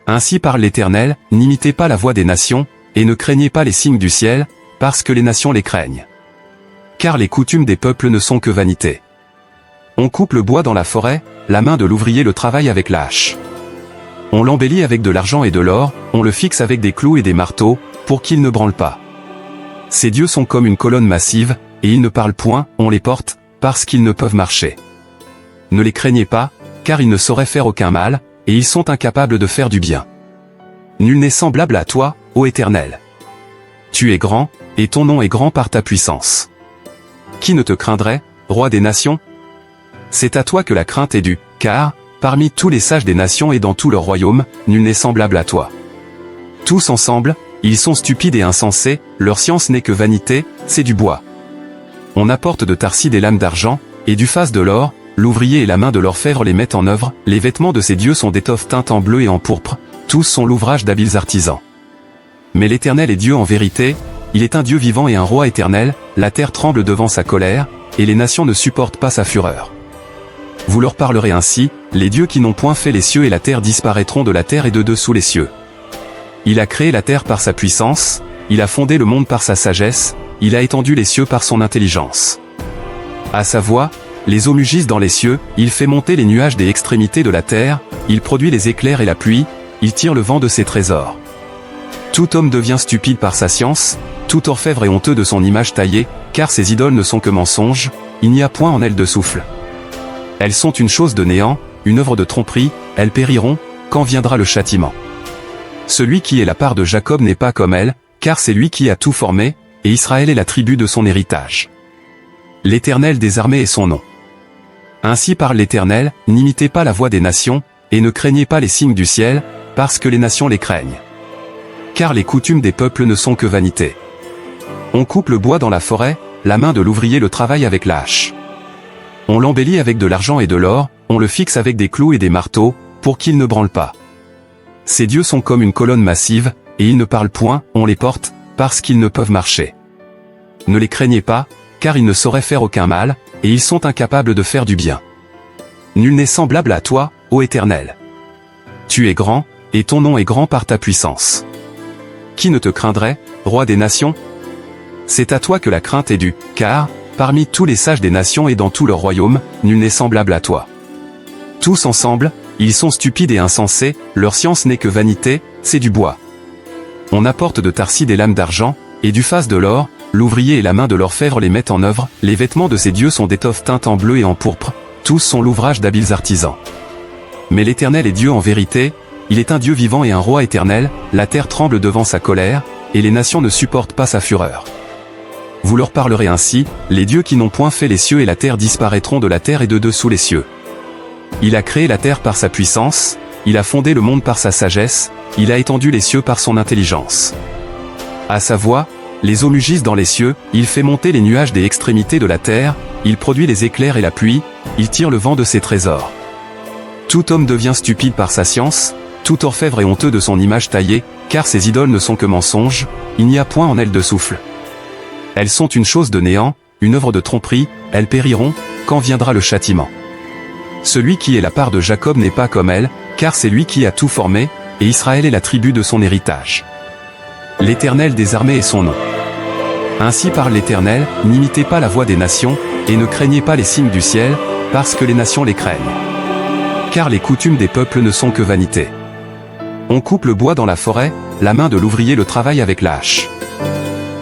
Ainsi parle l'Éternel, n'imitez pas la voix des nations, et ne craignez pas les signes du ciel, parce que les nations les craignent. Car les coutumes des peuples ne sont que vanité. On coupe le bois dans la forêt, la main de l'ouvrier le travaille avec la hache. On l'embellit avec de l'argent et de l'or, on le fixe avec des clous et des marteaux, pour qu'il ne branle pas. Ces dieux sont comme une colonne massive, et ils ne parlent point, on les porte, parce qu'ils ne peuvent marcher. Ne les craignez pas, car ils ne sauraient faire aucun mal, et ils sont incapables de faire du bien. Nul n'est semblable à toi, ô Éternel. Tu es grand, et ton nom est grand par ta puissance. Qui ne te craindrait, roi des nations? C'est à toi que la crainte est due, car, parmi tous les sages des nations et dans tout leur royaume, nul n'est semblable à toi. Tous ensemble, ils sont stupides et insensés, leur science n'est que vanité, c'est du bois. On apporte de Tarsis des lames d'argent, et du faste de l'or, l'ouvrier et la main de l'orfèvre les mettent en œuvre, les vêtements de ces dieux sont d'étoffes teintes en bleu et en pourpre, tous sont l'ouvrage d'habiles artisans. Mais l'Éternel est Dieu en vérité, il est un Dieu vivant et un roi éternel, la terre tremble devant sa colère, et les nations ne supportent pas sa fureur. Vous leur parlerez ainsi, les dieux qui n'ont point fait les cieux et la terre disparaîtront de la terre et de dessous les cieux. Il a créé la terre par sa puissance, il a fondé le monde par sa sagesse, il a étendu les cieux par son intelligence. À sa voix, les eaux mugissent dans les cieux, il fait monter les nuages des extrémités de la terre, il produit les éclairs et la pluie, il tire le vent de ses trésors. Tout homme devient stupide par sa science, tout orfèvre est honteux de son image taillée, car ses idoles ne sont que mensonges, il n'y a point en elles de souffle. Elles sont une chose de néant, une œuvre de tromperie, elles périront, quand viendra le châtiment. Celui qui est la part de Jacob n'est pas comme elle, car c'est lui qui a tout formé, et Israël est la tribu de son héritage. L'Éternel des armées est son nom. Ainsi parle l'Éternel, n'imitez pas la voix des nations, et ne craignez pas les signes du ciel, parce que les nations les craignent. Car les coutumes des peuples ne sont que vanité. On coupe le bois dans la forêt, la main de l'ouvrier le travaille avec la hache. On l'embellit avec de l'argent et de l'or, on le fixe avec des clous et des marteaux, pour qu'il ne branle pas. Ces dieux sont comme une colonne massive, et ils ne parlent point, on les porte, parce qu'ils ne peuvent marcher. Ne les craignez pas, car ils ne sauraient faire aucun mal, et ils sont incapables de faire du bien. Nul n'est semblable à toi, ô Éternel. Tu es grand, et ton nom est grand par ta puissance. Qui ne te craindrait, roi des nations? C'est à toi que la crainte est due, car, parmi tous les sages des nations et dans tout leur royaume, nul n'est semblable à toi. Tous ensemble, ils sont stupides et insensés, leur science n'est que vanité, c'est du bois. On apporte de Tarsis des lames d'argent, et du faste de l'or, l'ouvrier et la main de l'orfèvre les mettent en œuvre, les vêtements de ces dieux sont d'étoffes teintes en bleu et en pourpre, tous sont l'ouvrage d'habiles artisans. Mais l'Éternel est Dieu en vérité, il est un Dieu vivant et un roi éternel, la terre tremble devant sa colère, et les nations ne supportent pas sa fureur. Vous leur parlerez ainsi, les dieux qui n'ont point fait les cieux et la terre disparaîtront de la terre et de dessous les cieux. Il a créé la terre par sa puissance, il a fondé le monde par sa sagesse, il a étendu les cieux par son intelligence. À sa voix, les eaux mugissent dans les cieux, il fait monter les nuages des extrémités de la terre, il produit les éclairs et la pluie, il tire le vent de ses trésors. Tout homme devient stupide par sa science, tout orfèvre est honteux de son image taillée, car ses idoles ne sont que mensonges, il n'y a point en elles de souffle. Elles sont une chose de néant, une œuvre de tromperie, elles périront, quand viendra le châtiment. Celui qui est la part de Jacob n'est pas comme elle, car c'est lui qui a tout formé, et Israël est la tribu de son héritage. L'Éternel des armées est son nom. Ainsi parle l'Éternel, n'imitez pas la voix des nations, et ne craignez pas les signes du ciel, parce que les nations les craignent. Car les coutumes des peuples ne sont que vanité. On coupe le bois dans la forêt, la main de l'ouvrier le travaille avec la hache.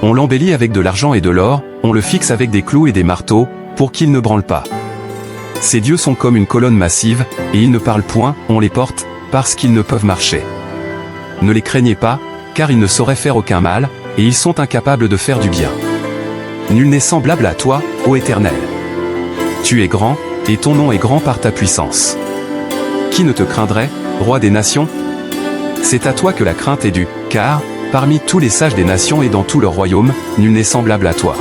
On l'embellit avec de l'argent et de l'or, on le fixe avec des clous et des marteaux, pour qu'il ne branle pas. Ces dieux sont comme une colonne massive, et ils ne parlent point, on les porte, parce qu'ils ne peuvent marcher. Ne les craignez pas, car ils ne sauraient faire aucun mal, et ils sont incapables de faire du bien. Nul n'est semblable à toi, ô Éternel. Tu es grand, et ton nom est grand par ta puissance. Qui ne te craindrait, roi des nations? C'est à toi que la crainte est due, car, parmi tous les sages des nations et dans tout leur royaume, nul n'est semblable à toi.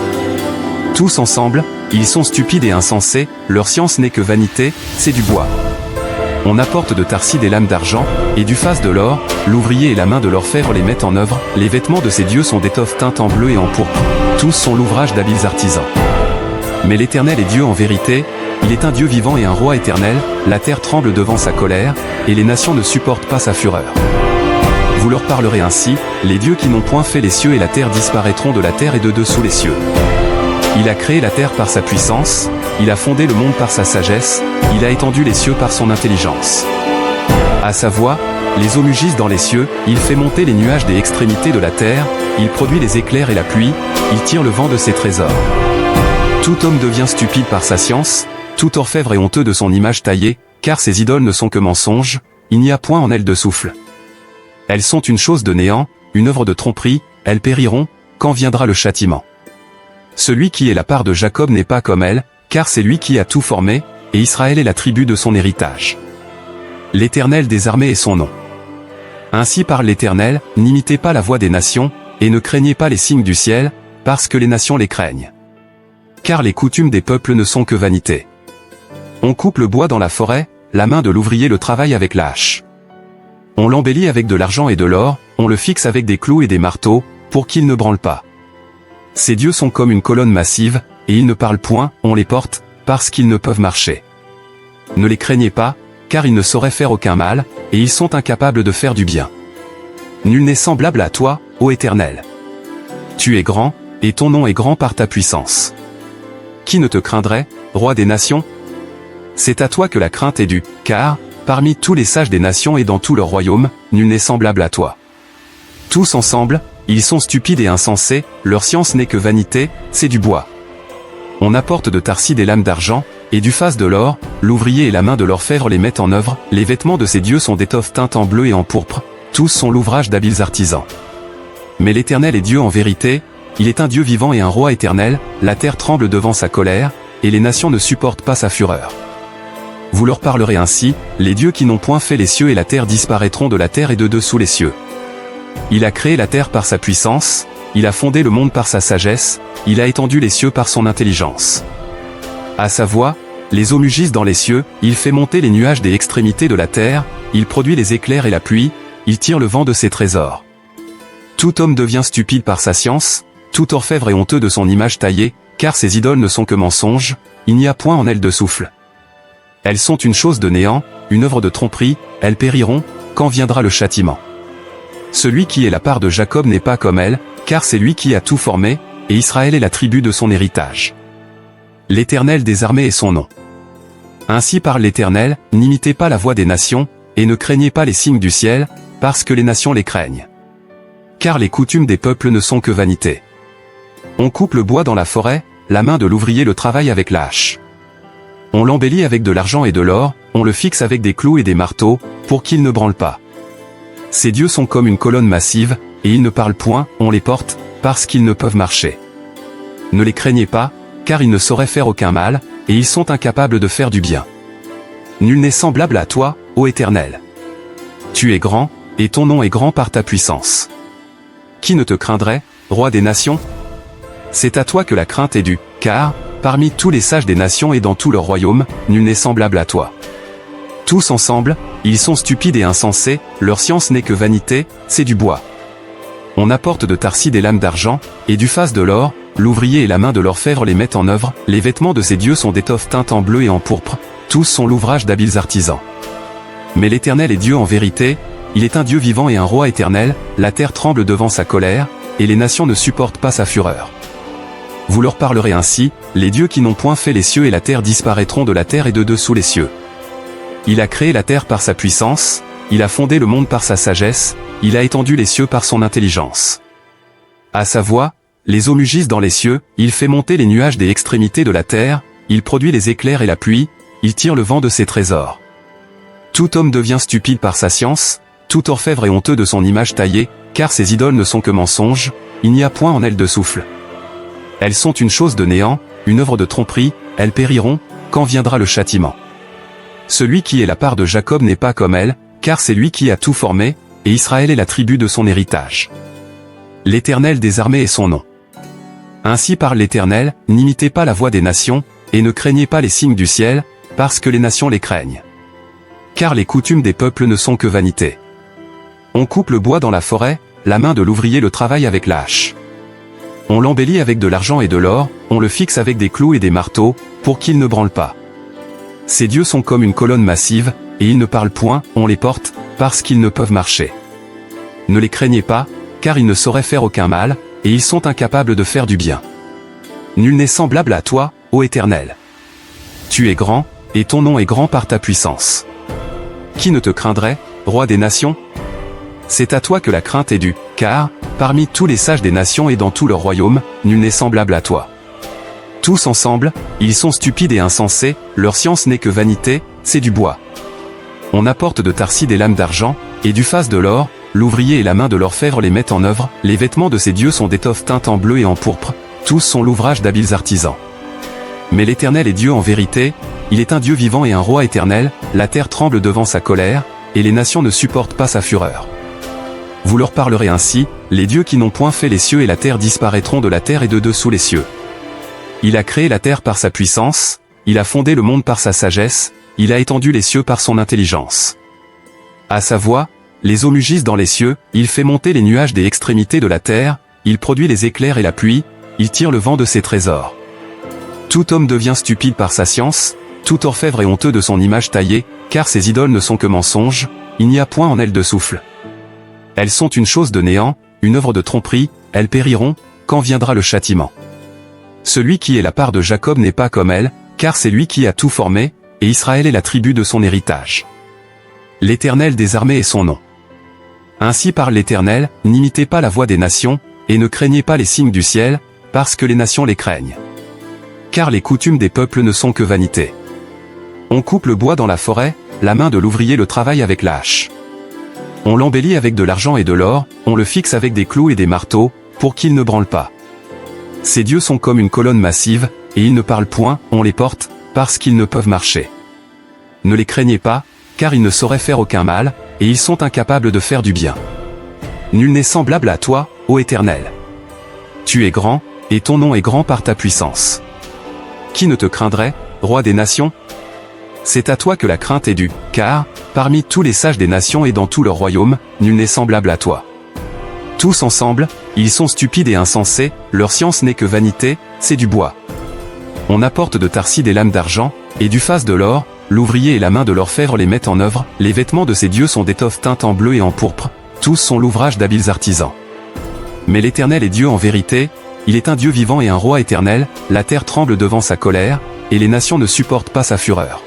Tous ensemble, ils sont stupides et insensés, leur science n'est que vanité, c'est du bois. On apporte de Tarsis des lames d'argent, et du faste de l'or, l'ouvrier et la main de l'orfèvre les mettent en œuvre, les vêtements de ces dieux sont d'étoffes teintes en bleu et en pourpre, tous sont l'ouvrage d'habiles artisans. Mais l'Éternel est Dieu en vérité, il est un Dieu vivant et un roi éternel, la terre tremble devant sa colère, et les nations ne supportent pas sa fureur. Vous leur parlerez ainsi, les dieux qui n'ont point fait les cieux et la terre disparaîtront de la terre et de dessous les cieux. Il a créé la terre par sa puissance, il a fondé le monde par sa sagesse, il a étendu les cieux par son intelligence. À sa voix, les eaux mugissent dans les cieux, il fait monter les nuages des extrémités de la terre, il produit les éclairs et la pluie, il tire le vent de ses trésors. Tout homme devient stupide par sa science, tout orfèvre est honteux de son image taillée, car ses idoles ne sont que mensonges, il n'y a point en elles de souffle. Elles sont une chose de néant, une œuvre de tromperie, elles périront, quand viendra le châtiment. Celui qui est la part de Jacob n'est pas comme elle, car c'est lui qui a tout formé, et Israël est la tribu de son héritage. L'Éternel des armées est son nom. Ainsi parle l'Éternel, n'imitez pas la voix des nations, et ne craignez pas les signes du ciel, parce que les nations les craignent. Car les coutumes des peuples ne sont que vanité. On coupe le bois dans la forêt, la main de l'ouvrier le travaille avec la hache. On l'embellit avec de l'argent et de l'or, on le fixe avec des clous et des marteaux, pour qu'il ne branle pas. Ces dieux sont comme une colonne massive, et ils ne parlent point, on les porte, parce qu'ils ne peuvent marcher. Ne les craignez pas, car ils ne sauraient faire aucun mal, et ils sont incapables de faire du bien. Nul n'est semblable à toi, ô Éternel. Tu es grand, et ton nom est grand par ta puissance. Qui ne te craindrait, roi des nations? C'est à toi que la crainte est due, car, parmi tous les sages des nations et dans tout leur royaume, nul n'est semblable à toi. Tous ensemble, ils sont stupides et insensés, leur science n'est que vanité, c'est du bois. On apporte de Tarsis des lames d'argent, et du faste de l'or, l'ouvrier et la main de l'orfèvre les mettent en œuvre, les vêtements de ces dieux sont d'étoffes teintes en bleu et en pourpre, tous sont l'ouvrage d'habiles artisans. Mais l'Éternel est Dieu en vérité, il est un Dieu vivant et un roi éternel, la terre tremble devant sa colère, et les nations ne supportent pas sa fureur. Vous leur parlerez ainsi, les dieux qui n'ont point fait les cieux et la terre disparaîtront de la terre et de dessous les cieux. Il a créé la terre par sa puissance, il a fondé le monde par sa sagesse, il a étendu les cieux par son intelligence. À sa voix, les eaux mugissent dans les cieux, il fait monter les nuages des extrémités de la terre, il produit les éclairs et la pluie, il tire le vent de ses trésors. Tout homme devient stupide par sa science, tout orfèvre est honteux de son image taillée, car ses idoles ne sont que mensonges, il n'y a point en elles de souffle. Elles sont une chose de néant, une œuvre de tromperie, elles périront, quand viendra le châtiment. Celui qui est la part de Jacob n'est pas comme elle, car c'est lui qui a tout formé, et Israël est la tribu de son héritage. L'Éternel des armées est son nom. Ainsi parle l'Éternel, n'imitez pas la voix des nations, et ne craignez pas les signes du ciel, parce que les nations les craignent. Car les coutumes des peuples ne sont que vanité. On coupe le bois dans la forêt, la main de l'ouvrier le travaille avec la hache. On l'embellit avec de l'argent et de l'or, on le fixe avec des clous et des marteaux, pour qu'il ne branle pas. Ces dieux sont comme une colonne massive, et ils ne parlent point, on les porte, parce qu'ils ne peuvent marcher. Ne les craignez pas, car ils ne sauraient faire aucun mal, et ils sont incapables de faire du bien. Nul n'est semblable à toi, ô Éternel. Tu es grand, et ton nom est grand par ta puissance. Qui ne te craindrait, roi des nations? C'est à toi que la crainte est due, car, parmi tous les sages des nations et dans tout leur royaume, nul n'est semblable à toi. Tous ensemble, ils sont stupides et insensés, leur science n'est que vanité, c'est du bois. On apporte de Tarsis des lames d'argent, et du faste de l'or, l'ouvrier et la main de l'orfèvre les mettent en œuvre, les vêtements de ces dieux sont d'étoffes teintes en bleu et en pourpre, tous sont l'ouvrage d'habiles artisans. Mais l'Éternel est Dieu en vérité, il est un Dieu vivant et un roi éternel, la terre tremble devant sa colère, et les nations ne supportent pas sa fureur. Vous leur parlerez ainsi, les dieux qui n'ont point fait les cieux et la terre disparaîtront de la terre et de dessous les cieux. Il a créé la terre par sa puissance, il a fondé le monde par sa sagesse, il a étendu les cieux par son intelligence. À sa voix, les eaux mugissent dans les cieux, il fait monter les nuages des extrémités de la terre, il produit les éclairs et la pluie, il tire le vent de ses trésors. Tout homme devient stupide par sa science, tout orfèvre est honteux de son image taillée, car ses idoles ne sont que mensonges, il n'y a point en elles de souffle. Elles sont une chose de néant, une œuvre de tromperie, elles périront, quand viendra le châtiment. Celui qui est la part de Jacob n'est pas comme elle, car c'est lui qui a tout formé, et Israël est la tribu de son héritage. L'Éternel des armées est son nom. Ainsi parle l'Éternel, n'imitez pas la voix des nations, et ne craignez pas les signes du ciel, parce que les nations les craignent. Car les coutumes des peuples ne sont que vanité. On coupe le bois dans la forêt, la main de l'ouvrier le travaille avec la hache. On l'embellit avec de l'argent et de l'or, on le fixe avec des clous et des marteaux, pour qu'il ne branle pas. Ces dieux sont comme une colonne massive, et ils ne parlent point, on les porte, parce qu'ils ne peuvent marcher. ne les craignez pas, car ils ne sauraient faire aucun mal, et ils sont incapables de faire du bien. Nul n'est semblable à toi, ô Éternel. Tu es grand, et ton nom est grand par ta puissance. Qui ne te craindrait, roi des nations? C'est à toi que la crainte est due, car, parmi tous les sages des nations et dans tout leur royaume, nul n'est semblable à toi. Tous ensemble, ils sont stupides et insensés, leur science n'est que vanité, c'est du bois. On apporte de Tarsis des lames d'argent, et du faste de l'or, l'ouvrier et la main de l'orfèvre les mettent en œuvre, les vêtements de ces dieux sont d'étoffes teintes en bleu et en pourpre, tous sont l'ouvrage d'habiles artisans. Mais l'Éternel est Dieu en vérité, il est un Dieu vivant et un roi éternel, la terre tremble devant sa colère, et les nations ne supportent pas sa fureur. Vous leur parlerez ainsi, les dieux qui n'ont point fait les cieux et la terre disparaîtront de la terre et de dessous les cieux. Il a créé la terre par sa puissance, il a fondé le monde par sa sagesse, il a étendu les cieux par son intelligence. À sa voix, les eaux mugissent dans les cieux, il fait monter les nuages des extrémités de la terre, il produit les éclairs et la pluie, il tire le vent de ses trésors. Tout homme devient stupide par sa science, tout orfèvre est honteux de son image taillée, car ses idoles ne sont que mensonges, il n'y a point en elles de souffle. Elles sont une chose de néant, une œuvre de tromperie, elles périront, quand viendra le châtiment. Celui qui est la part de Jacob n'est pas comme elle, car c'est lui qui a tout formé, et Israël est la tribu de son héritage. L'Éternel des armées est son nom. Ainsi parle l'Éternel, n'imitez pas la voix des nations, et ne craignez pas les signes du ciel, parce que les nations les craignent. Car les coutumes des peuples ne sont que vanité. On coupe le bois dans la forêt, la main de l'ouvrier le travaille avec la hache. On l'embellit avec de l'argent et de l'or, on le fixe avec des clous et des marteaux, pour qu'il ne branle pas. Ces dieux sont comme une colonne massive, et ils ne parlent point, on les porte, parce qu'ils ne peuvent marcher. Ne les craignez pas, car ils ne sauraient faire aucun mal, et ils sont incapables de faire du bien. Nul n'est semblable à toi, ô Éternel. Tu es grand, et ton nom est grand par ta puissance. Qui ne te craindrait, roi des nations? C'est à toi que la crainte est due, car, parmi tous les sages des nations et dans tout leur royaume, nul n'est semblable à toi. Tous ensemble, ils sont stupides et insensés, leur science n'est que vanité, c'est du bois. On apporte de Tarsis des lames d'argent, et du faste de l'or, l'ouvrier et la main de l'orfèvre les mettent en œuvre, les vêtements de ces dieux sont d'étoffes teintes en bleu et en pourpre, tous sont l'ouvrage d'habiles artisans. Mais l'Éternel est Dieu en vérité, il est un Dieu vivant et un roi éternel, la terre tremble devant sa colère, et les nations ne supportent pas sa fureur.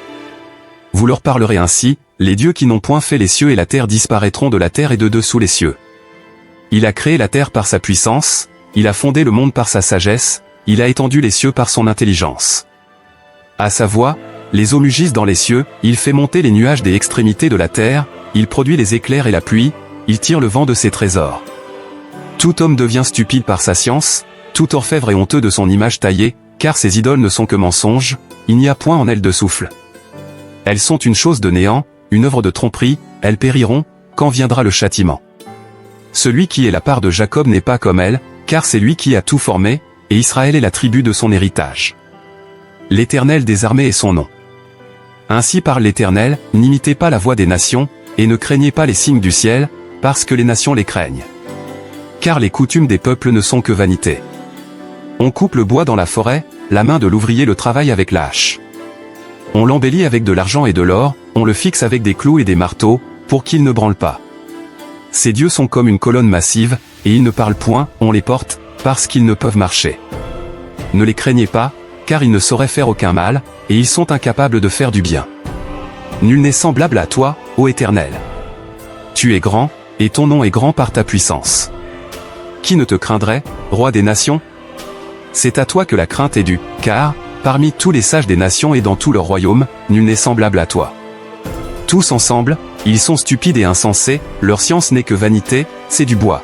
Vous leur parlerez ainsi, les dieux qui n'ont point fait les cieux et la terre disparaîtront de la terre et de dessous les cieux. Il a créé la terre par sa puissance, il a fondé le monde par sa sagesse, il a étendu les cieux par son intelligence. À sa voix, les eaux mugissent dans les cieux, il fait monter les nuages des extrémités de la terre, il produit les éclairs et la pluie, il tire le vent de ses trésors. Tout homme devient stupide par sa science, tout orfèvre est honteux de son image taillée, car ses idoles ne sont que mensonges, il n'y a point en elles de souffle. Elles sont une chose de néant, une œuvre de tromperie, elles périront, quand viendra le châtiment. Celui qui est la part de Jacob n'est pas comme elle, car c'est lui qui a tout formé, et Israël est la tribu de son héritage. L'Éternel des armées est son nom. Ainsi parle l'Éternel, n'imitez pas la voix des nations, et ne craignez pas les signes du ciel, parce que les nations les craignent. Car les coutumes des peuples ne sont que vanité. On coupe le bois dans la forêt, la main de l'ouvrier le travaille avec la hache. On l'embellit avec de l'argent et de l'or, on le fixe avec des clous et des marteaux, pour qu'il ne branle pas. Ces dieux sont comme une colonne massive, et ils ne parlent point, on les porte, parce qu'ils ne peuvent marcher. Ne les craignez pas, car ils ne sauraient faire aucun mal, et ils sont incapables de faire du bien. Nul n'est semblable à toi, ô Éternel. Tu es grand, et ton nom est grand par ta puissance. Qui ne te craindrait, roi des nations? C'est à toi que la crainte est due, car, parmi tous les sages des nations et dans tout leur royaume, nul n'est semblable à toi. Tous ensemble, ils sont stupides et insensés, leur science n'est que vanité, c'est du bois.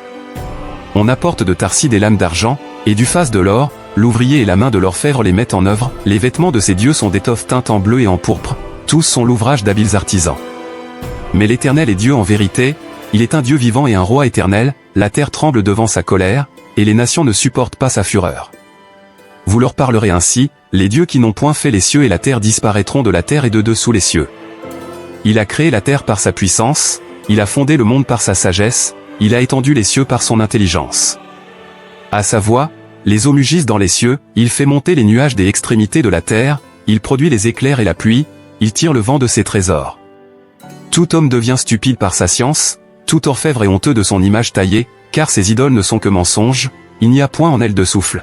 On apporte de Tarsis des lames d'argent, et du faste de l'or, l'ouvrier et la main de l'orfèvre les mettent en œuvre, les vêtements de ces dieux sont d'étoffes teintes en bleu et en pourpre, tous sont l'ouvrage d'habiles artisans. Mais l'Éternel est Dieu en vérité, il est un Dieu vivant et un roi éternel, la terre tremble devant sa colère, et les nations ne supportent pas sa fureur. Vous leur parlerez ainsi, les dieux qui n'ont point fait les cieux et la terre disparaîtront de la terre et de dessous les cieux. Il a créé la terre par sa puissance, il a fondé le monde par sa sagesse, il a étendu les cieux par son intelligence. À sa voix, les eaux mugissent dans les cieux, il fait monter les nuages des extrémités de la terre, il produit les éclairs et la pluie, il tire le vent de ses trésors. Tout homme devient stupide par sa science, tout orfèvre est honteux de son image taillée, car ces idoles ne sont que mensonges, il n'y a point en elles de souffle.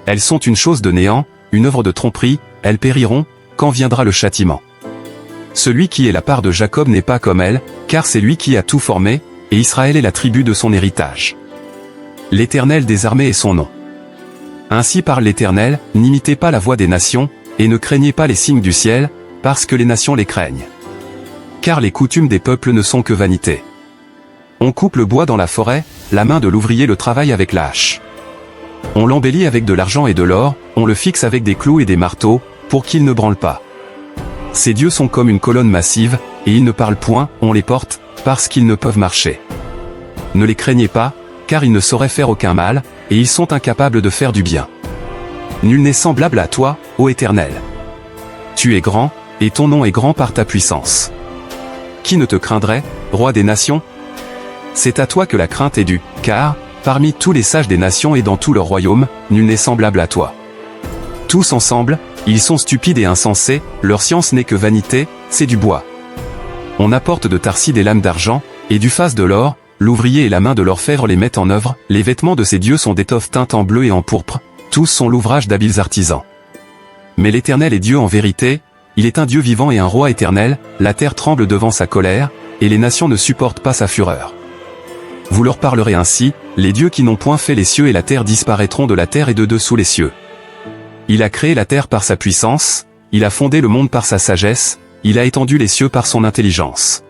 Elles sont une chose de néant, une œuvre de tromperie, elles périront, quand viendra le châtiment. Celui qui est la part de Jacob n'est pas comme elle, car c'est lui qui a tout formé, et Israël est la tribu de son héritage. L'Éternel des armées est son nom. Ainsi parle l'Éternel, n'imitez pas la voix des nations, et ne craignez pas les signes du ciel, parce que les nations les craignent. Car les coutumes des peuples ne sont que vanité. On coupe le bois dans la forêt, la main de l'ouvrier le travaille avec la hache. On l'embellit avec de l'argent et de l'or, on le fixe avec des clous et des marteaux, pour qu'il ne branle pas. Ces dieux sont comme une colonne massive, et ils ne parlent point, on les porte, parce qu'ils ne peuvent marcher. Ne les craignez pas, car ils ne sauraient faire aucun mal, et ils sont incapables de faire du bien. Nul n'est semblable à toi, ô Éternel. Tu es grand, et ton nom est grand par ta puissance. Qui ne te craindrait, roi des nations? C'est à toi que la crainte est due, car, parmi tous les sages des nations et dans tout leur royaume, nul n'est semblable à toi. Tous ensemble, ils sont stupides et insensés, leur science n'est que vanité, c'est du bois. On apporte de Tarsis des lames d'argent, et du faste de l'or, l'ouvrier et la main de l'orfèvre les mettent en œuvre, les vêtements de ces dieux sont d'étoffes teintes en bleu et en pourpre, tous sont l'ouvrage d'habiles artisans. Mais l'Éternel est Dieu en vérité, il est un Dieu vivant et un roi éternel, la terre tremble devant sa colère, et les nations ne supportent pas sa fureur. Vous leur parlerez ainsi, les dieux qui n'ont point fait les cieux et la terre disparaîtront de la terre et de dessous les cieux. Il a créé la terre par sa puissance, il a fondé le monde par sa sagesse, il a étendu les cieux par son intelligence.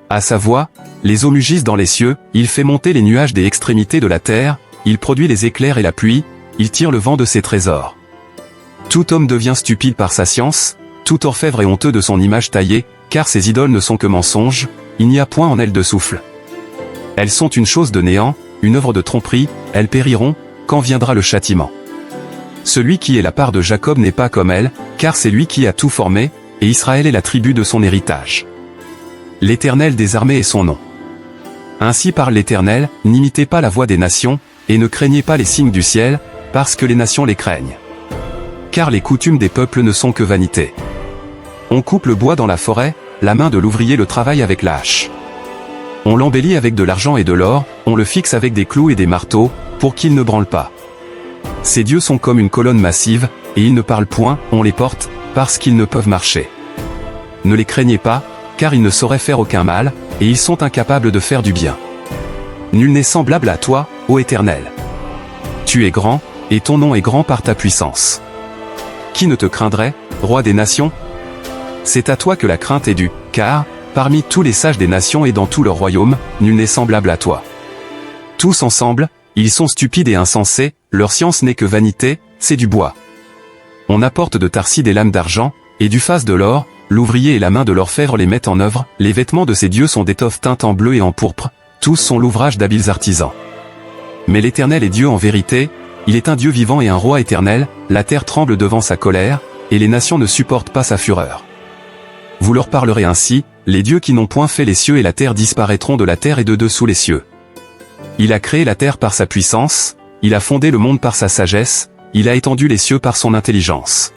À sa voix, les eaux mugissent dans les cieux, il fait monter les nuages des extrémités de la terre, il produit les éclairs et la pluie, il tire le vent de ses trésors. Tout homme devient stupide par sa science, tout orfèvre est honteux de son image taillée, car ces idoles ne sont que mensonges, il n'y a point en elles de souffle. Elles sont une chose de néant, une œuvre de tromperie, elles périront, quand viendra le châtiment. Celui qui est la part de Jacob n'est pas comme elle, car c'est lui qui a tout formé, et Israël est la tribu de son héritage. L'Éternel des armées est son nom. Ainsi parle l'Éternel, n'imitez pas la voix des nations, et ne craignez pas les signes du ciel, parce que les nations les craignent. Car les coutumes des peuples ne sont que vanité. On coupe le bois dans la forêt, la main de l'ouvrier le travaille avec la hache. On l'embellit avec de l'argent et de l'or, on le fixe avec des clous et des marteaux, pour qu'il ne branle pas. Ces dieux sont comme une colonne massive, et ils ne parlent point, on les porte, parce qu'ils ne peuvent marcher. Ne les craignez pas, car ils ne sauraient faire aucun mal, et ils sont incapables de faire du bien. Nul n'est semblable à toi, ô Éternel. Tu es grand, et ton nom est grand par ta puissance. Qui ne te craindrait, roi des nations? C'est à toi que la crainte est due, car, parmi tous les sages des nations et dans tout leur royaume, nul n'est semblable à toi. Tous ensemble, ils sont stupides et insensés, leur science n'est que vanité, c'est du bois. On apporte de Tarsis des lames d'argent, et du faste de l'or, l'ouvrier et la main de l'orfèvre les mettent en œuvre, les vêtements de ces dieux sont d'étoffes teintes en bleu et en pourpre, tous sont l'ouvrage d'habiles artisans. Mais l'Éternel est Dieu en vérité, il est un Dieu vivant et un roi éternel, la terre tremble devant sa colère, et les nations ne supportent pas sa fureur. Vous leur parlerez ainsi, les dieux qui n'ont point fait les cieux et la terre disparaîtront de la terre et de dessous les cieux. Il a créé la terre par sa puissance, il a fondé le monde par sa sagesse, il a étendu les cieux par son intelligence.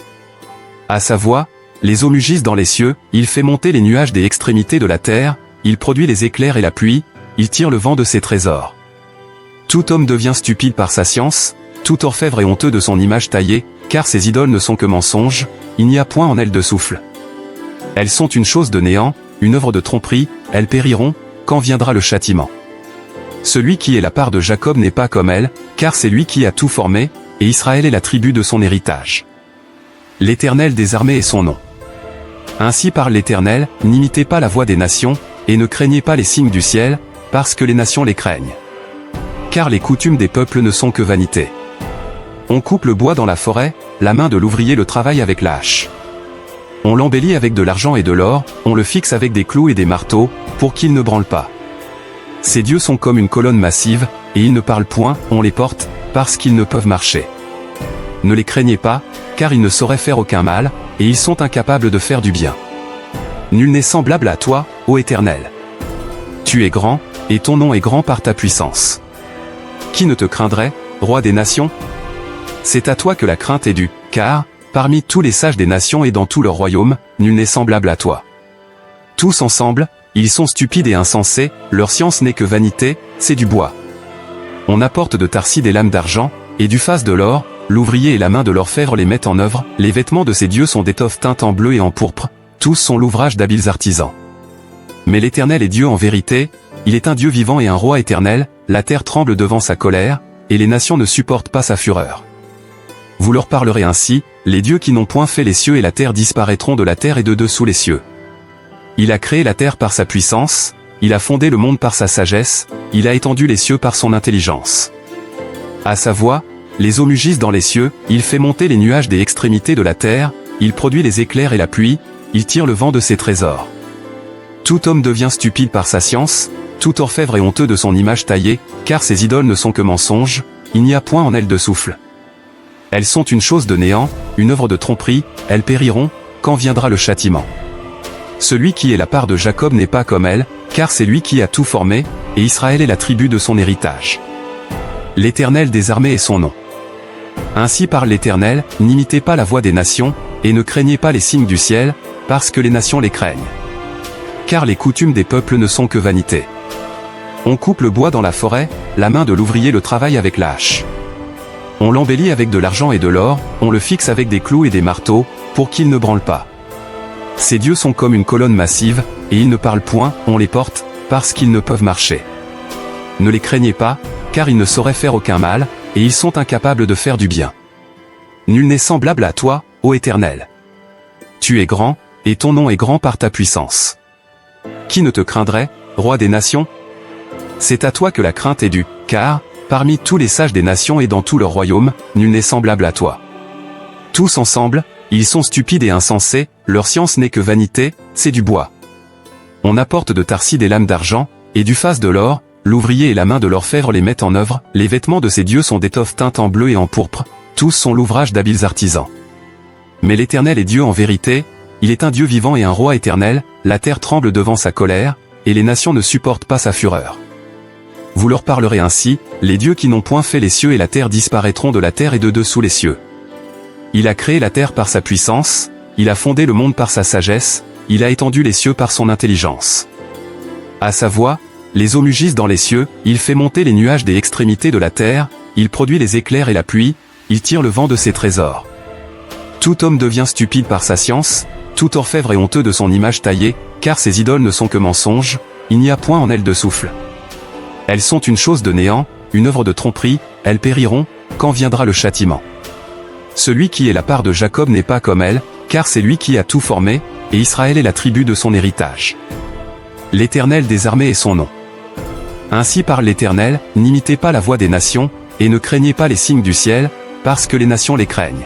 À sa voix, les eaux mugissent dans les cieux, il fait monter les nuages des extrémités de la terre, il produit les éclairs et la pluie, il tire le vent de ses trésors. Tout homme devient stupide par sa science, tout orfèvre est honteux de son image taillée, car ces idoles ne sont que mensonges, il n'y a point en elles de souffle. Elles sont une chose de néant, une œuvre de tromperie, elles périront, quand viendra le châtiment. Celui qui est la part de Jacob n'est pas comme elle, car c'est lui qui a tout formé, et Israël est la tribu de son héritage. L'Éternel des armées est son nom. Ainsi parle l'Éternel, n'imitez pas la voix des nations, et ne craignez pas les signes du ciel, parce que les nations les craignent. Car les coutumes des peuples ne sont que vanité. On coupe le bois dans la forêt, la main de l'ouvrier le travaille avec la hache. On l'embellit avec de l'argent et de l'or, on le fixe avec des clous et des marteaux, pour qu'il ne branle pas. Ces dieux sont comme une colonne massive, et ils ne parlent point, on les porte, parce qu'ils ne peuvent marcher. Ne les craignez pas, car ils ne sauraient faire aucun mal, et ils sont incapables de faire du bien. Nul n'est semblable à toi, ô Éternel. Tu es grand, et ton nom est grand par ta puissance. Qui ne te craindrait, roi des nations? C'est à toi que la crainte est due, car, parmi tous les sages des nations et dans tout leur royaume, nul n'est semblable à toi. Tous ensemble, ils sont stupides et insensés, leur science n'est que vanité, c'est du bois. On apporte de Tarsis des lames d'argent, et du faste de l'or, l'ouvrier et la main de l'orfèvre les mettent en œuvre, les vêtements de ces dieux sont d'étoffes teintes en bleu et en pourpre, tous sont l'ouvrage d'habiles artisans. Mais l'Éternel est Dieu en vérité, il est un Dieu vivant et un roi éternel, la terre tremble devant sa colère, et les nations ne supportent pas sa fureur. Vous leur parlerez ainsi, les dieux qui n'ont point fait les cieux et la terre disparaîtront de la terre et de dessous les cieux. Il a créé la terre par sa puissance, il a fondé le monde par sa sagesse, il a étendu les cieux par son intelligence. À sa voix, les eaux mugissent dans les cieux, il fait monter les nuages des extrémités de la terre, il produit les éclairs et la pluie, il tire le vent de ses trésors. Tout homme devient stupide par sa science, tout orfèvre est honteux de son image taillée, car ses idoles ne sont que mensonges, il n'y a point en elles de souffle. Elles sont une chose de néant, une œuvre de tromperie, elles périront, quand viendra le châtiment. Celui qui est la part de Jacob n'est pas comme elle, car c'est lui qui a tout formé, et Israël est la tribu de son héritage. L'Éternel des armées est son nom. Ainsi parle l'Éternel, n'imitez pas la voix des nations, et ne craignez pas les signes du ciel, parce que les nations les craignent. Car les coutumes des peuples ne sont que vanité. On coupe le bois dans la forêt, la main de l'ouvrier le travaille avec la hache. On l'embellit avec de l'argent et de l'or, on le fixe avec des clous et des marteaux, pour qu'il ne branle pas. Ces dieux sont comme une colonne massive, et ils ne parlent point, on les porte, parce qu'ils ne peuvent marcher. Ne les craignez pas, car ils ne sauraient faire aucun mal, et ils sont incapables de faire du bien. Nul n'est semblable à toi, ô Éternel. Tu es grand, et ton nom est grand par ta puissance. Qui ne te craindrait, roi des nations? C'est à toi que la crainte est due, car, parmi tous les sages des nations et dans tout leur royaume, nul n'est semblable à toi. Tous ensemble, ils sont stupides et insensés, leur science n'est que vanité, c'est du bois. On apporte de Tarsis des lames d'argent, et du faste de l'or, l'ouvrier et la main de l'orfèvre les mettent en œuvre, les vêtements de ces dieux sont d'étoffes teintes en bleu et en pourpre, tous sont l'ouvrage d'habiles artisans. Mais l'Éternel est Dieu en vérité, il est un Dieu vivant et un roi éternel, la terre tremble devant sa colère, et les nations ne supportent pas sa fureur. Vous leur parlerez ainsi, les dieux qui n'ont point fait les cieux et la terre disparaîtront de la terre et de dessous les cieux. Il a créé la terre par sa puissance, il a fondé le monde par sa sagesse, il a étendu les cieux par son intelligence. À sa voix, les eaux mugissent dans les cieux, il fait monter les nuages des extrémités de la terre, il produit les éclairs et la pluie, il tire le vent de ses trésors. Tout homme devient stupide par sa science, tout orfèvre est honteux de son image taillée, car ses idoles ne sont que mensonges, il n'y a point en elles de souffle. Elles sont une chose de néant, une œuvre de tromperie, elles périront, quand viendra le châtiment. Celui qui est la part de Jacob n'est pas comme elle, car c'est lui qui a tout formé, et Israël est la tribu de son héritage. L'Éternel des armées est son nom. Ainsi parle l'Éternel, n'imitez pas la voix des nations, et ne craignez pas les signes du ciel, parce que les nations les craignent.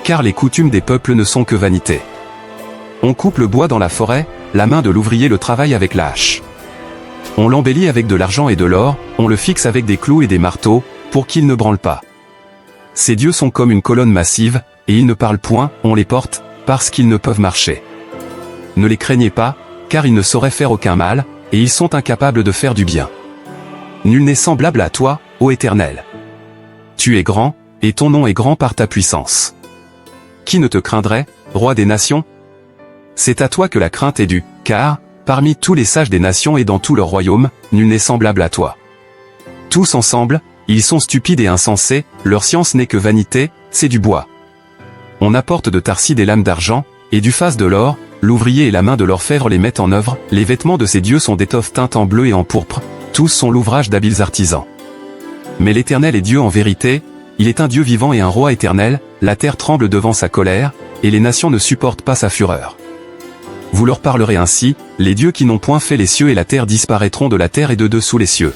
Car les coutumes des peuples ne sont que vanité. On coupe le bois dans la forêt, la main de l'ouvrier le travaille avec la hache. On l'embellit avec de l'argent et de l'or, on le fixe avec des clous et des marteaux, pour qu'il ne branle pas. Ces dieux sont comme une colonne massive, et ils ne parlent point, on les porte, parce qu'ils ne peuvent marcher. Ne les craignez pas, car ils ne sauraient faire aucun mal, et ils sont incapables de faire du bien. Nul n'est semblable à toi, ô Éternel. Tu es grand, et ton nom est grand par ta puissance. Qui ne te craindrait, roi des nations? C'est à toi que la crainte est due, car, parmi tous les sages des nations et dans tout leur royaume, nul n'est semblable à toi. Tous ensemble, ils sont stupides et insensés, leur science n'est que vanité, c'est du bois. On apporte de Tarsis des lames d'argent, et du faste de l'or, l'ouvrier et la main de l'orfèvre les mettent en œuvre, les vêtements de ces dieux sont d'étoffes teintes en bleu et en pourpre, tous sont l'ouvrage d'habiles artisans. Mais l'Éternel est Dieu en vérité, il est un Dieu vivant et un roi éternel, la terre tremble devant sa colère, et les nations ne supportent pas sa fureur. Vous leur parlerez ainsi, les dieux qui n'ont point fait les cieux et la terre disparaîtront de la terre et de dessous les cieux.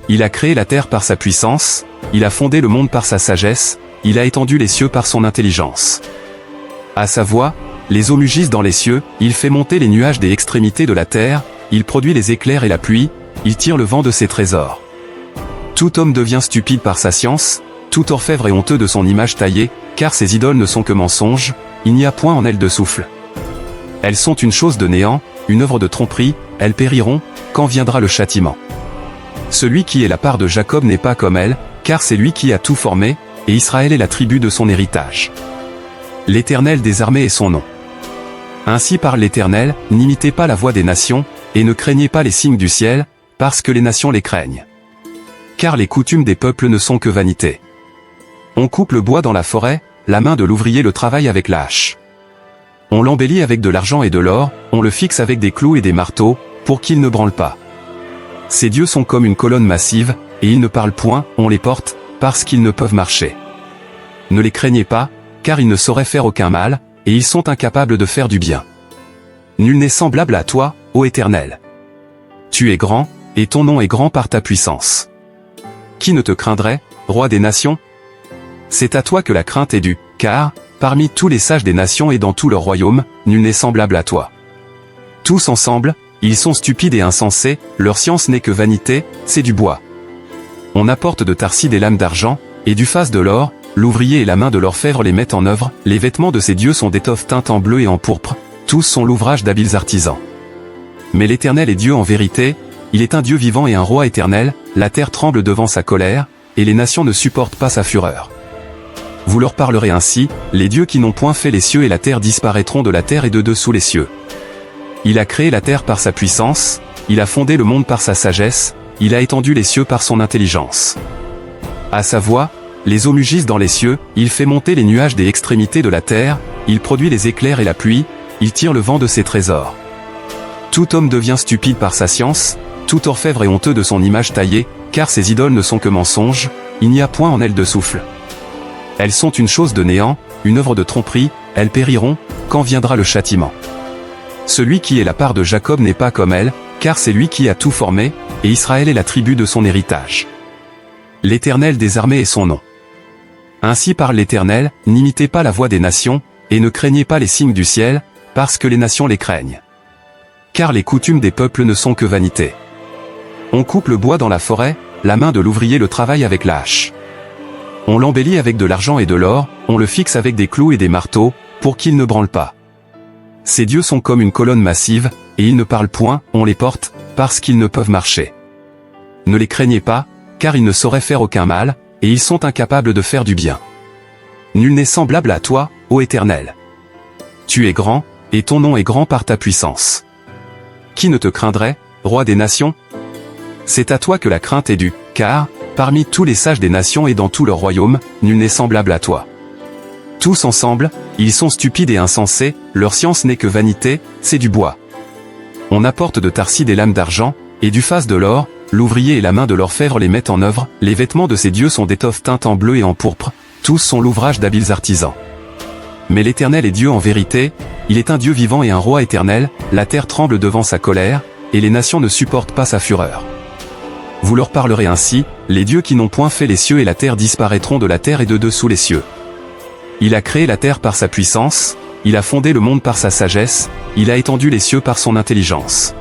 Il a créé la terre par sa puissance, il a fondé le monde par sa sagesse, il a étendu les cieux par son intelligence. À sa voix, les eaux mugissent dans les cieux, il fait monter les nuages des extrémités de la terre, il produit les éclairs et la pluie, il tire le vent de ses trésors. Tout homme devient stupide par sa science, tout orfèvre est honteux de son image taillée, car ses idoles ne sont que mensonges, il n'y a point en elles de souffle. Elles sont une chose de néant, une œuvre de tromperie, elles périront, quand viendra le châtiment. Celui qui est la part de Jacob n'est pas comme elle, car c'est lui qui a tout formé, et Israël est la tribu de son héritage. L'Éternel des armées est son nom. Ainsi parle l'Éternel, n'imitez pas la voix des nations, et ne craignez pas les signes du ciel, parce que les nations les craignent. Car les coutumes des peuples ne sont que vanité. On coupe le bois dans la forêt, la main de l'ouvrier le travaille avec la hache. On l'embellit avec de l'argent et de l'or, on le fixe avec des clous et des marteaux, pour qu'il ne branle pas. Ces dieux sont comme une colonne massive, et ils ne parlent point, on les porte, parce qu'ils ne peuvent marcher. Ne les craignez pas, car ils ne sauraient faire aucun mal, et ils sont incapables de faire du bien. Nul n'est semblable à toi, ô Éternel. Tu es grand, et ton nom est grand par ta puissance. Qui ne te craindrait, roi des nations? C'est à toi que la crainte est due, car, parmi tous les sages des nations et dans tout leur royaume, nul n'est semblable à toi. Tous ensemble, ils sont stupides et insensés, leur science n'est que vanité, c'est du bois. On apporte de Tarsis des lames d'argent, et du faste de l'or, l'ouvrier et la main de l'orfèvre les mettent en œuvre, les vêtements de ces dieux sont d'étoffes teintes en bleu et en pourpre, tous sont l'ouvrage d'habiles artisans. Mais l'Éternel est Dieu en vérité, il est un Dieu vivant et un roi éternel, la terre tremble devant sa colère, et les nations ne supportent pas sa fureur. Vous leur parlerez ainsi, les dieux qui n'ont point fait les cieux et la terre disparaîtront de la terre et de dessous les cieux. Il a créé la terre par sa puissance, il a fondé le monde par sa sagesse, il a étendu les cieux par son intelligence. À sa voix, les eaux mugissent dans les cieux, il fait monter les nuages des extrémités de la terre, il produit les éclairs et la pluie, il tire le vent de ses trésors. Tout homme devient stupide par sa science, tout orfèvre est honteux de son image taillée, car ses idoles ne sont que mensonges, il n'y a point en elles de souffle. Elles sont une chose de néant, une œuvre de tromperie, elles périront, quand viendra le châtiment. Celui qui est la part de Jacob n'est pas comme elle, car c'est lui qui a tout formé, et Israël est la tribu de son héritage. L'Éternel des armées est son nom. Ainsi parle l'Éternel, n'imitez pas la voix des nations, et ne craignez pas les signes du ciel, parce que les nations les craignent. Car les coutumes des peuples ne sont que vanité. On coupe le bois dans la forêt, la main de l'ouvrier le travaille avec la hache. On l'embellit avec de l'argent et de l'or, on le fixe avec des clous et des marteaux, pour qu'il ne branle pas. Ces dieux sont comme une colonne massive, et ils ne parlent point, on les porte, parce qu'ils ne peuvent marcher. Ne les craignez pas, car ils ne sauraient faire aucun mal, et ils sont incapables de faire du bien. Nul n'est semblable à toi, ô Éternel. Tu es grand, et ton nom est grand par ta puissance. Qui ne te craindrait, roi des nations? C'est à toi que la crainte est due, car, parmi tous les sages des nations et dans tout leur royaume, nul n'est semblable à toi. Tous ensemble, ils sont stupides et insensés, leur science n'est que vanité, c'est du bois. On apporte de Tarsis des lames d'argent, et du faste de l'or, l'ouvrier et la main de l'orfèvre les mettent en œuvre, les vêtements de ces dieux sont d'étoffes teintes en bleu et en pourpre, tous sont l'ouvrage d'habiles artisans. Mais l'Éternel est Dieu en vérité, il est un Dieu vivant et un roi éternel, la terre tremble devant sa colère, et les nations ne supportent pas sa fureur. Vous leur parlerez ainsi, les dieux qui n'ont point fait les cieux et la terre disparaîtront de la terre et de dessous les cieux. Il a créé la terre par sa puissance, il a fondé le monde par sa sagesse, il a étendu les cieux par son intelligence.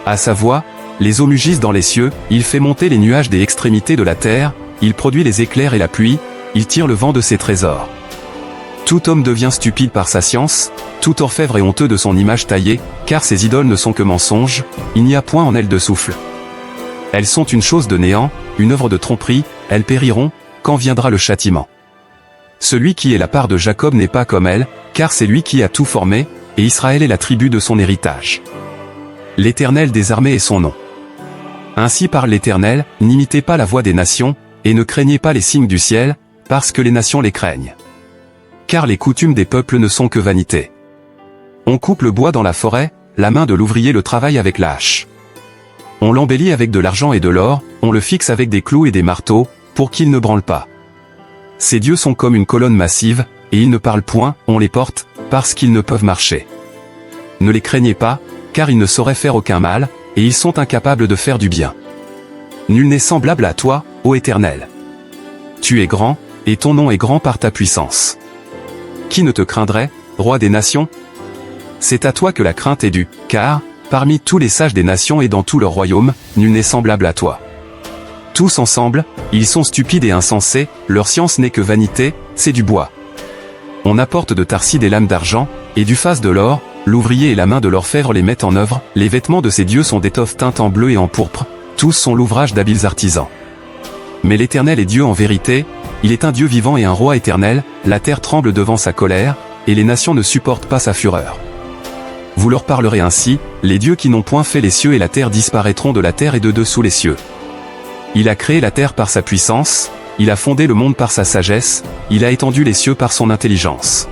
À sa voix, les eaux mugissent dans les cieux, il fait monter les nuages des extrémités de la terre, il produit les éclairs et la pluie, il tire le vent de ses trésors. Tout homme devient stupide par sa science, tout orfèvre est honteux de son image taillée, car ses idoles ne sont que mensonges, il n'y a point en elles de souffle. Elles sont une chose de néant, une œuvre de tromperie, elles périront, quand viendra le châtiment. Celui qui est la part de Jacob n'est pas comme elle, car c'est lui qui a tout formé, et Israël est la tribu de son héritage. L'Éternel des armées est son nom. Ainsi parle l'Éternel, n'imitez pas la voix des nations, et ne craignez pas les signes du ciel, parce que les nations les craignent. Car les coutumes des peuples ne sont que vanité. On coupe le bois dans la forêt, la main de l'ouvrier le travaille avec la hache. On l'embellit avec de l'argent et de l'or, on le fixe avec des clous et des marteaux, pour qu'il ne branle pas. Ces dieux sont comme une colonne massive, et ils ne parlent point, on les porte, parce qu'ils ne peuvent marcher. Ne les craignez pas, car ils ne sauraient faire aucun mal, et ils sont incapables de faire du bien. Nul n'est semblable à toi, ô Éternel. Tu es grand, et ton nom est grand par ta puissance. Qui ne te craindrait, roi des nations? C'est à toi que la crainte est due, car, parmi tous les sages des nations et dans tout leur royaume, nul n'est semblable à toi. Tous ensemble, ils sont stupides et insensés, leur science n'est que vanité, c'est du bois. On apporte de Tarsis des lames d'argent, et du faste de l'or, l'ouvrier et la main de l'orfèvre les mettent en œuvre, les vêtements de ces dieux sont d'étoffes teintes en bleu et en pourpre, tous sont l'ouvrage d'habiles artisans. Mais l'Éternel est Dieu en vérité, il est un Dieu vivant et un roi éternel, la terre tremble devant sa colère, et les nations ne supportent pas sa fureur. Vous leur parlerez ainsi, les dieux qui n'ont point fait les cieux et la terre disparaîtront de la terre et de dessous les cieux. Il a créé la terre par sa puissance, il a fondé le monde par sa sagesse, il a étendu les cieux par son intelligence.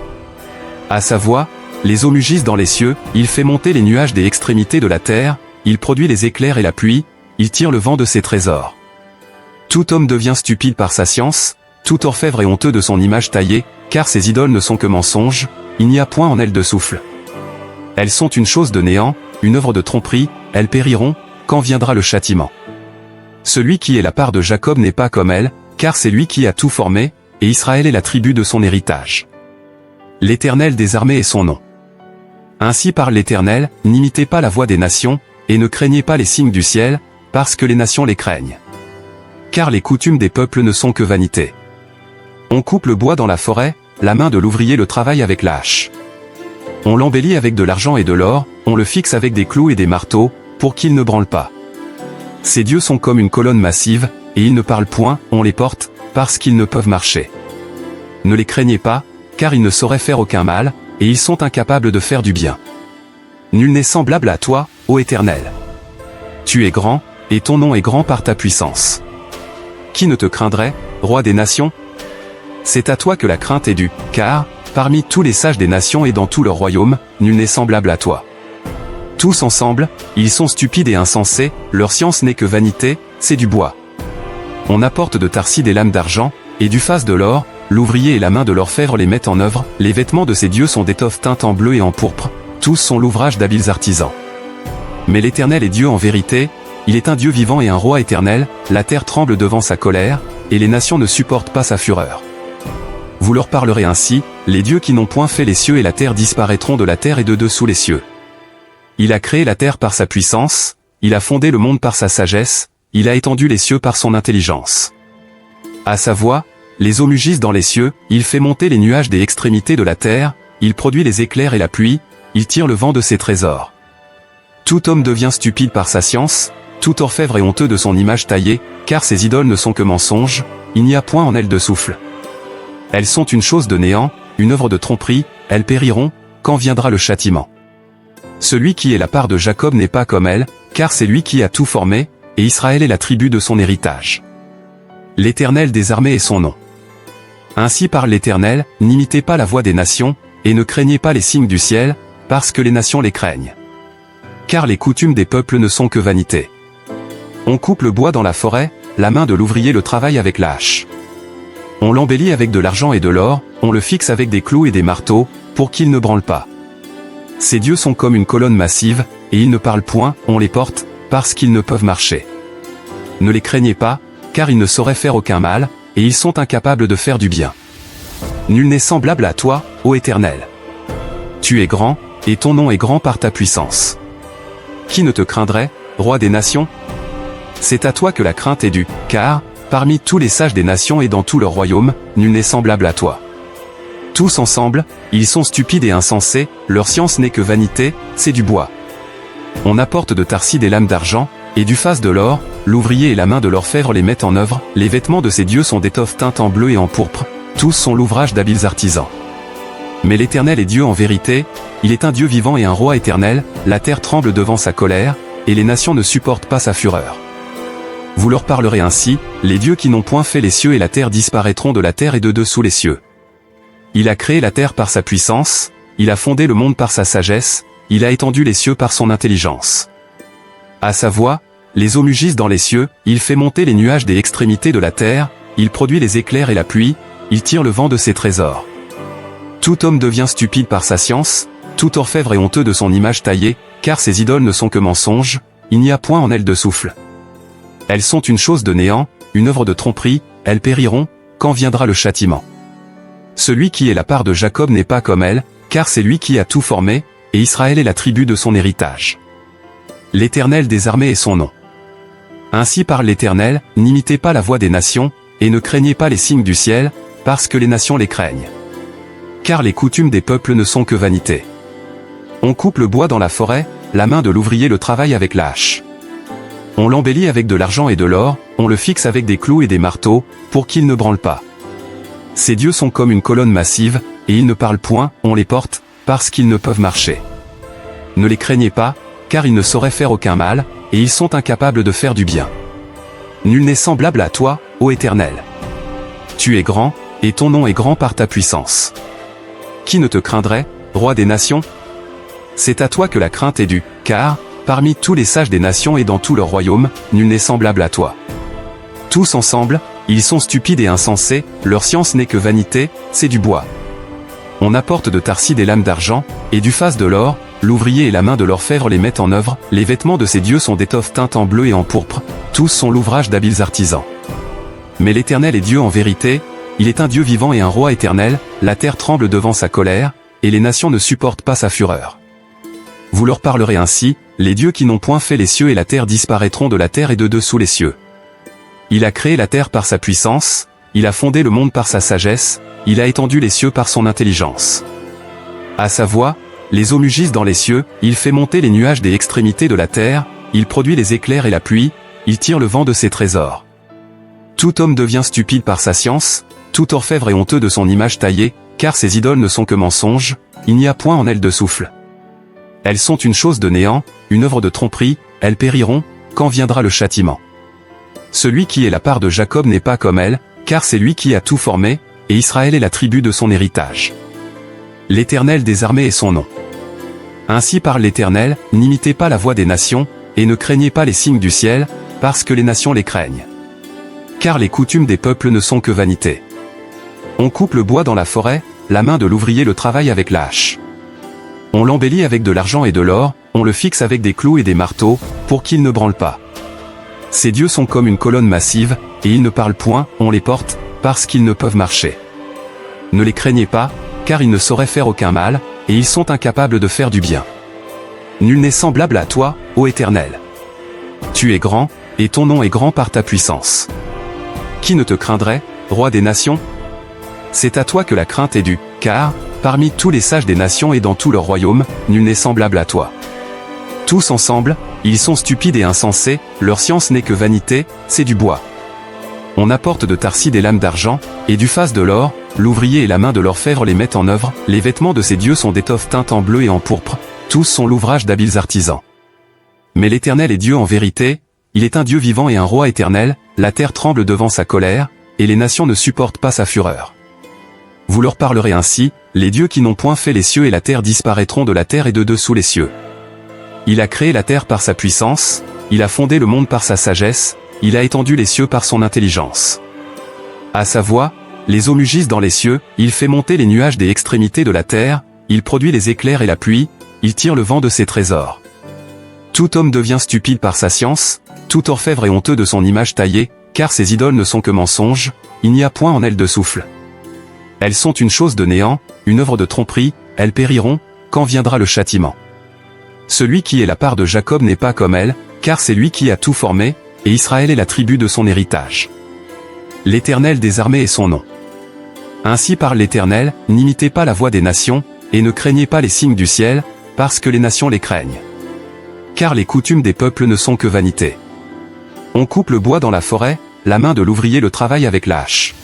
À sa voix, les eaux mugissent dans les cieux, il fait monter les nuages des extrémités de la terre, il produit les éclairs et la pluie, il tire le vent de ses trésors. Tout homme devient stupide par sa science, tout orfèvre est honteux de son image taillée, car ses idoles ne sont que mensonges, il n'y a point en elles de souffle. Elles sont une chose de néant, une œuvre de tromperie, elles périront, quand viendra le châtiment. Celui qui est la part de Jacob n'est pas comme elle, car c'est lui qui a tout formé, et Israël est la tribu de son héritage. L'Éternel des armées est son nom. Ainsi parle l'Éternel, n'imitez pas la voix des nations, et ne craignez pas les signes du ciel, parce que les nations les craignent. Car les coutumes des peuples ne sont que vanité. On coupe le bois dans la forêt, la main de l'ouvrier le travaille avec la hache. On l'embellit avec de l'argent et de l'or, on le fixe avec des clous et des marteaux, pour qu'il ne branle pas. Ces dieux sont comme une colonne massive, et ils ne parlent point, on les porte, parce qu'ils ne peuvent marcher. Ne les craignez pas, car ils ne sauraient faire aucun mal, et ils sont incapables de faire du bien. Nul n'est semblable à toi, ô Éternel. Tu es grand, et ton nom est grand par ta puissance. Qui ne te craindrait, roi des nations? C'est à toi que la crainte est due, car, parmi tous les sages des nations et dans tout leur royaume, nul n'est semblable à toi. Tous ensemble, ils sont stupides et insensés, leur science n'est que vanité, c'est du bois. On apporte de Tarsis des lames d'argent, et du faste de l'or, l'ouvrier et la main de l'orfèvre les mettent en œuvre, les vêtements de ces dieux sont d'étoffes teintes en bleu et en pourpre, tous sont l'ouvrage d'habiles artisans. Mais l'Éternel est Dieu en vérité, il est un Dieu vivant et un roi éternel, la terre tremble devant sa colère, et les nations ne supportent pas sa fureur. Vous leur parlerez ainsi, les dieux qui n'ont point fait les cieux et la terre disparaîtront de la terre et de dessous les cieux. Il a créé la terre par sa puissance, il a fondé le monde par sa sagesse, il a étendu les cieux par son intelligence. À sa voix, les eaux mugissent dans les cieux, il fait monter les nuages des extrémités de la terre, il produit les éclairs et la pluie, il tire le vent de ses trésors. Tout homme devient stupide par sa science, tout orfèvre est honteux de son image taillée, car ses idoles ne sont que mensonges, il n'y a point en elles de souffle. Elles sont une chose de néant, une œuvre de tromperie, elles périront, quand viendra le châtiment. Celui qui est la part de Jacob n'est pas comme elle, car c'est lui qui a tout formé, et Israël est la tribu de son héritage. L'Éternel des armées est son nom. Ainsi parle l'Éternel, n'imitez pas la voix des nations, et ne craignez pas les signes du ciel, parce que les nations les craignent. Car les coutumes des peuples ne sont que vanité. On coupe le bois dans la forêt, la main de l'ouvrier le travaille avec la hache. On l'embellit avec de l'argent et de l'or, on le fixe avec des clous et des marteaux, pour qu'il ne branle pas. Ces dieux sont comme une colonne massive, et ils ne parlent point, on les porte, parce qu'ils ne peuvent marcher. Ne les craignez pas, car ils ne sauraient faire aucun mal, et ils sont incapables de faire du bien. Nul n'est semblable à toi, ô Éternel. Tu es grand, et ton nom est grand par ta puissance. Qui ne te craindrait, roi des nations? C'est à toi que la crainte est due, car, parmi tous les sages des nations et dans tout leur royaume, nul n'est semblable à toi. Tous ensemble, ils sont stupides et insensés, leur science n'est que vanité, c'est du bois. On apporte de Tarsis des lames d'argent, et du faste de l'or, l'ouvrier et la main de l'orfèvre les mettent en œuvre, les vêtements de ces dieux sont d'étoffes teintes en bleu et en pourpre, tous sont l'ouvrage d'habiles artisans. Mais l'Éternel est Dieu en vérité, il est un Dieu vivant et un roi éternel, la terre tremble devant sa colère, et les nations ne supportent pas sa fureur. Vous leur parlerez ainsi, les dieux qui n'ont point fait les cieux et la terre disparaîtront de la terre et de dessous les cieux. Il a créé la terre par sa puissance, il a fondé le monde par sa sagesse, il a étendu les cieux par son intelligence. À sa voix, les eaux mugissent dans les cieux, il fait monter les nuages des extrémités de la terre, il produit les éclairs et la pluie, il tire le vent de ses trésors. Tout homme devient stupide par sa science, tout orfèvre est honteux de son image taillée, car ses idoles ne sont que mensonges, il n'y a point en elles de souffle. Elles sont une chose de néant, une œuvre de tromperie, elles périront, quand viendra le châtiment. Celui qui est la part de Jacob n'est pas comme elle, car c'est lui qui a tout formé, et Israël est la tribu de son héritage. L'Éternel des armées est son nom. Ainsi parle l'Éternel, n'imitez pas la voix des nations, et ne craignez pas les signes du ciel, parce que les nations les craignent. Car les coutumes des peuples ne sont que vanité. On coupe le bois dans la forêt, la main de l'ouvrier le travaille avec la hache. On l'embellit avec de l'argent et de l'or, on le fixe avec des clous et des marteaux, pour qu'il ne branle pas. Ces dieux sont comme une colonne massive, et ils ne parlent point, on les porte, parce qu'ils ne peuvent marcher. Ne les craignez pas, car ils ne sauraient faire aucun mal, et ils sont incapables de faire du bien. Nul n'est semblable à toi, ô Éternel. Tu es grand, et ton nom est grand par ta puissance. Qui ne te craindrait, roi des nations? C'est à toi que la crainte est due, car, parmi tous les sages des nations et dans tout leur royaume, nul n'est semblable à toi. Tous ensemble, ils sont stupides et insensés, leur science n'est que vanité, c'est du bois. On apporte de Tarsis des lames d'argent, et du faste de l'or, l'ouvrier et la main de l'orfèvre les mettent en œuvre, les vêtements de ces dieux sont d'étoffes teintes en bleu et en pourpre, tous sont l'ouvrage d'habiles artisans. Mais l'Éternel est Dieu en vérité, il est un Dieu vivant et un roi éternel, la terre tremble devant sa colère, et les nations ne supportent pas sa fureur. Vous leur parlerez ainsi, les dieux qui n'ont point fait les cieux et la terre disparaîtront de la terre et de dessous les cieux. Il a créé la terre par sa puissance, il a fondé le monde par sa sagesse, il a étendu les cieux par son intelligence. À sa voix, les eaux mugissent dans les cieux, il fait monter les nuages des extrémités de la terre, il produit les éclairs et la pluie, il tire le vent de ses trésors. Tout homme devient stupide par sa science, tout orfèvre est honteux de son image taillée, car ses idoles ne sont que mensonges, il n'y a point en elles de souffle. Elles sont une chose de néant, une œuvre de tromperie, elles périront, quand viendra le châtiment. Celui qui est la part de Jacob n'est pas comme elle, car c'est lui qui a tout formé, et Israël est la tribu de son héritage. L'Éternel des armées est son nom. Ainsi parle l'Éternel, n'imitez pas la voix des nations, et ne craignez pas les signes du ciel, parce que les nations les craignent. Car les coutumes des peuples ne sont que vanité. On coupe le bois dans la forêt, la main de l'ouvrier le travaille avec la hache. On l'embellit avec de l'argent et de l'or, on le fixe avec des clous et des marteaux, pour qu'il ne branle pas. Ces dieux sont comme une colonne massive, et ils ne parlent point, on les porte, parce qu'ils ne peuvent marcher. Ne les craignez pas, car ils ne sauraient faire aucun mal, et ils sont incapables de faire du bien. Nul n'est semblable à toi, ô Éternel. Tu es grand, et ton nom est grand par ta puissance. Qui ne te craindrait, roi des nations? C'est à toi que la crainte est due, car, parmi tous les sages des nations et dans tout leur royaume, nul n'est semblable à toi. Tous ensemble, ils sont stupides et insensés, leur science n'est que vanité, c'est du bois. On apporte de Tarsis des lames d'argent, et du faste de l'or, l'ouvrier et la main de l'orfèvre les mettent en œuvre, les vêtements de ces dieux sont d'étoffes teintes en bleu et en pourpre, tous sont l'ouvrage d'habiles artisans. Mais l'Éternel est Dieu en vérité, il est un Dieu vivant et un roi éternel, la terre tremble devant sa colère, et les nations ne supportent pas sa fureur. Vous leur parlerez ainsi, les dieux qui n'ont point fait les cieux et la terre disparaîtront de la terre et de dessous les cieux. Il a créé la terre par sa puissance, il a fondé le monde par sa sagesse, il a étendu les cieux par son intelligence. À sa voix, les eaux mugissent dans les cieux, il fait monter les nuages des extrémités de la terre, il produit les éclairs et la pluie, il tire le vent de ses trésors. Tout homme devient stupide par sa science, tout orfèvre est honteux de son image taillée, car ses idoles ne sont que mensonges, il n'y a point en elles de souffle. Elles sont une chose de néant, une œuvre de tromperie, elles périront, quand viendra le châtiment. Celui qui est la part de Jacob n'est pas comme elle, car c'est lui qui a tout formé, et Israël est la tribu de son héritage. L'Éternel des armées est son nom. Ainsi parle l'Éternel, n'imitez pas la voix des nations, et ne craignez pas les signes du ciel, parce que les nations les craignent. Car les coutumes des peuples ne sont que vanité. On coupe le bois dans la forêt, la main de l'ouvrier le travaille avec la hache.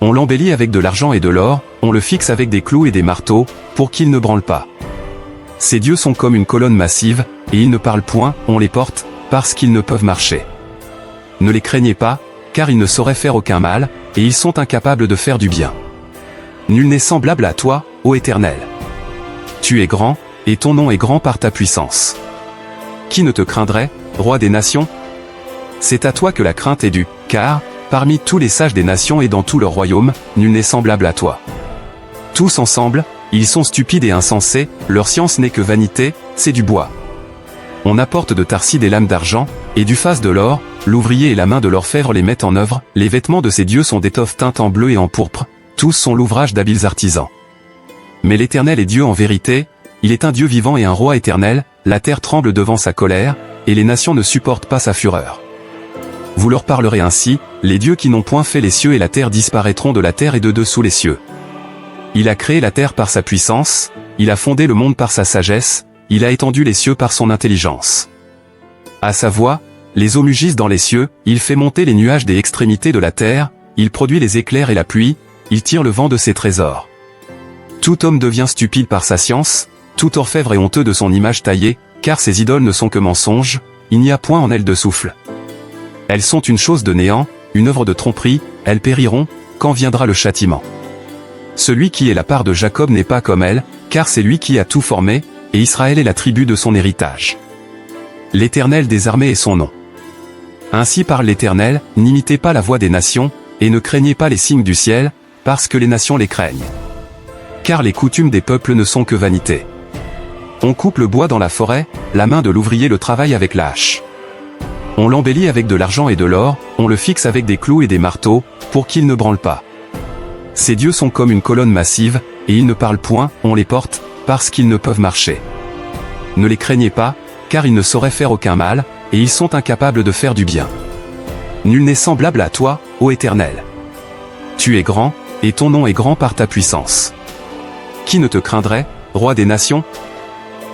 On l'embellit avec de l'argent et de l'or, on le fixe avec des clous et des marteaux, pour qu'il ne branle pas. Ces dieux sont comme une colonne massive, et ils ne parlent point, on les porte, parce qu'ils ne peuvent marcher. Ne les craignez pas, car ils ne sauraient faire aucun mal, et ils sont incapables de faire du bien. Nul n'est semblable à toi, ô Éternel. Tu es grand, et ton nom est grand par ta puissance. Qui ne te craindrait, roi des nations? C'est à toi que la crainte est due, car, parmi tous les sages des nations et dans tout leur royaume, nul n'est semblable à toi. Tous ensemble, ils sont stupides et insensés, leur science n'est que vanité, c'est du bois. On apporte de Tarsis des lames d'argent, et du faste de l'or, l'ouvrier et la main de l'orfèvre les mettent en œuvre, les vêtements de ces dieux sont d'étoffes teintes en bleu et en pourpre, tous sont l'ouvrage d'habiles artisans. Mais l'Éternel est Dieu en vérité, il est un Dieu vivant et un roi éternel, la terre tremble devant sa colère, et les nations ne supportent pas sa fureur. Vous leur parlerez ainsi, les dieux qui n'ont point fait les cieux et la terre disparaîtront de la terre et de dessous les cieux. Il a créé la terre par sa puissance, il a fondé le monde par sa sagesse, il a étendu les cieux par son intelligence. À sa voix, les eaux mugissent dans les cieux, il fait monter les nuages des extrémités de la terre, il produit les éclairs et la pluie, il tire le vent de ses trésors. Tout homme devient stupide par sa science, tout orfèvre est honteux de son image taillée, car ces idoles ne sont que mensonges, il n'y a point en elles de souffle. Elles sont une chose de néant, une œuvre de tromperie, elles périront, quand viendra le châtiment. Celui qui est la part de Jacob n'est pas comme elle, car c'est lui qui a tout formé, et Israël est la tribu de son héritage. L'Éternel des armées est son nom. Ainsi parle l'Éternel, n'imitez pas la voix des nations, et ne craignez pas les signes du ciel, parce que les nations les craignent. Car les coutumes des peuples ne sont que vanité. On coupe le bois dans la forêt, la main de l'ouvrier le travaille avec la hache. On l'embellit avec de l'argent et de l'or, on le fixe avec des clous et des marteaux, pour qu'il ne branle pas. Ces dieux sont comme une colonne massive, et ils ne parlent point, on les porte, parce qu'ils ne peuvent marcher. Ne les craignez pas, car ils ne sauraient faire aucun mal, et ils sont incapables de faire du bien. Nul n'est semblable à toi, ô Éternel. Tu es grand, et ton nom est grand par ta puissance. Qui ne te craindrait, roi des nations?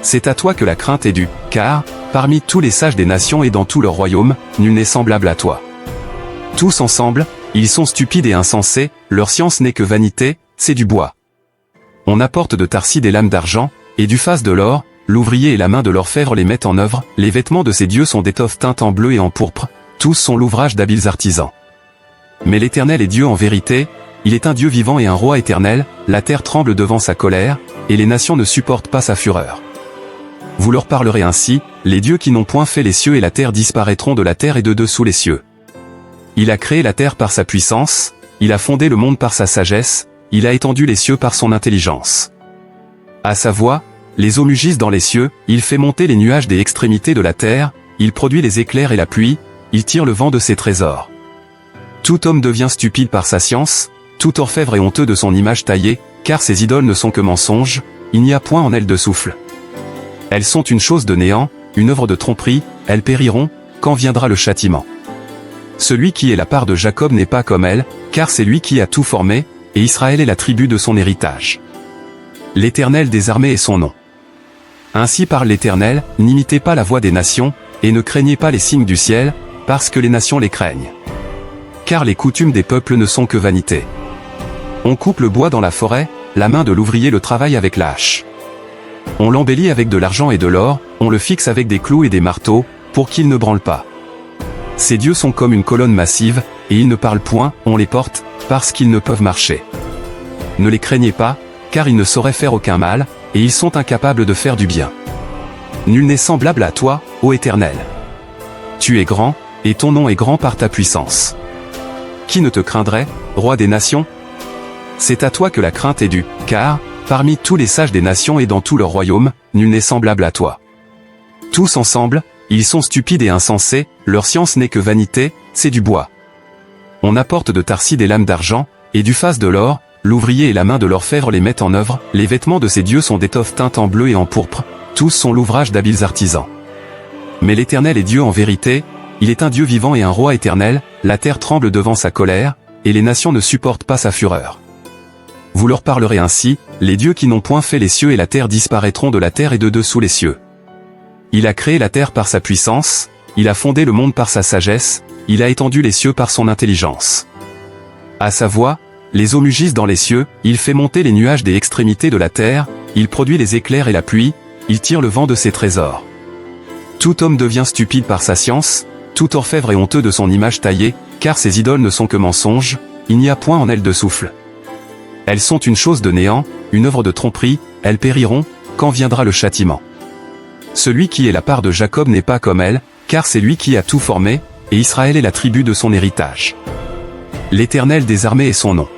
C'est à toi que la crainte est due, car, parmi tous les sages des nations et dans tout leur royaume, nul n'est semblable à toi. Tous ensemble, ils sont stupides et insensés, leur science n'est que vanité, c'est du bois. On apporte de Tarsis des lames d'argent, et du faste de l'or, l'ouvrier et la main de l'orfèvre les mettent en œuvre, les vêtements de ces dieux sont d'étoffes teintes en bleu et en pourpre, tous sont l'ouvrage d'habiles artisans. Mais l'Éternel est Dieu en vérité, il est un Dieu vivant et un roi éternel, la terre tremble devant sa colère, et les nations ne supportent pas sa fureur. Vous leur parlerez ainsi, les dieux qui n'ont point fait les cieux et la terre disparaîtront de la terre et de dessous les cieux. Il a créé la terre par sa puissance, il a fondé le monde par sa sagesse, il a étendu les cieux par son intelligence. À sa voix, les eaux mugissent dans les cieux, il fait monter les nuages des extrémités de la terre, il produit les éclairs et la pluie, il tire le vent de ses trésors. Tout homme devient stupide par sa science, tout orfèvre est honteux de son image taillée, car ces idoles ne sont que mensonges, il n'y a point en elles de souffle. Elles sont une chose de néant, une œuvre de tromperie, elles périront, quand viendra le châtiment. Celui qui est la part de Jacob n'est pas comme elle, car c'est lui qui a tout formé, et Israël est la tribu de son héritage. L'Éternel des armées est son nom. Ainsi parle l'Éternel, n'imitez pas la voix des nations, et ne craignez pas les signes du ciel, parce que les nations les craignent. Car les coutumes des peuples ne sont que vanité. On coupe le bois dans la forêt, la main de l'ouvrier le travaille avec la hache. On l'embellit avec de l'argent et de l'or, on le fixe avec des clous et des marteaux, pour qu'il ne branle pas. Ces dieux sont comme une colonne massive, et ils ne parlent point, on les porte, parce qu'ils ne peuvent marcher. Ne les craignez pas, car ils ne sauraient faire aucun mal, et ils sont incapables de faire du bien. Nul n'est semblable à toi, ô Éternel. Tu es grand, et ton nom est grand par ta puissance. Qui ne te craindrait, roi des nations? C'est à toi que la crainte est due, car, parmi tous les sages des nations et dans tout leur royaume, nul n'est semblable à toi. Tous ensemble, ils sont stupides et insensés, leur science n'est que vanité, c'est du bois. On apporte de Tarsis des lames d'argent, et du faste de l'or, l'ouvrier et la main de l'orfèvre les mettent en œuvre, les vêtements de ces dieux sont d'étoffes teintes en bleu et en pourpre, tous sont l'ouvrage d'habiles artisans. Mais l'Éternel est Dieu en vérité, il est un Dieu vivant et un roi éternel, la terre tremble devant sa colère, et les nations ne supportent pas sa fureur. Vous leur parlerez ainsi, les dieux qui n'ont point fait les cieux et la terre disparaîtront de la terre et de dessous les cieux. Il a créé la terre par sa puissance, il a fondé le monde par sa sagesse, il a étendu les cieux par son intelligence. À sa voix, les eaux mugissent dans les cieux, il fait monter les nuages des extrémités de la terre, il produit les éclairs et la pluie, il tire le vent de ses trésors. Tout homme devient stupide par sa science, tout orfèvre est honteux de son image taillée, car ces idoles ne sont que mensonges, il n'y a point en elles de souffle. Elles sont une chose de néant, une œuvre de tromperie, elles périront, quand viendra le châtiment. Celui qui est la part de Jacob n'est pas comme elle, car c'est lui qui a tout formé, et Israël est la tribu de son héritage. L'Éternel des armées est son nom.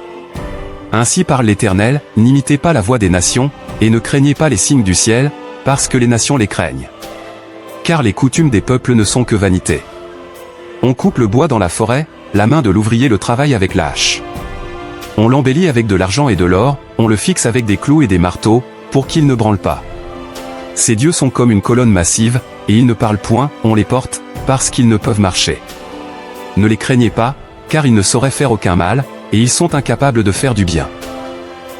Ainsi parle l'Éternel, n'imitez pas la voix des nations, et ne craignez pas les signes du ciel, parce que les nations les craignent. Car les coutumes des peuples ne sont que vanité. On coupe le bois dans la forêt, la main de l'ouvrier le travaille avec la hache. On l'embellit avec de l'argent et de l'or, on le fixe avec des clous et des marteaux, pour qu'il ne branle pas. Ces dieux sont comme une colonne massive, et ils ne parlent point, on les porte, parce qu'ils ne peuvent marcher. Ne les craignez pas, car ils ne sauraient faire aucun mal, et ils sont incapables de faire du bien.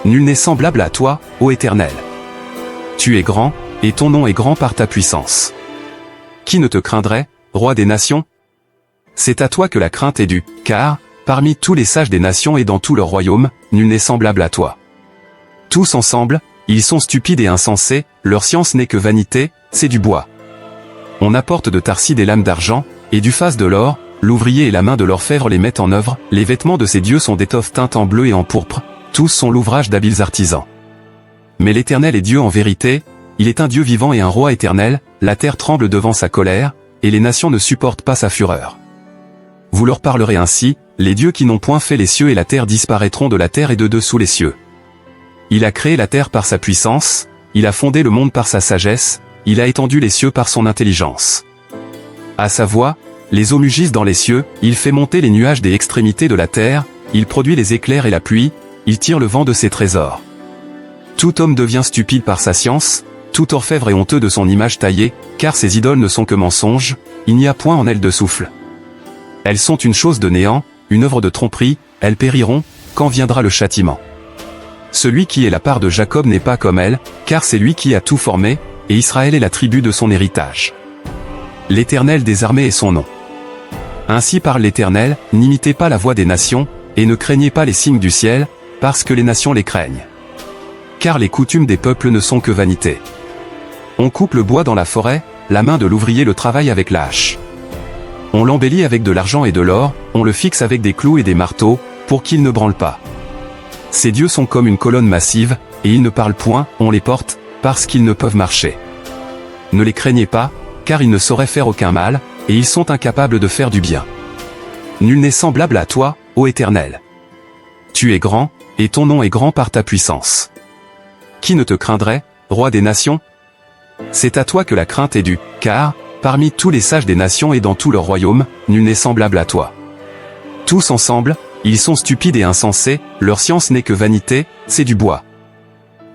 Nul n'est semblable à toi, ô Éternel. Tu es grand, et ton nom est grand par ta puissance. Qui ne te craindrait, roi des nations? C'est à toi que la crainte est due, car, parmi tous les sages des nations et dans tout leur royaume, nul n'est semblable à toi. Tous ensemble, ils sont stupides et insensés, leur science n'est que vanité, c'est du bois. On apporte de Tarsis des lames d'argent, et du faste de l'or, l'ouvrier et la main de l'orfèvre les mettent en œuvre, les vêtements de ces dieux sont d'étoffes teintes en bleu et en pourpre, tous sont l'ouvrage d'habiles artisans. Mais l'Éternel est Dieu en vérité, il est un Dieu vivant et un roi éternel, la terre tremble devant sa colère, et les nations ne supportent pas sa fureur. Vous leur parlerez ainsi, les dieux qui n'ont point fait les cieux et la terre disparaîtront de la terre et de dessous les cieux. Il a créé la terre par sa puissance, il a fondé le monde par sa sagesse, il a étendu les cieux par son intelligence. À sa voix, les eaux mugissent dans les cieux, il fait monter les nuages des extrémités de la terre, il produit les éclairs et la pluie, il tire le vent de ses trésors. Tout homme devient stupide par sa science, tout orfèvre est honteux de son image taillée, car ses idoles ne sont que mensonges, il n'y a point en elles de souffle. Elles sont une chose de néant, une œuvre de tromperie, elles périront, quand viendra le châtiment. Celui qui est la part de Jacob n'est pas comme elle, car c'est lui qui a tout formé, et Israël est la tribu de son héritage. L'Éternel des armées est son nom. Ainsi parle l'Éternel, n'imitez pas la voix des nations, et ne craignez pas les signes du ciel, parce que les nations les craignent. Car les coutumes des peuples ne sont que vanité. On coupe le bois dans la forêt, la main de l'ouvrier le travaille avec la hache. On l'embellit avec de l'argent et de l'or, on le fixe avec des clous et des marteaux, pour qu'il ne branle pas. Ces dieux sont comme une colonne massive, et ils ne parlent point, on les porte, parce qu'ils ne peuvent marcher. Ne les craignez pas, car ils ne sauraient faire aucun mal, et ils sont incapables de faire du bien. Nul n'est semblable à toi, ô Éternel. Tu es grand, et ton nom est grand par ta puissance. Qui ne te craindrait, roi des nations? C'est à toi que la crainte est due, car, parmi tous les sages des nations et dans tout leur royaume, nul n'est semblable à toi. Tous ensemble, ils sont stupides et insensés, leur science n'est que vanité, c'est du bois.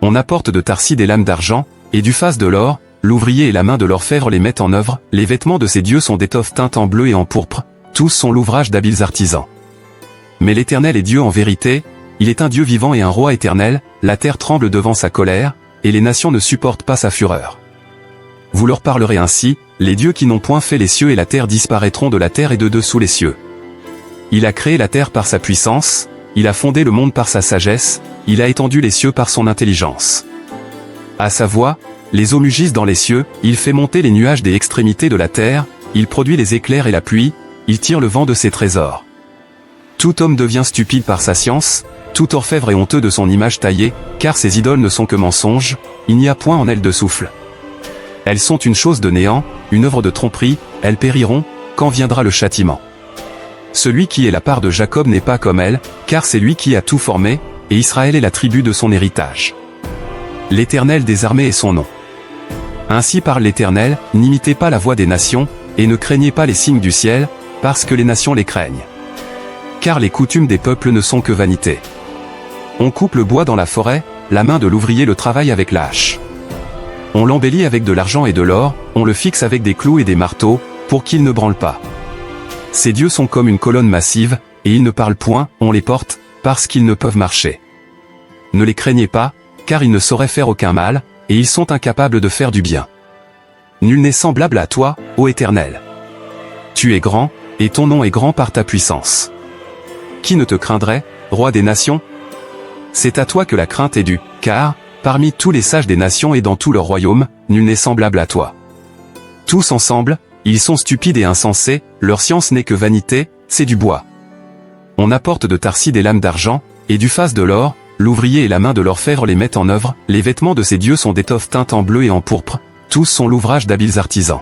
On apporte de Tarsis des lames d'argent, et du faste de l'or, l'ouvrier et la main de l'orfèvre les mettent en œuvre, les vêtements de ces dieux sont d'étoffes teintes en bleu et en pourpre, tous sont l'ouvrage d'habiles artisans. Mais l'Éternel est Dieu en vérité, il est un Dieu vivant et un roi éternel, la terre tremble devant sa colère, et les nations ne supportent pas sa fureur. Vous leur parlerez ainsi, les dieux qui n'ont point fait les cieux et la terre disparaîtront de la terre et de dessous les cieux. Il a créé la terre par sa puissance, il a fondé le monde par sa sagesse, il a étendu les cieux par son intelligence. À sa voix, les eaux mugissent dans les cieux, il fait monter les nuages des extrémités de la terre, il produit les éclairs et la pluie, il tire le vent de ses trésors. Tout homme devient stupide par sa science, tout orfèvre est honteux de son image taillée, car ses idoles ne sont que mensonges, il n'y a point en elles de souffle. Elles sont une chose de néant, une œuvre de tromperie, elles périront, quand viendra le châtiment. Celui qui est la part de Jacob n'est pas comme elle, car c'est lui qui a tout formé, et Israël est la tribu de son héritage. L'Éternel des armées est son nom. Ainsi parle l'Éternel, n'imitez pas la voix des nations, et ne craignez pas les signes du ciel, parce que les nations les craignent. Car les coutumes des peuples ne sont que vanité. On coupe le bois dans la forêt, la main de l'ouvrier le travaille avec la hache. On l'embellit avec de l'argent et de l'or, on le fixe avec des clous et des marteaux, pour qu'il ne branle pas. Ces dieux sont comme une colonne massive, et ils ne parlent point, on les porte, parce qu'ils ne peuvent marcher. Ne les craignez pas, car ils ne sauraient faire aucun mal, et ils sont incapables de faire du bien. Nul n'est semblable à toi, ô Éternel. Tu es grand, et ton nom est grand par ta puissance. Qui ne te craindrait, roi des nations? C'est à toi que la crainte est due, car, parmi tous les sages des nations et dans tout leur royaume, nul n'est semblable à toi. Tous ensemble, ils sont stupides et insensés, leur science n'est que vanité, c'est du bois. On apporte de Tarsis des lames d'argent, et du faste de l'or, l'ouvrier et la main de l'orfèvre les mettent en œuvre, les vêtements de ces dieux sont d'étoffes teintes en bleu et en pourpre, tous sont l'ouvrage d'habiles artisans.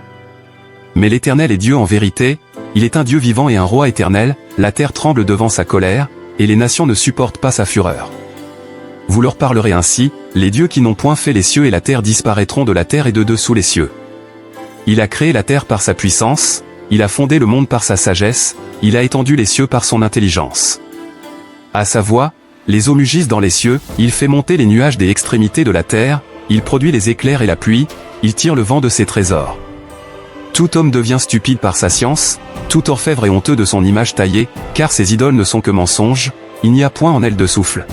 Mais l'Éternel est Dieu en vérité, il est un Dieu vivant et un roi éternel, la terre tremble devant sa colère, et les nations ne supportent pas sa fureur. Vous leur parlerez ainsi, les dieux qui n'ont point fait les cieux et la terre disparaîtront de la terre et de dessous les cieux. Il a créé la terre par sa puissance, il a fondé le monde par sa sagesse, il a étendu les cieux par son intelligence. À sa voix, les eaux mugissent dans les cieux, il fait monter les nuages des extrémités de la terre, il produit les éclairs et la pluie, il tire le vent de ses trésors. Tout homme devient stupide par sa science, tout orfèvre est honteux de son image taillée, car ses idoles ne sont que mensonges, il n'y a point en elles de souffle.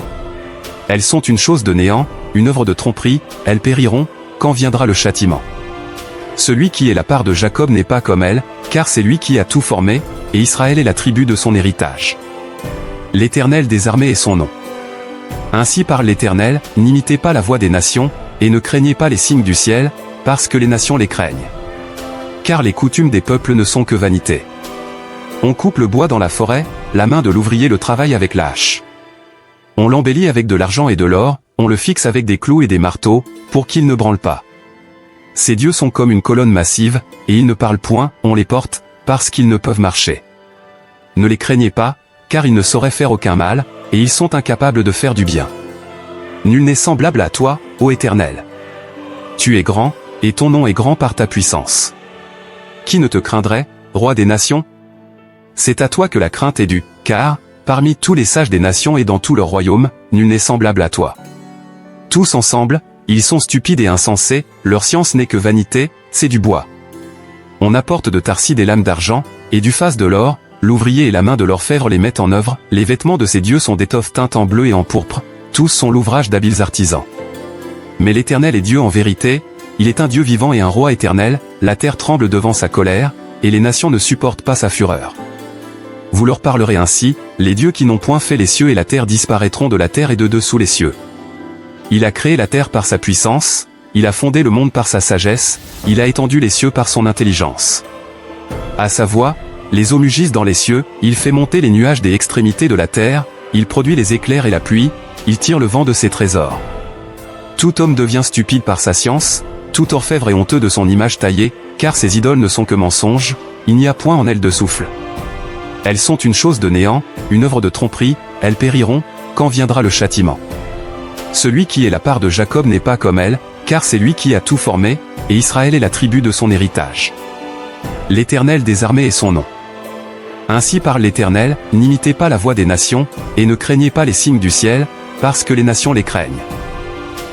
Elles sont une chose de néant, une œuvre de tromperie, elles périront, quand viendra le châtiment. Celui qui est la part de Jacob n'est pas comme elle, car c'est lui qui a tout formé, et Israël est la tribu de son héritage. L'Éternel des armées est son nom. Ainsi parle l'Éternel, n'imitez pas la voix des nations, et ne craignez pas les signes du ciel, parce que les nations les craignent. Car les coutumes des peuples ne sont que vanité. On coupe le bois dans la forêt, la main de l'ouvrier le travaille avec la hache. On l'embellit avec de l'argent et de l'or, on le fixe avec des clous et des marteaux, pour qu'il ne branle pas. Ces dieux sont comme une colonne massive, et ils ne parlent point, on les porte, parce qu'ils ne peuvent marcher. Ne les craignez pas, car ils ne sauraient faire aucun mal, et ils sont incapables de faire du bien. Nul n'est semblable à toi, ô Éternel. Tu es grand, et ton nom est grand par ta puissance. Qui ne te craindrait, roi des nations? C'est à toi que la crainte est due, car, parmi tous les sages des nations et dans tout leur royaume, nul n'est semblable à toi. Tous ensemble, ils sont stupides et insensés, leur science n'est que vanité, c'est du bois. On apporte de Tarsis des lames d'argent, et du faste de l'or, l'ouvrier et la main de l'orfèvre les mettent en œuvre, les vêtements de ces dieux sont d'étoffes teintes en bleu et en pourpre, tous sont l'ouvrage d'habiles artisans. Mais l'Éternel est Dieu en vérité, il est un Dieu vivant et un roi éternel, la terre tremble devant sa colère, et les nations ne supportent pas sa fureur. Vous leur parlerez ainsi, les dieux qui n'ont point fait les cieux et la terre disparaîtront de la terre et de dessous les cieux. Il a créé la terre par sa puissance, il a fondé le monde par sa sagesse, il a étendu les cieux par son intelligence. À sa voix, les eaux mugissent dans les cieux, il fait monter les nuages des extrémités de la terre, il produit les éclairs et la pluie, il tire le vent de ses trésors. Tout homme devient stupide par sa science, tout orfèvre est honteux de son image taillée, car ses idoles ne sont que mensonges, il n'y a point en elles de souffle. Elles sont une chose de néant, une œuvre de tromperie, elles périront, quand viendra le châtiment. Celui qui est la part de Jacob n'est pas comme elle, car c'est lui qui a tout formé, et Israël est la tribu de son héritage. L'Éternel des armées est son nom. Ainsi parle l'Éternel, n'imitez pas la voix des nations, et ne craignez pas les signes du ciel, parce que les nations les craignent.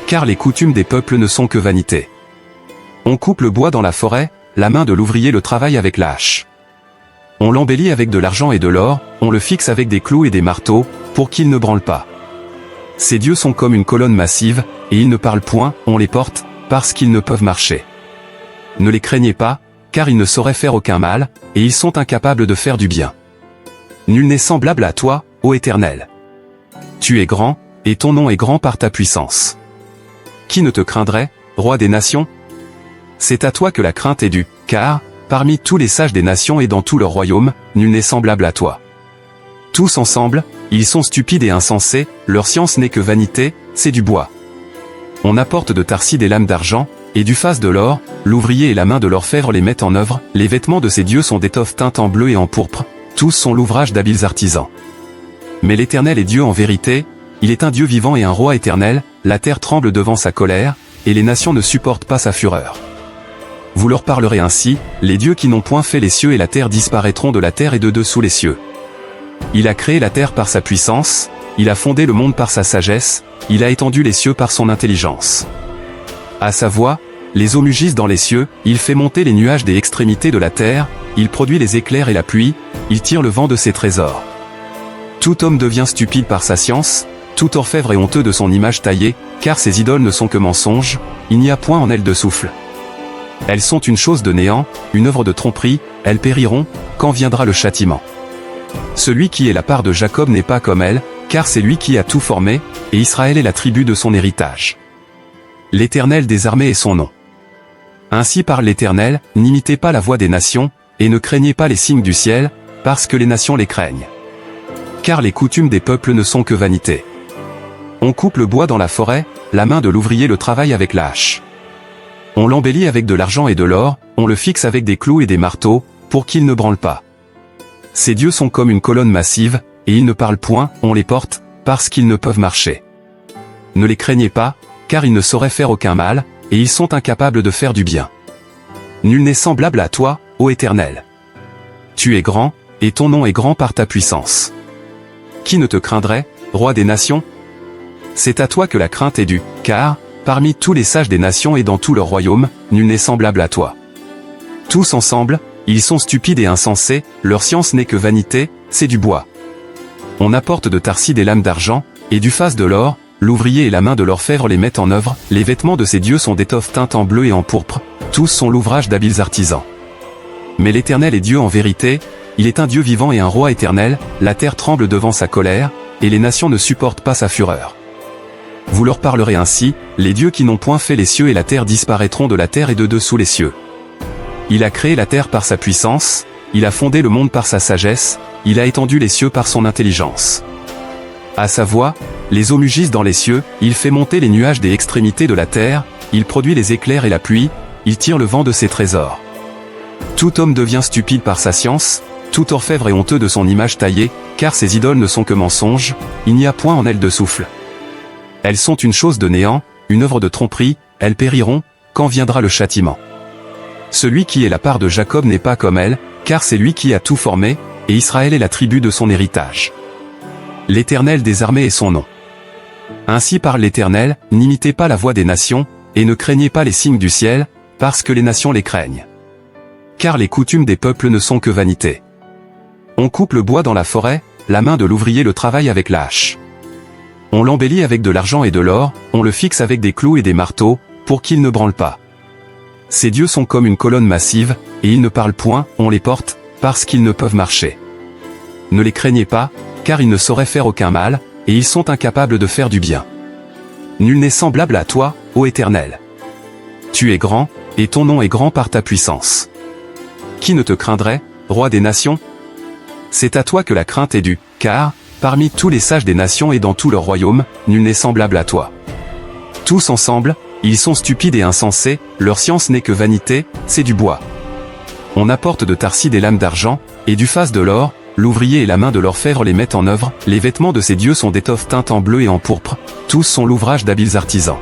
Car les coutumes des peuples ne sont que vanité. On coupe le bois dans la forêt, la main de l'ouvrier le travaille avec la hache. On l'embellit avec de l'argent et de l'or, on le fixe avec des clous et des marteaux, pour qu'il ne branle pas. Ces dieux sont comme une colonne massive, et ils ne parlent point, on les porte, parce qu'ils ne peuvent marcher. Ne les craignez pas, car ils ne sauraient faire aucun mal, et ils sont incapables de faire du bien. Nul n'est semblable à toi, ô Éternel. Tu es grand, et ton nom est grand par ta puissance. Qui ne te craindrait, roi des nations? C'est à toi que la crainte est due, car, parmi tous les sages des nations et dans tout leur royaume, nul n'est semblable à toi. Tous ensemble, ils sont stupides et insensés, leur science n'est que vanité, c'est du bois. On apporte de Tarsis des lames d'argent, et du faste de l'or, l'ouvrier et la main de l'orfèvre les mettent en œuvre, les vêtements de ces dieux sont d'étoffes teintes en bleu et en pourpre, tous sont l'ouvrage d'habiles artisans. Mais l'Éternel est Dieu en vérité, il est un Dieu vivant et un roi éternel, la terre tremble devant sa colère, et les nations ne supportent pas sa fureur. Vous leur parlerez ainsi, les dieux qui n'ont point fait les cieux et la terre disparaîtront de la terre et de dessous les cieux. Il a créé la terre par sa puissance, il a fondé le monde par sa sagesse, il a étendu les cieux par son intelligence. À sa voix, les eaux mugissent dans les cieux, il fait monter les nuages des extrémités de la terre, il produit les éclairs et la pluie, il tire le vent de ses trésors. Tout homme devient stupide par sa science, tout orfèvre est honteux de son image taillée, car ses idoles ne sont que mensonges, il n'y a point en elles de souffle. Elles sont une chose de néant, une œuvre de tromperie, elles périront, quand viendra le châtiment. Celui qui est la part de Jacob n'est pas comme elle, car c'est lui qui a tout formé, et Israël est la tribu de son héritage. L'Éternel des armées est son nom. Ainsi parle l'Éternel, n'imitez pas la voix des nations, et ne craignez pas les signes du ciel, parce que les nations les craignent. Car les coutumes des peuples ne sont que vanité. On coupe le bois dans la forêt, la main de l'ouvrier le travaille avec la hache. On l'embellit avec de l'argent et de l'or, on le fixe avec des clous et des marteaux, pour qu'il ne branle pas. Ces dieux sont comme une colonne massive, et ils ne parlent point, on les porte, parce qu'ils ne peuvent marcher. Ne les craignez pas, car ils ne sauraient faire aucun mal, et ils sont incapables de faire du bien. Nul n'est semblable à toi, ô Éternel. Tu es grand, et ton nom est grand par ta puissance. Qui ne te craindrait, roi des nations? C'est à toi que la crainte est due, car, parmi tous les sages des nations et dans tout leur royaume, nul n'est semblable à toi. Tous ensemble, ils sont stupides et insensés, leur science n'est que vanité, c'est du bois. On apporte de Tarsis des lames d'argent, et du faste de l'or, l'ouvrier et la main de l'orfèvre les mettent en œuvre, les vêtements de ces dieux sont d'étoffes teintes en bleu et en pourpre, tous sont l'ouvrage d'habiles artisans. Mais l'Éternel est Dieu en vérité, il est un Dieu vivant et un roi éternel, la terre tremble devant sa colère, et les nations ne supportent pas sa fureur. Vous leur parlerez ainsi, les dieux qui n'ont point fait les cieux et la terre disparaîtront de la terre et de dessous les cieux. Il a créé la terre par sa puissance, il a fondé le monde par sa sagesse, il a étendu les cieux par son intelligence. À sa voix, les eaux mugissent dans les cieux, il fait monter les nuages des extrémités de la terre, il produit les éclairs et la pluie, il tire le vent de ses trésors. Tout homme devient stupide par sa science, tout orfèvre est honteux de son image taillée, car ses idoles ne sont que mensonges, il n'y a point en elles de souffle. Elles sont une chose de néant, une œuvre de tromperie, elles périront, quand viendra le châtiment. Celui qui est la part de Jacob n'est pas comme elle, car c'est lui qui a tout formé, et Israël est la tribu de son héritage. L'Éternel des armées est son nom. Ainsi parle l'Éternel, n'imitez pas la voix des nations, et ne craignez pas les signes du ciel, parce que les nations les craignent. Car les coutumes des peuples ne sont que vanité. On coupe le bois dans la forêt, la main de l'ouvrier le travaille avec la hache. On l'embellit avec de l'argent et de l'or, on le fixe avec des clous et des marteaux, pour qu'il ne branle pas. Ces dieux sont comme une colonne massive, et ils ne parlent point, on les porte, parce qu'ils ne peuvent marcher. Ne les craignez pas, car ils ne sauraient faire aucun mal, et ils sont incapables de faire du bien. Nul n'est semblable à toi, ô Éternel. Tu es grand, et ton nom est grand par ta puissance. Qui ne te craindrait, roi des nations? C'est à toi que la crainte est due, car, parmi tous les sages des nations et dans tout leur royaume, nul n'est semblable à toi. Tous ensemble, ils sont stupides et insensés, leur science n'est que vanité, c'est du bois. On apporte de Tarsis des lames d'argent, et du faste de l'or, l'ouvrier et la main de l'orfèvre les mettent en œuvre, les vêtements de ces dieux sont d'étoffes teintes en bleu et en pourpre, tous sont l'ouvrage d'habiles artisans.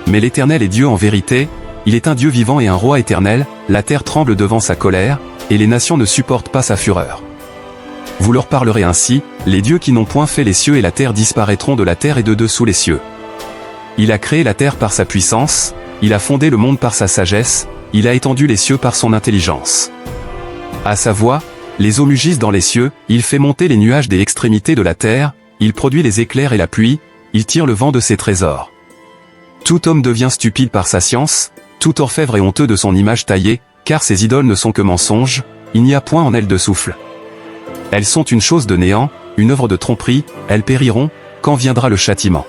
Mais l'Éternel est Dieu en vérité, il est un Dieu vivant et un roi éternel, la terre tremble devant sa colère, et les nations ne supportent pas sa fureur. Vous leur parlerez ainsi, les dieux qui n'ont point fait les cieux et la terre disparaîtront de la terre et de dessous les cieux. Il a créé la terre par sa puissance, il a fondé le monde par sa sagesse, il a étendu les cieux par son intelligence. À sa voix, les eaux mugissent dans les cieux, il fait monter les nuages des extrémités de la terre, il produit les éclairs et la pluie, il tire le vent de ses trésors. Tout homme devient stupide par sa science, tout orfèvre est honteux de son image taillée, car ses idoles ne sont que mensonges, il n'y a point en elles de souffle. Elles sont une chose de néant, une œuvre de tromperie, elles périront, quand viendra le châtiment.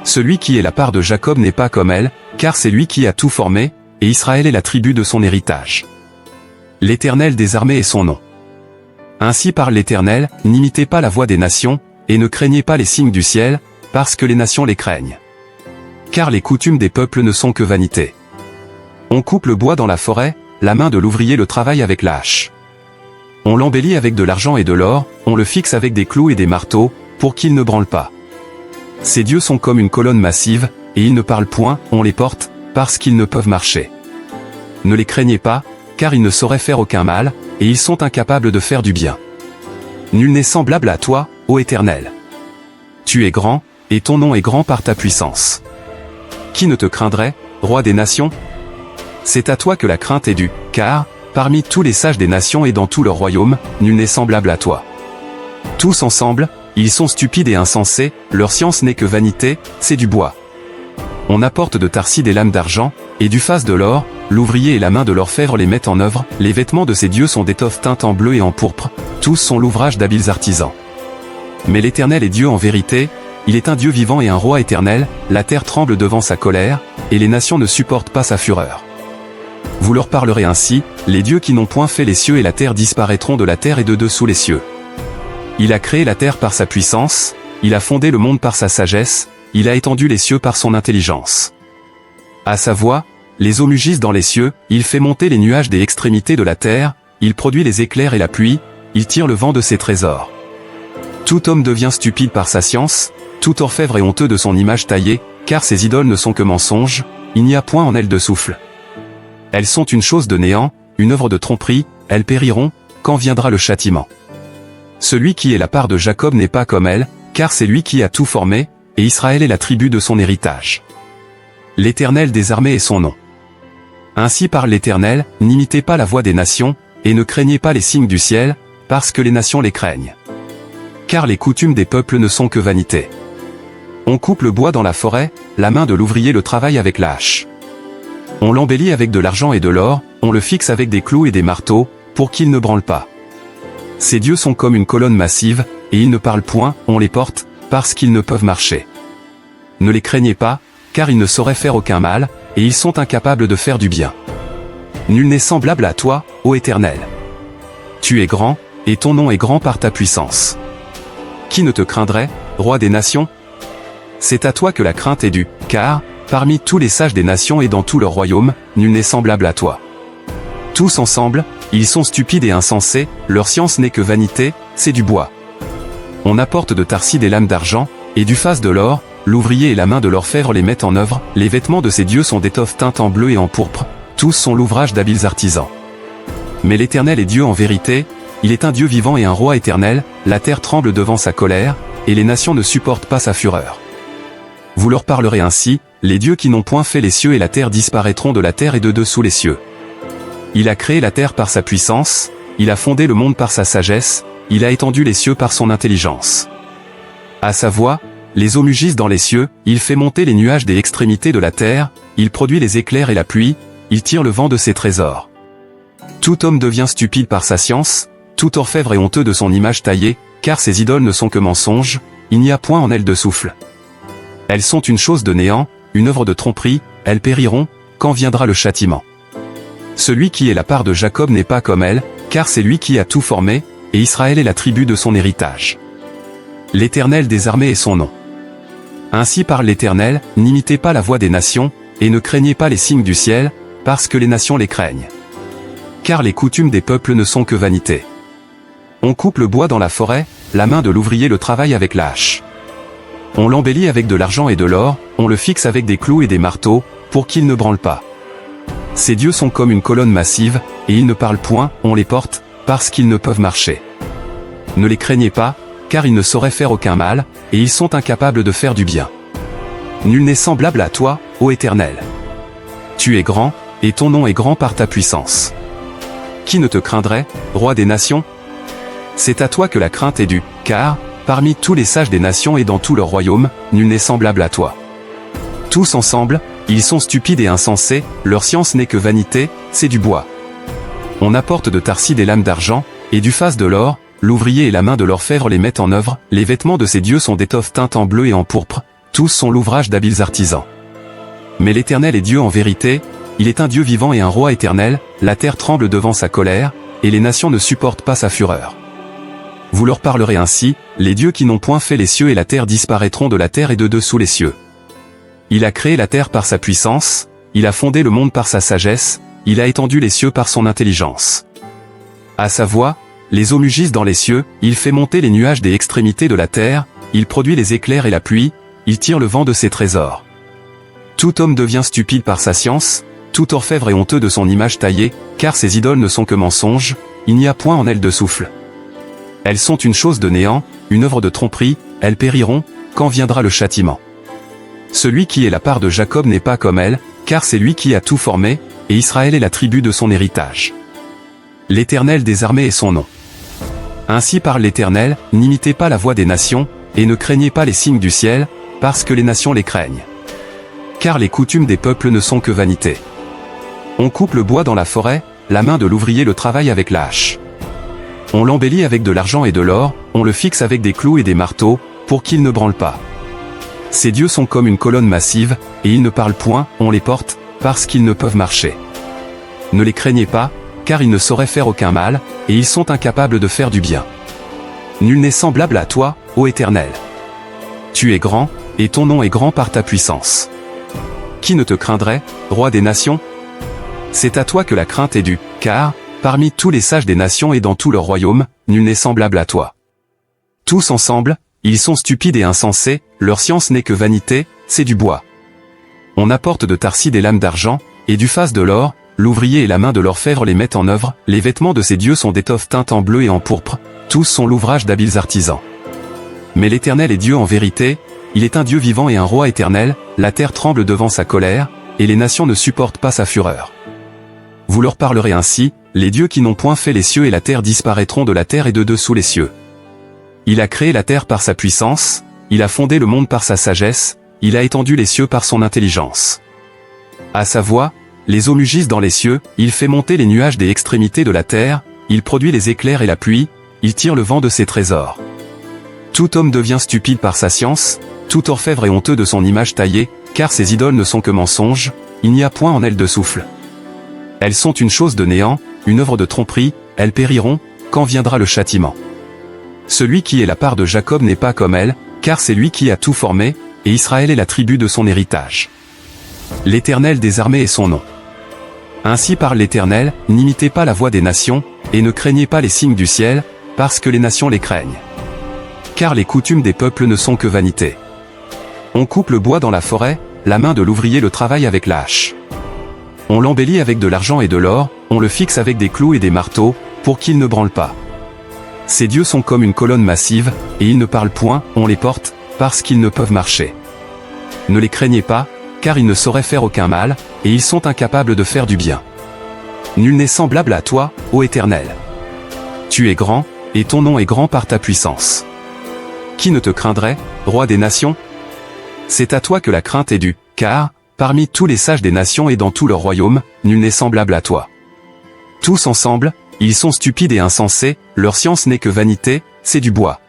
Celui qui est la part de Jacob n'est pas comme elle, car c'est lui qui a tout formé, et Israël est la tribu de son héritage. L'Éternel des armées est son nom. Ainsi parle l'Éternel, n'imitez pas la voix des nations, et ne craignez pas les signes du ciel, parce que les nations les craignent. Car les coutumes des peuples ne sont que vanité. On coupe le bois dans la forêt, la main de l'ouvrier le travaille avec la hache. On l'embellit avec de l'argent et de l'or, on le fixe avec des clous et des marteaux, pour qu'il ne branle pas. Ces dieux sont comme une colonne massive, et ils ne parlent point, on les porte, parce qu'ils ne peuvent marcher. Ne les craignez pas, car ils ne sauraient faire aucun mal, et ils sont incapables de faire du bien. Nul n'est semblable à toi, ô Éternel. Tu es grand, et ton nom est grand par ta puissance. Qui ne te craindrait, roi des nations? C'est à toi que la crainte est due, car, parmi tous les sages des nations et dans tout leur royaume, nul n'est semblable à toi. Tous ensemble, ils sont stupides et insensés, leur science n'est que vanité, c'est du bois. On apporte de Tarsis des lames d'argent, et du faste de l'or, l'ouvrier et la main de l'orfèvre les mettent en œuvre, les vêtements de ces dieux sont d'étoffes teintes en bleu et en pourpre, tous sont l'ouvrage d'habiles artisans. Mais l'Éternel est Dieu en vérité, il est un Dieu vivant et un roi éternel, la terre tremble devant sa colère, et les nations ne supportent pas sa fureur. Vous leur parlerez ainsi, les dieux qui n'ont point fait les cieux et la terre disparaîtront de la terre et de dessous les cieux. Il a créé la terre par sa puissance, il a fondé le monde par sa sagesse, il a étendu les cieux par son intelligence. À sa voix, les eaux mugissent dans les cieux, il fait monter les nuages des extrémités de la terre, il produit les éclairs et la pluie, il tire le vent de ses trésors. Tout homme devient stupide par sa science, tout orfèvre est honteux de son image taillée, car ses idoles ne sont que mensonges, il n'y a point en elles de souffle. Elles sont une chose de néant, une œuvre de tromperie, elles périront, quand viendra le châtiment. Celui qui est la part de Jacob n'est pas comme elle, car c'est lui qui a tout formé, et Israël est la tribu de son héritage. L'Éternel des armées est son nom. Ainsi parle l'Éternel, n'imitez pas la voix des nations, et ne craignez pas les signes du ciel, parce que les nations les craignent. Car les coutumes des peuples ne sont que vanité. On coupe le bois dans la forêt, la main de l'ouvrier le travaille avec la hache. On l'embellit avec de l'argent et de l'or, on le fixe avec des clous et des marteaux, pour qu'il ne branle pas. Ces dieux sont comme une colonne massive, et ils ne parlent point, on les porte, parce qu'ils ne peuvent marcher. ne les craignez pas, car ils ne sauraient faire aucun mal, et ils sont incapables de faire du bien. Nul n'est semblable à toi, ô Éternel. Tu es grand, et ton nom est grand par ta puissance. Qui ne te craindrait, roi des nations? C'est à toi que la crainte est due, car, parmi tous les sages des nations et dans tout leur royaume, nul n'est semblable à toi. Tous ensemble, ils sont stupides et insensés, leur science n'est que vanité, c'est du bois. On apporte de Tarsis des lames d'argent, et du faste de l'or, l'ouvrier et la main de l'orfèvre les mettent en œuvre, les vêtements de ces dieux sont d'étoffes teintes en bleu et en pourpre, tous sont l'ouvrage d'habiles artisans. Mais l'Éternel est Dieu en vérité, il est un Dieu vivant et un roi éternel, la terre tremble devant sa colère, et les nations ne supportent pas sa fureur. Vous leur parlerez ainsi, les dieux qui n'ont point fait les cieux et la terre disparaîtront de la terre et de dessous les cieux. Il a créé la terre par sa puissance, il a fondé le monde par sa sagesse, il a étendu les cieux par son intelligence. À sa voix, les eaux mugissent dans les cieux, il fait monter les nuages des extrémités de la terre, il produit les éclairs et la pluie, il tire le vent de ses trésors. Tout homme devient stupide par sa science, tout orfèvre est honteux de son image taillée, car ses idoles ne sont que mensonges, il n'y a point en elles de souffle. Elles sont une chose de néant, une œuvre de tromperie, elles périront, quand viendra le châtiment. Celui qui est la part de Jacob n'est pas comme elle, car c'est lui qui a tout formé, et Israël est la tribu de son héritage. L'Éternel des armées est son nom. Ainsi parle l'Éternel, n'imitez pas la voix des nations, et ne craignez pas les signes du ciel, parce que les nations les craignent. Car les coutumes des peuples ne sont que vanité. On coupe le bois dans la forêt, la main de l'ouvrier le travaille avec la hache. On l'embellit avec de l'argent et de l'or, on le fixe avec des clous et des marteaux, pour qu'il ne branle pas. Ces dieux sont comme une colonne massive, et ils ne parlent point, on les porte, parce qu'ils ne peuvent marcher. Ne les craignez pas, car ils ne sauraient faire aucun mal, et ils sont incapables de faire du bien. Nul n'est semblable à toi, ô Éternel. Tu es grand, et ton nom est grand par ta puissance. Qui ne te craindrait, roi des nations? C'est à toi que la crainte est due, car, parmi tous les sages des nations et dans tout leur royaume, nul n'est semblable à toi. Tous ensemble, ils sont stupides et insensés, leur science n'est que vanité, c'est du bois. On apporte de Tarsis des lames d'argent, et du faste de l'or, l'ouvrier et la main de l'orfèvre les mettent en œuvre, les vêtements de ces dieux sont d'étoffes teintes en bleu et en pourpre, tous sont l'ouvrage d'habiles artisans. Mais l'Éternel est Dieu en vérité, il est un Dieu vivant et un roi éternel, la terre tremble devant sa colère, et les nations ne supportent pas sa fureur. Vous leur parlerez ainsi, les dieux qui n'ont point fait les cieux et la terre disparaîtront de la terre et de dessous les cieux. Il a créé la terre par sa puissance, il a fondé le monde par sa sagesse, il a étendu les cieux par son intelligence. À sa voix, les eaux mugissent dans les cieux, il fait monter les nuages des extrémités de la terre, il produit les éclairs et la pluie, il tire le vent de ses trésors. Tout homme devient stupide par sa science, tout orfèvre est honteux de son image taillée, car ses idoles ne sont que mensonges, il n'y a point en elles de souffle. Elles sont une chose de néant, une œuvre de tromperie, elles périront, quand viendra le châtiment. Celui qui est la part de Jacob n'est pas comme elle, car c'est lui qui a tout formé, et Israël est la tribu de son héritage. L'Éternel des armées est son nom. Ainsi parle l'Éternel, n'imitez pas la voix des nations, et ne craignez pas les signes du ciel, parce que les nations les craignent. Car les coutumes des peuples ne sont que vanité. On coupe le bois dans la forêt, la main de l'ouvrier le travaille avec la hache. On l'embellit avec de l'argent et de l'or, on le fixe avec des clous et des marteaux, pour qu'il ne branle pas. Ces dieux sont comme une colonne massive, et ils ne parlent point, on les porte, parce qu'ils ne peuvent marcher. Ne les craignez pas, car ils ne sauraient faire aucun mal, et ils sont incapables de faire du bien. Nul n'est semblable à toi, ô Éternel. Tu es grand, et ton nom est grand par ta puissance. Qui ne te craindrait, roi des nations? C'est à toi que la crainte est due, car, parmi tous les sages des nations et dans tout leur royaume, nul n'est semblable à toi. Tous ensemble, ils sont stupides et insensés, leur science n'est que vanité, c'est du bois. On apporte de Tarsis des lames d'argent, et du faste de l'or, l'ouvrier et la main de l'orfèvre les mettent en œuvre, les vêtements de ces dieux sont d'étoffes teintes en bleu et en pourpre, tous sont l'ouvrage d'habiles artisans. Mais l'Éternel est Dieu en vérité, il est un Dieu vivant et un roi éternel, la terre tremble devant sa colère, et les nations ne supportent pas sa fureur. Vous leur parlerez ainsi, les dieux qui n'ont point fait les cieux et la terre disparaîtront de la terre et de dessous les cieux. Il a créé la terre par sa puissance, il a fondé le monde par sa sagesse, il a étendu les cieux par son intelligence. À sa voix, les eaux mugissent dans les cieux, il fait monter les nuages des extrémités de la terre, il produit les éclairs et la pluie, il tire le vent de ses trésors. Tout homme devient stupide par sa science, tout orfèvre est honteux de son image taillée, car ces idoles ne sont que mensonges, il n'y a point en elles de souffle. Elles sont une chose de néant, une œuvre de tromperie, elles périront, quand viendra le châtiment. Celui qui est la part de Jacob n'est pas comme elle, car c'est lui qui a tout formé, et Israël est la tribu de son héritage. L'Éternel des armées est son nom. Ainsi parle l'Éternel, n'imitez pas la voix des nations, et ne craignez pas les signes du ciel, parce que les nations les craignent. Car les coutumes des peuples ne sont que vanité. On coupe le bois dans la forêt, la main de l'ouvrier le travaille avec la hache. On l'embellit avec de l'argent et de l'or, on le fixe avec des clous et des marteaux, pour qu'il ne branle pas. Ces dieux sont comme une colonne massive, et ils ne parlent point, on les porte, parce qu'ils ne peuvent marcher. Ne les craignez pas, car ils ne sauraient faire aucun mal, et ils sont incapables de faire du bien. Nul n'est semblable à toi, ô Éternel. Tu es grand, et ton nom est grand par ta puissance. Qui ne te craindrait, roi des nations? C'est à toi que la crainte est due, car, parmi tous les sages des nations et dans tout leur royaume, nul n'est semblable à toi. Tous ensemble, ils sont stupides et insensés, leur science n'est que vanité, c'est du bois.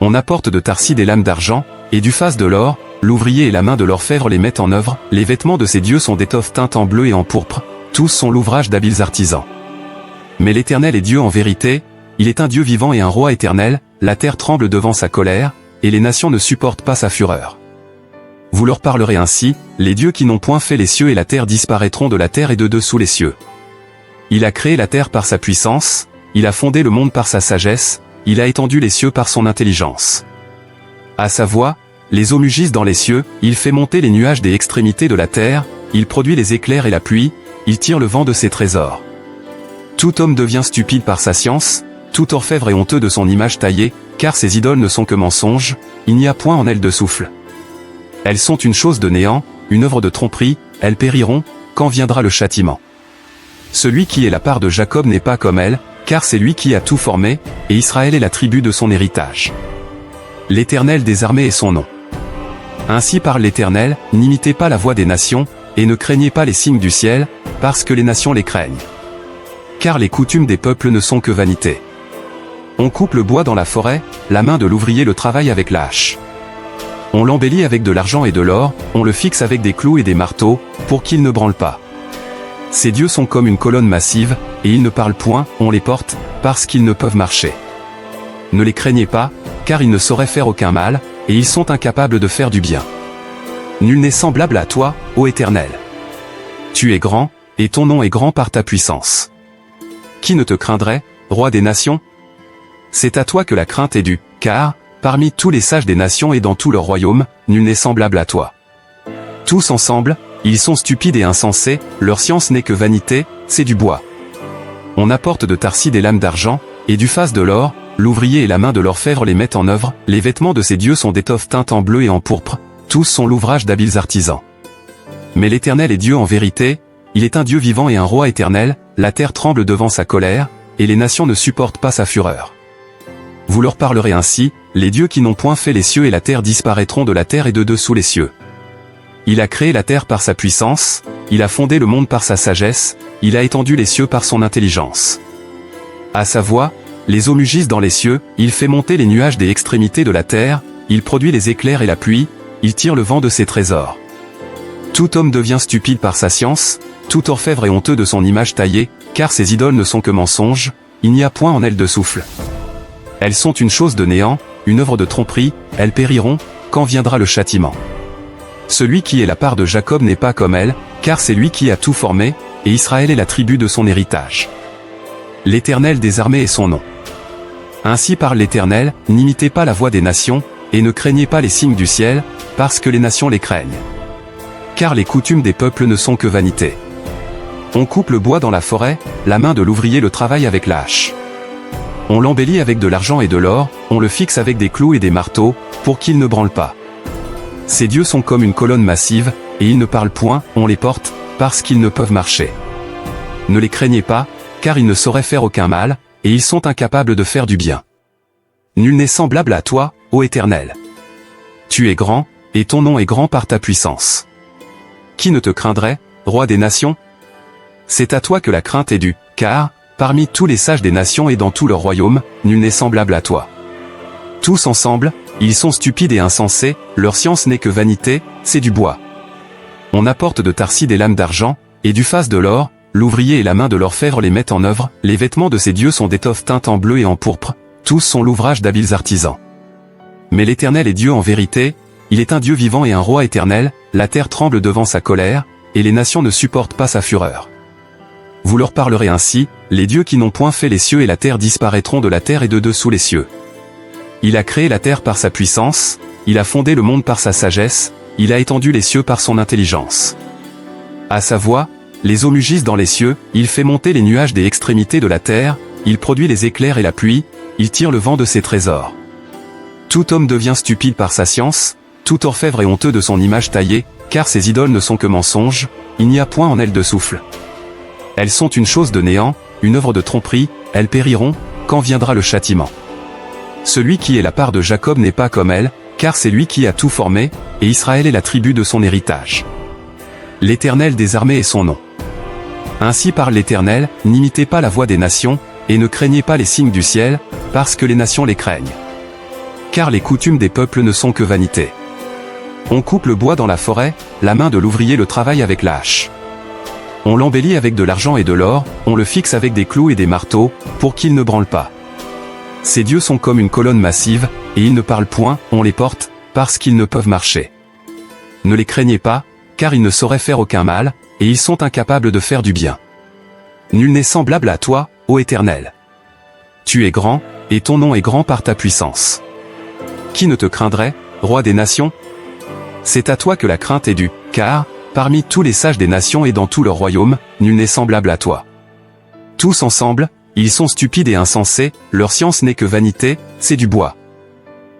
On apporte de Tarsis des lames d'argent, et du faste de l'or, l'ouvrier et la main de l'orfèvre les mettent en œuvre, les vêtements de ces dieux sont d'étoffes teintes en bleu et en pourpre, tous sont l'ouvrage d'habiles artisans. Mais l'Éternel est Dieu en vérité, il est un Dieu vivant et un roi éternel, la terre tremble devant sa colère, et les nations ne supportent pas sa fureur. Vous leur parlerez ainsi, les dieux qui n'ont point fait les cieux et la terre disparaîtront de la terre et de dessous les cieux. Il a créé la terre par sa puissance, il a fondé le monde par sa sagesse, il a étendu les cieux par son intelligence. À sa voix, les eaux mugissent dans les cieux, il fait monter les nuages des extrémités de la terre, il produit les éclairs et la pluie, il tire le vent de ses trésors. Tout homme devient stupide par sa science, tout orfèvre est honteux de son image taillée, car ces idoles ne sont que mensonges, il n'y a point en elles de souffle. Elles sont une chose de néant, une œuvre de tromperie, elles périront, quand viendra le châtiment. Celui qui est la part de Jacob n'est pas comme elle, car c'est lui qui a tout formé, et Israël est la tribu de son héritage. L'Éternel des armées est son nom. Ainsi parle l'Éternel, n'imitez pas la voix des nations, et ne craignez pas les signes du ciel, parce que les nations les craignent. Car les coutumes des peuples ne sont que vanité. On coupe le bois dans la forêt, la main de l'ouvrier le travaille avec la hache. On l'embellit avec de l'argent et de l'or, on le fixe avec des clous et des marteaux, pour qu'il ne branle pas. Ces dieux sont comme une colonne massive, et ils ne parlent point, on les porte, parce qu'ils ne peuvent marcher. Ne les craignez pas, car ils ne sauraient faire aucun mal, et ils sont incapables de faire du bien. Nul n'est semblable à toi, ô Éternel. Tu es grand, et ton nom est grand par ta puissance. Qui ne te craindrait, roi des nations? C'est à toi que la crainte est due, car, parmi tous les sages des nations et dans tout leur royaume, nul n'est semblable à toi. Tous ensemble, ils sont stupides et insensés, leur science n'est que vanité, c'est du bois. On apporte de Tarsis des lames d'argent, et du faste de l'or, l'ouvrier et la main de l'orfèvre les mettent en œuvre, les vêtements de ces dieux sont d'étoffes teintes en bleu et en pourpre, tous sont l'ouvrage d'habiles artisans. Mais l'Éternel est Dieu en vérité, il est un Dieu vivant et un roi éternel, la terre tremble devant sa colère, et les nations ne supportent pas sa fureur. Vous leur parlerez ainsi, les dieux qui n'ont point fait les cieux et la terre disparaîtront de la terre et de dessous les cieux. Il a créé la terre par sa puissance, il a fondé le monde par sa sagesse, il a étendu les cieux par son intelligence. À sa voix, les eaux mugissent dans les cieux, il fait monter les nuages des extrémités de la terre, il produit les éclairs et la pluie, il tire le vent de ses trésors. Tout homme devient stupide par sa science, tout orfèvre est honteux de son image taillée, car ces idoles ne sont que mensonges, il n'y a point en elles de souffle. Elles sont une chose de néant, une œuvre de tromperie, elles périront, quand viendra le châtiment. Celui qui est la part de Jacob n'est pas comme elle, car c'est lui qui a tout formé, et Israël est la tribu de son héritage. L'Éternel des armées est son nom. Ainsi parle l'Éternel, n'imitez pas la voix des nations, et ne craignez pas les signes du ciel, parce que les nations les craignent. Car les coutumes des peuples ne sont que vanité. On coupe le bois dans la forêt, la main de l'ouvrier le travaille avec la hache. On l'embellit avec de l'argent et de l'or, on le fixe avec des clous et des marteaux, pour qu'il ne branle pas. Ces dieux sont comme une colonne massive, et ils ne parlent point, on les porte, parce qu'ils ne peuvent marcher. Ne les craignez pas, car ils ne sauraient faire aucun mal, et ils sont incapables de faire du bien. Nul n'est semblable à toi, ô Éternel. Tu es grand, et ton nom est grand par ta puissance. Qui ne te craindrait, roi des nations? C'est à toi que la crainte est due, car, parmi tous les sages des nations et dans tout leur royaume, nul n'est semblable à toi. Tous ensemble, ils sont stupides et insensés, leur science n'est que vanité, c'est du bois. On apporte de Tarsis des lames d'argent, et du faste de l'or, l'ouvrier et la main de l'orfèvre les mettent en œuvre, les vêtements de ces dieux sont d'étoffes teintes en bleu et en pourpre, tous sont l'ouvrage d'habiles artisans. Mais l'Éternel est Dieu en vérité, il est un Dieu vivant et un roi éternel, la terre tremble devant sa colère, et les nations ne supportent pas sa fureur. Vous leur parlerez ainsi, les dieux qui n'ont point fait les cieux et la terre disparaîtront de la terre et de dessous les cieux. Il a créé la terre par sa puissance, il a fondé le monde par sa sagesse, il a étendu les cieux par son intelligence. À sa voix, les eaux mugissent dans les cieux, il fait monter les nuages des extrémités de la terre, il produit les éclairs et la pluie, il tire le vent de ses trésors. Tout homme devient stupide par sa science, tout orfèvre est honteux de son image taillée, car ses idoles ne sont que mensonges, il n'y a point en elles de souffle. Elles sont une chose de néant, une œuvre de tromperie, elles périront, quand viendra le châtiment. Celui qui est la part de Jacob n'est pas comme elle, car c'est lui qui a tout formé, et Israël est la tribu de son héritage. L'Éternel des armées est son nom. Ainsi parle l'Éternel, n'imitez pas la voix des nations, et ne craignez pas les signes du ciel, parce que les nations les craignent. Car les coutumes des peuples ne sont que vanité. On coupe le bois dans la forêt, la main de l'ouvrier le travaille avec la hache. On l'embellit avec de l'argent et de l'or, on le fixe avec des clous et des marteaux, pour qu'il ne branle pas. Ces dieux sont comme une colonne massive, et ils ne parlent point, on les porte, parce qu'ils ne peuvent marcher. Ne les craignez pas, car ils ne sauraient faire aucun mal, et ils sont incapables de faire du bien. Nul n'est semblable à toi, ô Éternel. Tu es grand, et ton nom est grand par ta puissance. Qui ne te craindrait, roi des nations? C'est à toi que la crainte est due, car, parmi tous les sages des nations et dans tout leur royaume, nul n'est semblable à toi. Tous ensemble, ils sont stupides et insensés, leur science n'est que vanité, c'est du bois.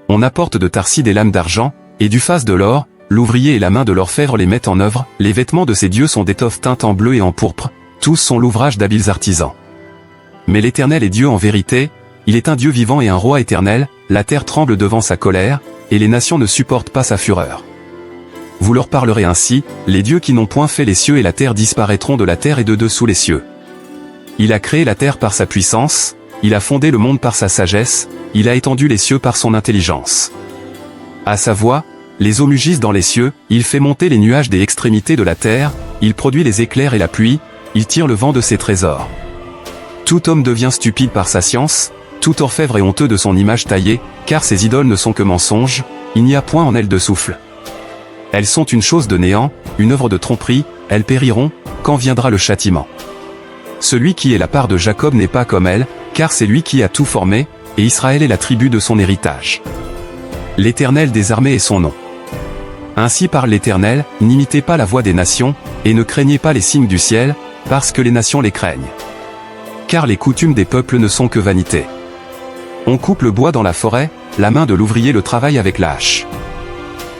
On apporte de Tarsis des lames d'argent, et du faste de l'or, l'ouvrier et la main de l'orfèvre les mettent en œuvre, les vêtements de ces dieux sont d'étoffes teintes en bleu et en pourpre, tous sont l'ouvrage d'habiles artisans. Mais l'Éternel est Dieu en vérité, il est un Dieu vivant et un roi éternel, la terre tremble devant sa colère, et les nations ne supportent pas sa fureur. Vous leur parlerez ainsi, les dieux qui n'ont point fait les cieux et la terre disparaîtront de la terre et de dessous les cieux. Il a créé la terre par sa puissance, il a fondé le monde par sa sagesse, il a étendu les cieux par son intelligence. À sa voix, les eaux mugissent dans les cieux, il fait monter les nuages des extrémités de la terre, il produit les éclairs et la pluie, il tire le vent de ses trésors. Tout homme devient stupide par sa science, tout orfèvre est honteux de son image taillée, car ses idoles ne sont que mensonges, il n'y a point en elles de souffle. Elles sont une chose de néant, une œuvre de tromperie, elles périront, quand viendra le châtiment. Celui qui est la part de Jacob n'est pas comme elle, car c'est lui qui a tout formé, et Israël est la tribu de son héritage. L'Éternel des armées est son nom. Ainsi parle l'Éternel, n'imitez pas la voix des nations, et ne craignez pas les signes du ciel, parce que les nations les craignent. Car les coutumes des peuples ne sont que vanité. On coupe le bois dans la forêt, la main de l'ouvrier le travaille avec la hache.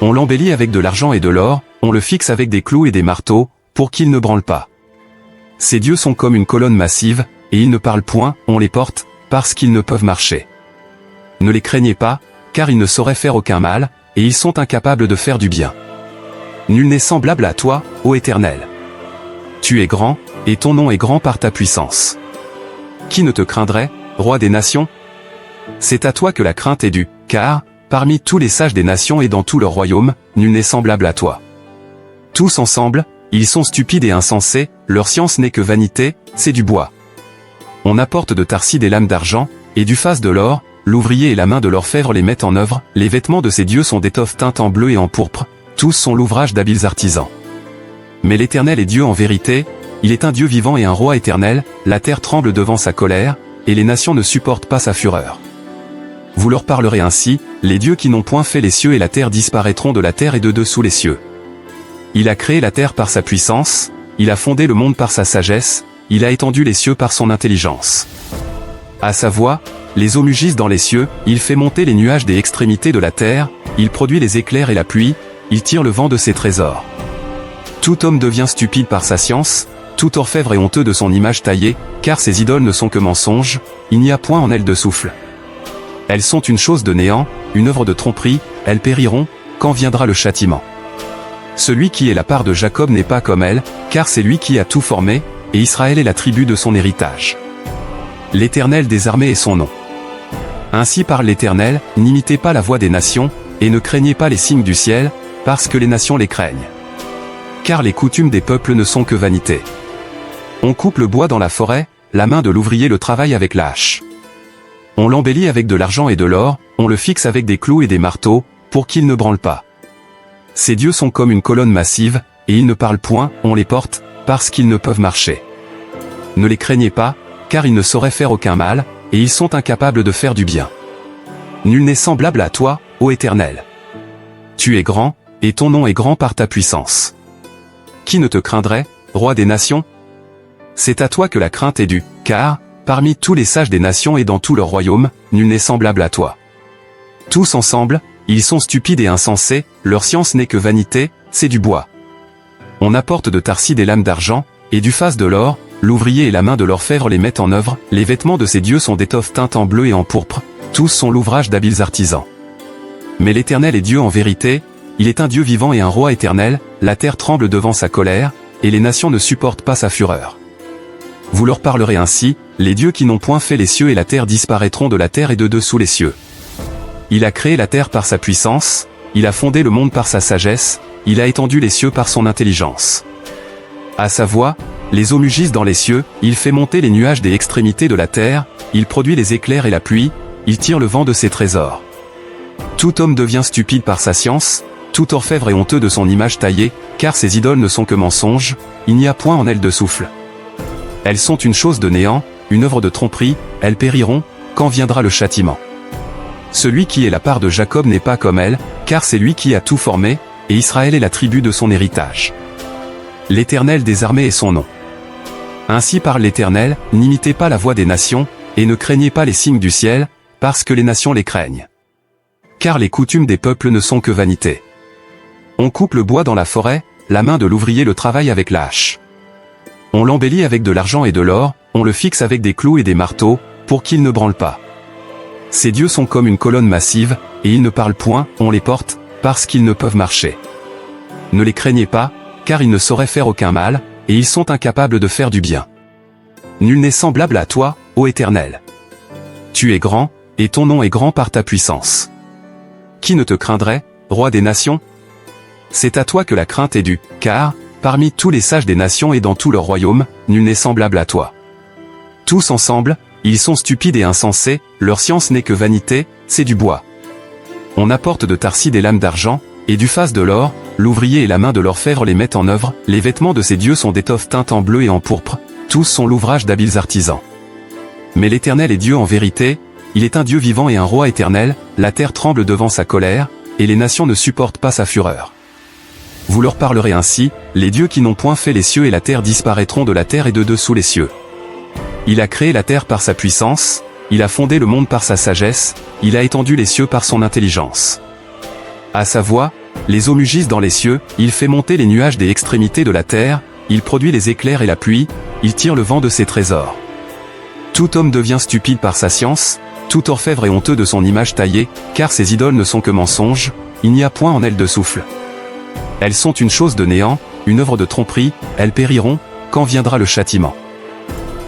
On l'embellit avec de l'argent et de l'or, on le fixe avec des clous et des marteaux, pour qu'il ne branle pas. Ces dieux sont comme une colonne massive, et ils ne parlent point, on les porte, parce qu'ils ne peuvent marcher. Ne les craignez pas, car ils ne sauraient faire aucun mal, et ils sont incapables de faire du bien. Nul n'est semblable à toi, ô Éternel. Tu es grand, et ton nom est grand par ta puissance. Qui ne te craindrait, roi des nations? C'est à toi que la crainte est due, car, parmi tous les sages des nations et dans tout leur royaume, nul n'est semblable à toi. Tous ensemble, ils sont stupides et insensés, leur science n'est que vanité, c'est du bois. On apporte de Tarsis des lames d'argent, et du faste de l'or, l'ouvrier et la main de l'orfèvre les mettent en œuvre, les vêtements de ces dieux sont d'étoffes teintes en bleu et en pourpre, tous sont l'ouvrage d'habiles artisans. Mais l'Éternel est Dieu en vérité, il est un Dieu vivant et un roi éternel, la terre tremble devant sa colère, et les nations ne supportent pas sa fureur. Vous leur parlerez ainsi, les dieux qui n'ont point fait les cieux et la terre disparaîtront de la terre et de dessous les cieux. Il a créé la terre par sa puissance, il a fondé le monde par sa sagesse, il a étendu les cieux par son intelligence. À sa voix, les eaux mugissent dans les cieux, il fait monter les nuages des extrémités de la terre, il produit les éclairs et la pluie, il tire le vent de ses trésors. Tout homme devient stupide par sa science, tout orfèvre est honteux de son image taillée, car ses idoles ne sont que mensonges, il n'y a point en elles de souffle. Elles sont une chose de néant, une œuvre de tromperie, elles périront, quand viendra le châtiment. Celui qui est la part de Jacob n'est pas comme elle, car c'est lui qui a tout formé, et Israël est la tribu de son héritage. L'Éternel des armées est son nom. Ainsi parle l'Éternel, n'imitez pas la voix des nations, et ne craignez pas les signes du ciel, parce que les nations les craignent. Car les coutumes des peuples ne sont que vanité. On coupe le bois dans la forêt, la main de l'ouvrier le travaille avec la hache. On l'embellit avec de l'argent et de l'or, on le fixe avec des clous et des marteaux, pour qu'il ne branle pas. Ces dieux sont comme une colonne massive, et ils ne parlent point, on les porte, parce qu'ils ne peuvent marcher. Ne les craignez pas, car ils ne sauraient faire aucun mal, et ils sont incapables de faire du bien. Nul n'est semblable à toi, ô Éternel. Tu es grand, et ton nom est grand par ta puissance. Qui ne te craindrait, roi des nations? C'est à toi que la crainte est due, car, parmi tous les sages des nations et dans tout leur royaume, nul n'est semblable à toi. Tous ensemble, ils sont stupides et insensés, leur science n'est que vanité, c'est du bois. On apporte de Tarsis des lames d'argent, et du faste de l'or, l'ouvrier et la main de l'orfèvre les mettent en œuvre, les vêtements de ces dieux sont d'étoffes teintes en bleu et en pourpre, tous sont l'ouvrage d'habiles artisans. Mais l'Éternel est Dieu en vérité, il est un Dieu vivant et un roi éternel, la terre tremble devant sa colère, et les nations ne supportent pas sa fureur. Vous leur parlerez ainsi, les dieux qui n'ont point fait les cieux et la terre disparaîtront de la terre et de dessous les cieux. Il a créé la terre par sa puissance, il a fondé le monde par sa sagesse, il a étendu les cieux par son intelligence. À sa voix, les eaux mugissent dans les cieux, il fait monter les nuages des extrémités de la terre, il produit les éclairs et la pluie, il tire le vent de ses trésors. Tout homme devient stupide par sa science, tout orfèvre est honteux de son image taillée, car ses idoles ne sont que mensonges, il n'y a point en elles de souffle. Elles sont une chose de néant, une œuvre de tromperie, elles périront, quand viendra le châtiment. Celui qui est la part de Jacob n'est pas comme elle, car c'est lui qui a tout formé, et Israël est la tribu de son héritage. L'Éternel des armées est son nom. Ainsi parle l'Éternel, n'imitez pas la voix des nations, et ne craignez pas les signes du ciel, parce que les nations les craignent. Car les coutumes des peuples ne sont que vanité. On coupe le bois dans la forêt, la main de l'ouvrier le travaille avec la hache. On l'embellit avec de l'argent et de l'or, on le fixe avec des clous et des marteaux, pour qu'il ne branle pas. Ces dieux sont comme une colonne massive, et ils ne parlent point, on les porte, parce qu'ils ne peuvent marcher. Ne les craignez pas, car ils ne sauraient faire aucun mal, et ils sont incapables de faire du bien. Nul n'est semblable à toi, ô Éternel. Tu es grand, et ton nom est grand par ta puissance. Qui ne te craindrait, roi des nations? C'est à toi que la crainte est due, car, parmi tous les sages des nations et dans tout leur royaume, nul n'est semblable à toi. Tous ensemble, ils sont stupides et insensés, leur science n'est que vanité, c'est du bois. On apporte de Tarsis des lames d'argent, et du faste de l'or, l'ouvrier et la main de l'orfèvre les mettent en œuvre, les vêtements de ces dieux sont d'étoffes teintes en bleu et en pourpre, tous sont l'ouvrage d'habiles artisans. Mais l'Éternel est Dieu en vérité, il est un Dieu vivant et un roi éternel, la terre tremble devant sa colère, et les nations ne supportent pas sa fureur. Vous leur parlerez ainsi, les dieux qui n'ont point fait les cieux et la terre disparaîtront de la terre et de dessous les cieux. Il a créé la terre par sa puissance, il a fondé le monde par sa sagesse, il a étendu les cieux par son intelligence. À sa voix, les eaux mugissent dans les cieux, il fait monter les nuages des extrémités de la terre, il produit les éclairs et la pluie, il tire le vent de ses trésors. Tout homme devient stupide par sa science, tout orfèvre est honteux de son image taillée, car ses idoles ne sont que mensonges, il n'y a point en elles de souffle. Elles sont une chose de néant, une œuvre de tromperie, elles périront, quand viendra le châtiment.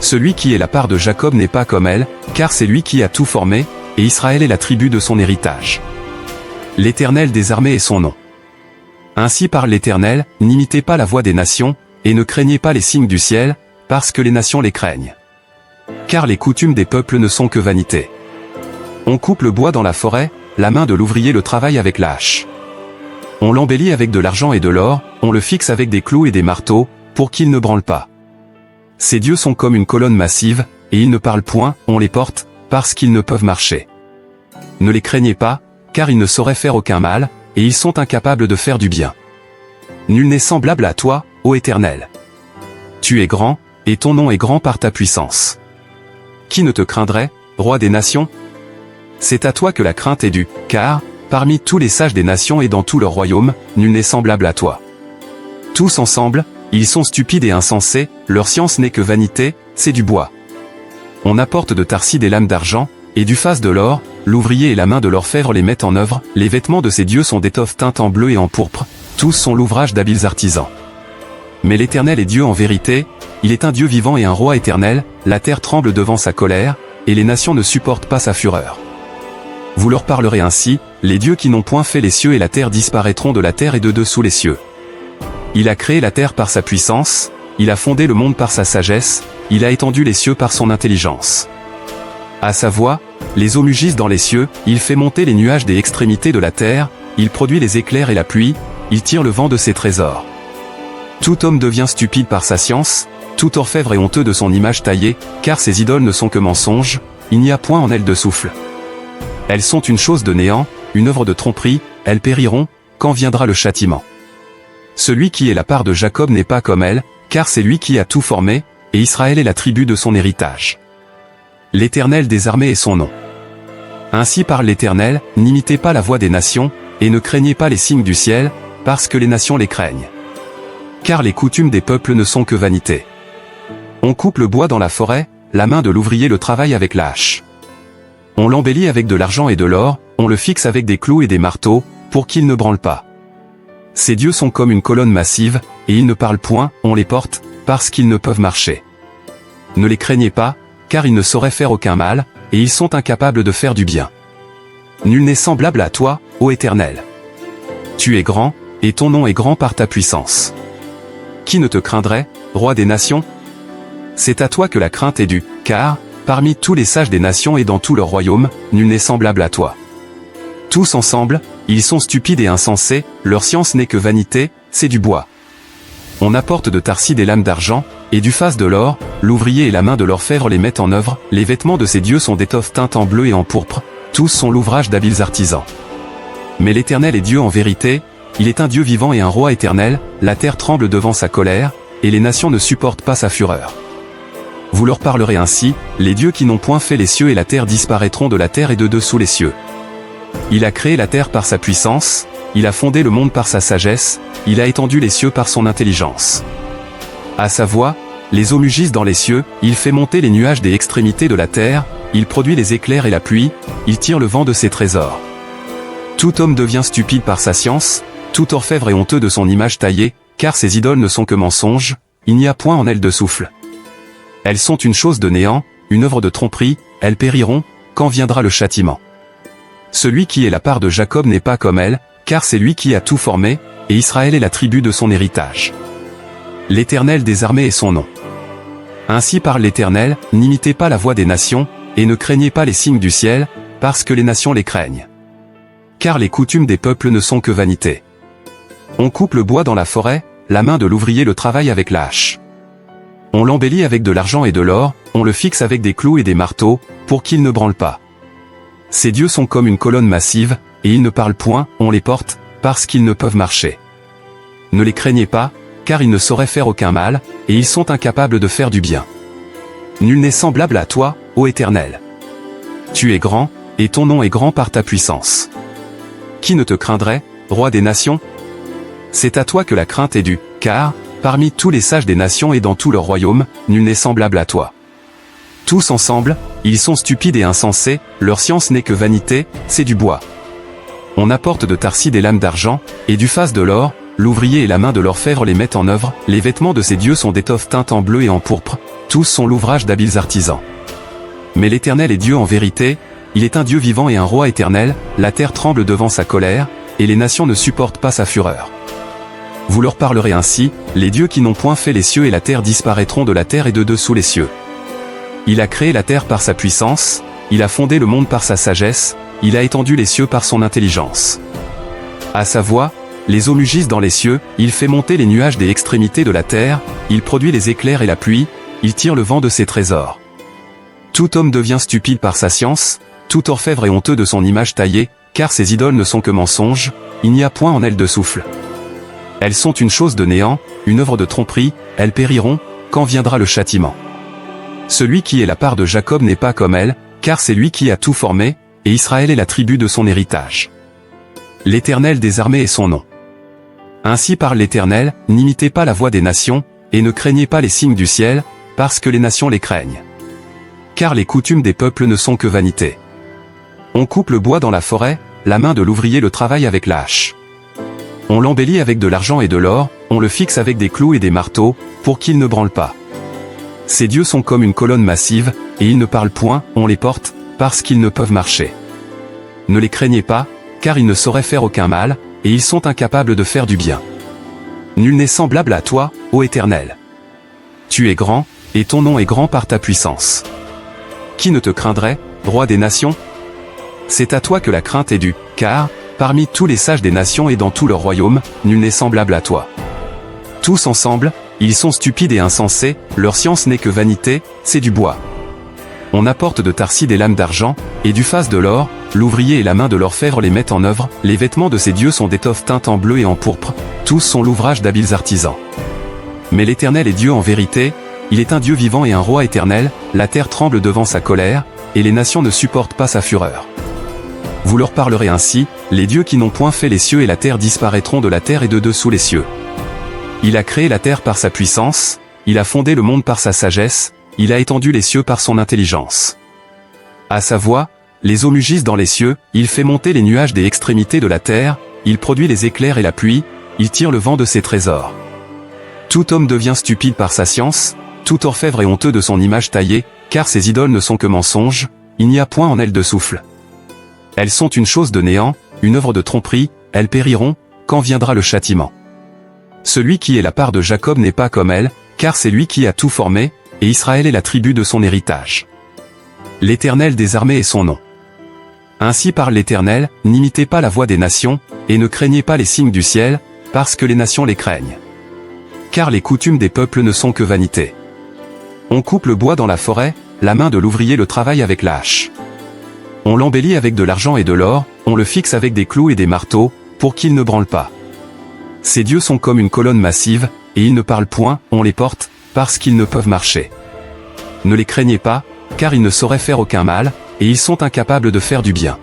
Celui qui est la part de Jacob n'est pas comme elle, car c'est lui qui a tout formé, et Israël est la tribu de son héritage. L'Éternel des armées est son nom. Ainsi parle l'Éternel, n'imitez pas la voix des nations, et ne craignez pas les signes du ciel, parce que les nations les craignent. Car les coutumes des peuples ne sont que vanité. On coupe le bois dans la forêt, la main de l'ouvrier le travaille avec la hache. On l'embellit avec de l'argent et de l'or, on le fixe avec des clous et des marteaux, pour qu'il ne branle pas. Ces dieux sont comme une colonne massive, et ils ne parlent point, on les porte, parce qu'ils ne peuvent marcher. Ne les craignez pas, car ils ne sauraient faire aucun mal, et ils sont incapables de faire du bien. Nul n'est semblable à toi, ô Éternel. Tu es grand, et ton nom est grand par ta puissance. Qui ne te craindrait, roi des nations? C'est à toi que la crainte est due, car, parmi tous les sages des nations et dans tout leur royaume, nul n'est semblable à toi. Tous ensemble, ils sont stupides et insensés, leur science n'est que vanité, c'est du bois. On apporte de Tarsis des lames d'argent, et du faste de l'or, l'ouvrier et la main de l'orfèvre les mettent en œuvre, les vêtements de ces dieux sont d'étoffes teintes en bleu et en pourpre, tous sont l'ouvrage d'habiles artisans. Mais l'Éternel est Dieu en vérité, il est un Dieu vivant et un roi éternel, la terre tremble devant sa colère, et les nations ne supportent pas sa fureur. Vous leur parlerez ainsi, les dieux qui n'ont point fait les cieux et la terre disparaîtront de la terre et de dessous les cieux. Il a créé la terre par sa puissance, il a fondé le monde par sa sagesse, il a étendu les cieux par son intelligence. À sa voix, les eaux mugissent dans les cieux, il fait monter les nuages des extrémités de la terre, il produit les éclairs et la pluie, il tire le vent de ses trésors. Tout homme devient stupide par sa science, tout orfèvre est honteux de son image taillée, car ses idoles ne sont que mensonges, il n'y a point en elles de souffle. Elles sont une chose de néant, une œuvre de tromperie, elles périront, quand viendra le châtiment. Celui qui est la part de Jacob n'est pas comme elle, car c'est lui qui a tout formé, et Israël est la tribu de son héritage. L'Éternel des armées est son nom. Ainsi parle l'Éternel, n'imitez pas la voix des nations, et ne craignez pas les signes du ciel, parce que les nations les craignent. Car les coutumes des peuples ne sont que vanité. On coupe le bois dans la forêt, la main de l'ouvrier le travaille avec la hache. On l'embellit avec de l'argent et de l'or, on le fixe avec des clous et des marteaux, pour qu'il ne branle pas. Ces dieux sont comme une colonne massive, et ils ne parlent point, on les porte, parce qu'ils ne peuvent marcher. Ne les craignez pas, car ils ne sauraient faire aucun mal, et ils sont incapables de faire du bien. Nul n'est semblable à toi, ô Éternel. Tu es grand, et ton nom est grand par ta puissance. Qui ne te craindrait, roi des nations? C'est à toi que la crainte est due, car, parmi tous les sages des nations et dans tout leur royaume, nul n'est semblable à toi. Tous ensemble, ils sont stupides et insensés, leur science n'est que vanité, c'est du bois. On apporte de Tarsis des lames d'argent, et du faste de l'or, l'ouvrier et la main de l'orfèvre les mettent en œuvre, les vêtements de ces dieux sont d'étoffes teintes en bleu et en pourpre, tous sont l'ouvrage d'habiles artisans. Mais l'Éternel est Dieu en vérité, il est un Dieu vivant et un roi éternel, la terre tremble devant sa colère, et les nations ne supportent pas sa fureur. Vous leur parlerez ainsi, les dieux qui n'ont point fait les cieux et la terre disparaîtront de la terre et de dessous les cieux. Il a créé la terre par sa puissance, il a fondé le monde par sa sagesse, il a étendu les cieux par son intelligence. À sa voix, les eaux mugissent dans les cieux, il fait monter les nuages des extrémités de la terre, il produit les éclairs et la pluie, il tire le vent de ses trésors. Tout homme devient stupide par sa science, tout orfèvre est honteux de son image taillée, car ses idoles ne sont que mensonges, il n'y a point en elles de souffle. Elles sont une chose de néant, une œuvre de tromperie, elles périront, quand viendra le châtiment. Celui qui est la part de Jacob n'est pas comme elle, car c'est lui qui a tout formé, et Israël est la tribu de son héritage. L'Éternel des armées est son nom. Ainsi parle l'Éternel, n'imitez pas la voix des nations, et ne craignez pas les signes du ciel, parce que les nations les craignent. Car les coutumes des peuples ne sont que vanité. On coupe le bois dans la forêt, la main de l'ouvrier le travaille avec la hache. On l'embellit avec de l'argent et de l'or, on le fixe avec des clous et des marteaux, pour qu'il ne branle pas. Ces dieux sont comme une colonne massive, et ils ne parlent point, on les porte, parce qu'ils ne peuvent marcher. Ne les craignez pas, car ils ne sauraient faire aucun mal, et ils sont incapables de faire du bien. Nul n'est semblable à toi, ô Éternel. Tu es grand, et ton nom est grand par ta puissance. Qui ne te craindrait, roi des nations? C'est à toi que la crainte est due, car, parmi tous les sages des nations et dans tout leur royaume, nul n'est semblable à toi. Tous ensemble, ils sont stupides et insensés, leur science n'est que vanité, c'est du bois. On apporte de Tarsis des lames d'argent, et du faste de l'or, l'ouvrier et la main de l'orfèvre les mettent en œuvre, les vêtements de ces dieux sont d'étoffes teintes en bleu et en pourpre, tous sont l'ouvrage d'habiles artisans. Mais l'Éternel est Dieu en vérité, il est un Dieu vivant et un roi éternel, la terre tremble devant sa colère, et les nations ne supportent pas sa fureur. Vous leur parlerez ainsi, les dieux qui n'ont point fait les cieux et la terre disparaîtront de la terre et de dessous les cieux. Il a créé la terre par sa puissance, il a fondé le monde par sa sagesse, il a étendu les cieux par son intelligence. À sa voix, les eaux mugissent dans les cieux, il fait monter les nuages des extrémités de la terre, il produit les éclairs et la pluie, il tire le vent de ses trésors. Tout homme devient stupide par sa science, tout orfèvre est honteux de son image taillée, car ses idoles ne sont que mensonges, il n'y a point en elles de souffle. Elles sont une chose de néant, une œuvre de tromperie, elles périront, quand viendra le châtiment. Celui qui est la part de Jacob n'est pas comme elle, car c'est lui qui a tout formé, et Israël est la tribu de son héritage. L'Éternel des armées est son nom. Ainsi parle l'Éternel, n'imitez pas la voix des nations, et ne craignez pas les signes du ciel, parce que les nations les craignent. Car les coutumes des peuples ne sont que vanité. On coupe le bois dans la forêt, la main de l'ouvrier le travaille avec la hache. On l'embellit avec de l'argent et de l'or, on le fixe avec des clous et des marteaux, pour qu'il ne branle pas. Ces dieux sont comme une colonne massive, et ils ne parlent point, on les porte, parce qu'ils ne peuvent marcher. ne les craignez pas, car ils ne sauraient faire aucun mal, et ils sont incapables de faire du bien. Nul n'est semblable à toi, ô Éternel. Tu es grand, et ton nom est grand par ta puissance. Qui ne te craindrait, roi des nations? C'est à toi que la crainte est due, car, parmi tous les sages des nations et dans tout leur royaume, nul n'est semblable à toi. Tous ensemble, ils sont stupides et insensés, leur science n'est que vanité, c'est du bois. On apporte de Tarsis des lames d'argent, et du faste de l'or, l'ouvrier et la main de l'orfèvre les mettent en œuvre, les vêtements de ces dieux sont d'étoffes teintes en bleu et en pourpre, tous sont l'ouvrage d'habiles artisans. Mais l'Éternel est Dieu en vérité, il est un Dieu vivant et un roi éternel, la terre tremble devant sa colère, et les nations ne supportent pas sa fureur. Vous leur parlerez ainsi, les dieux qui n'ont point fait les cieux et la terre disparaîtront de la terre et de dessous les cieux. Il a créé la terre par sa puissance, il a fondé le monde par sa sagesse, il a étendu les cieux par son intelligence. À sa voix, les eaux mugissent dans les cieux, il fait monter les nuages des extrémités de la terre, il produit les éclairs et la pluie, il tire le vent de ses trésors. Tout homme devient stupide par sa science, tout orfèvre est honteux de son image taillée, car ses idoles ne sont que mensonges, il n'y a point en elles de souffle. Elles sont une chose de néant, une œuvre de tromperie, elles périront, quand viendra le châtiment. Celui qui est la part de Jacob n'est pas comme elle, car c'est lui qui a tout formé, et Israël est la tribu de son héritage. L'Éternel des armées est son nom. Ainsi parle l'Éternel, n'imitez pas la voix des nations, et ne craignez pas les signes du ciel, parce que les nations les craignent. Car les coutumes des peuples ne sont que vanité. On coupe le bois dans la forêt, la main de l'ouvrier le travaille avec la hache. On l'embellit avec de l'argent et de l'or, on le fixe avec des clous et des marteaux, pour qu'il ne branle pas. Ces dieux sont comme une colonne massive, et ils ne parlent point, on les porte, parce qu'ils ne peuvent marcher. Ne les craignez pas, car ils ne sauraient faire aucun mal, et ils sont incapables de faire du bien.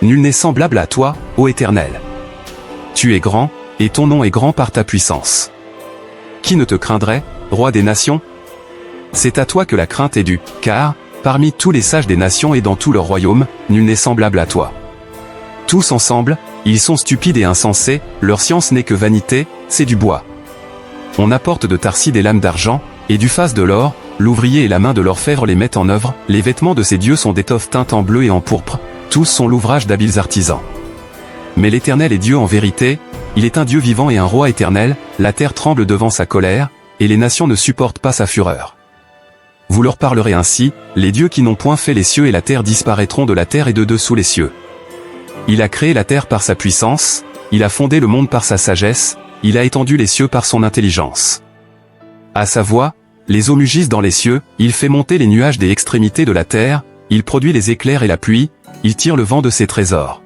Nul n'est semblable à toi, ô Éternel. Tu es grand, et ton nom est grand par ta puissance. Qui ne te craindrait, roi des nations? C'est à toi que la crainte est due, car, parmi tous les sages des nations et dans tout leur royaume, nul n'est semblable à toi. Tous ensemble, ils sont stupides et insensés, leur science n'est que vanité, c'est du bois. On apporte de Tarsis des lames d'argent, et du faste de l'or, l'ouvrier et la main de l'orfèvre les mettent en œuvre, les vêtements de ces dieux sont d'étoffes teintes en bleu et en pourpre, tous sont l'ouvrage d'habiles artisans. Mais l'Éternel est Dieu en vérité, il est un Dieu vivant et un roi éternel, la terre tremble devant sa colère, et les nations ne supportent pas sa fureur. Vous leur parlerez ainsi, les dieux qui n'ont point fait les cieux et la terre disparaîtront de la terre et de dessous les cieux. Il a créé la terre par sa puissance, il a fondé le monde par sa sagesse, il a étendu les cieux par son intelligence. À sa voix, les eaux mugissent dans les cieux, il fait monter les nuages des extrémités de la terre, il produit les éclairs et la pluie, il tire le vent de ses trésors.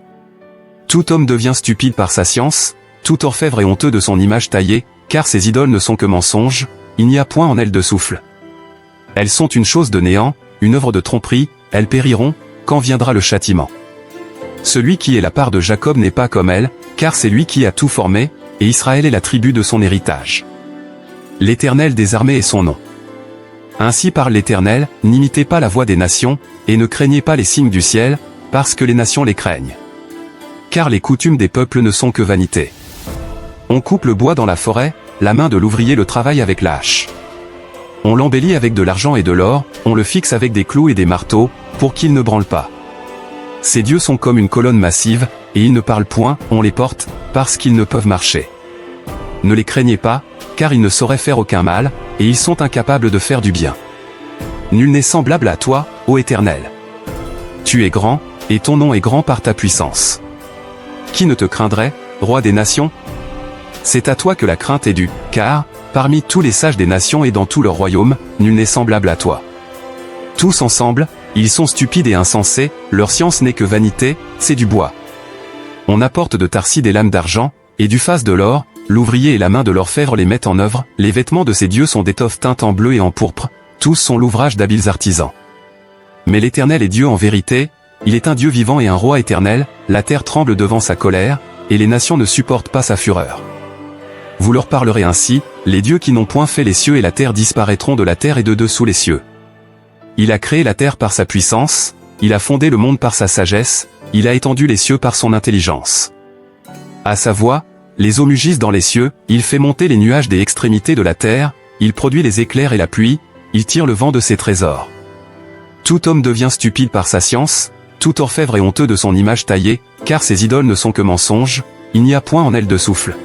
Tout homme devient stupide par sa science, tout orfèvre est honteux de son image taillée, car ses idoles ne sont que mensonges, il n'y a point en elles de souffle. Elles sont une chose de néant, une œuvre de tromperie, elles périront, quand viendra le châtiment. Celui qui est la part de Jacob n'est pas comme elle, car c'est lui qui a tout formé, et Israël est la tribu de son héritage. L'Éternel des armées est son nom. Ainsi parle l'Éternel, n'imitez pas la voix des nations, et ne craignez pas les signes du ciel, parce que les nations les craignent. Car les coutumes des peuples ne sont que vanité. On coupe le bois dans la forêt, la main de l'ouvrier le travaille avec la hache. On l'embellit avec de l'argent et de l'or, on le fixe avec des clous et des marteaux, pour qu'il ne branle pas. Ces dieux sont comme une colonne massive, et ils ne parlent point, on les porte, parce qu'ils ne peuvent marcher. Ne les craignez pas, car ils ne sauraient faire aucun mal, et ils sont incapables de faire du bien. Nul n'est semblable à toi, ô Éternel. Tu es grand, et ton nom est grand par ta puissance. Qui ne te craindrait, roi des nations? C'est à toi que la crainte est due, car, parmi tous les sages des nations et dans tout leur royaume, nul n'est semblable à toi. Tous ensemble, ils sont stupides et insensés, leur science n'est que vanité, c'est du bois. On apporte de Tarsis des lames d'argent, et du faste de l'or, l'ouvrier et la main de l'orfèvre les mettent en œuvre, les vêtements de ces dieux sont d'étoffes teintes en bleu et en pourpre, tous sont l'ouvrage d'habiles artisans. Mais l'Éternel est Dieu en vérité, il est un Dieu vivant et un roi éternel, la terre tremble devant sa colère, et les nations ne supportent pas sa fureur. Vous leur parlerez ainsi, les dieux qui n'ont point fait les cieux et la terre disparaîtront de la terre et de dessous les cieux. Il a créé la terre par sa puissance, il a fondé le monde par sa sagesse, il a étendu les cieux par son intelligence. À sa voix, les eaux mugissent dans les cieux, il fait monter les nuages des extrémités de la terre, il produit les éclairs et la pluie, il tire le vent de ses trésors. Tout homme devient stupide par sa science, tout orfèvre est honteux de son image taillée, car ces idoles ne sont que mensonges, il n'y a point en elles de souffle.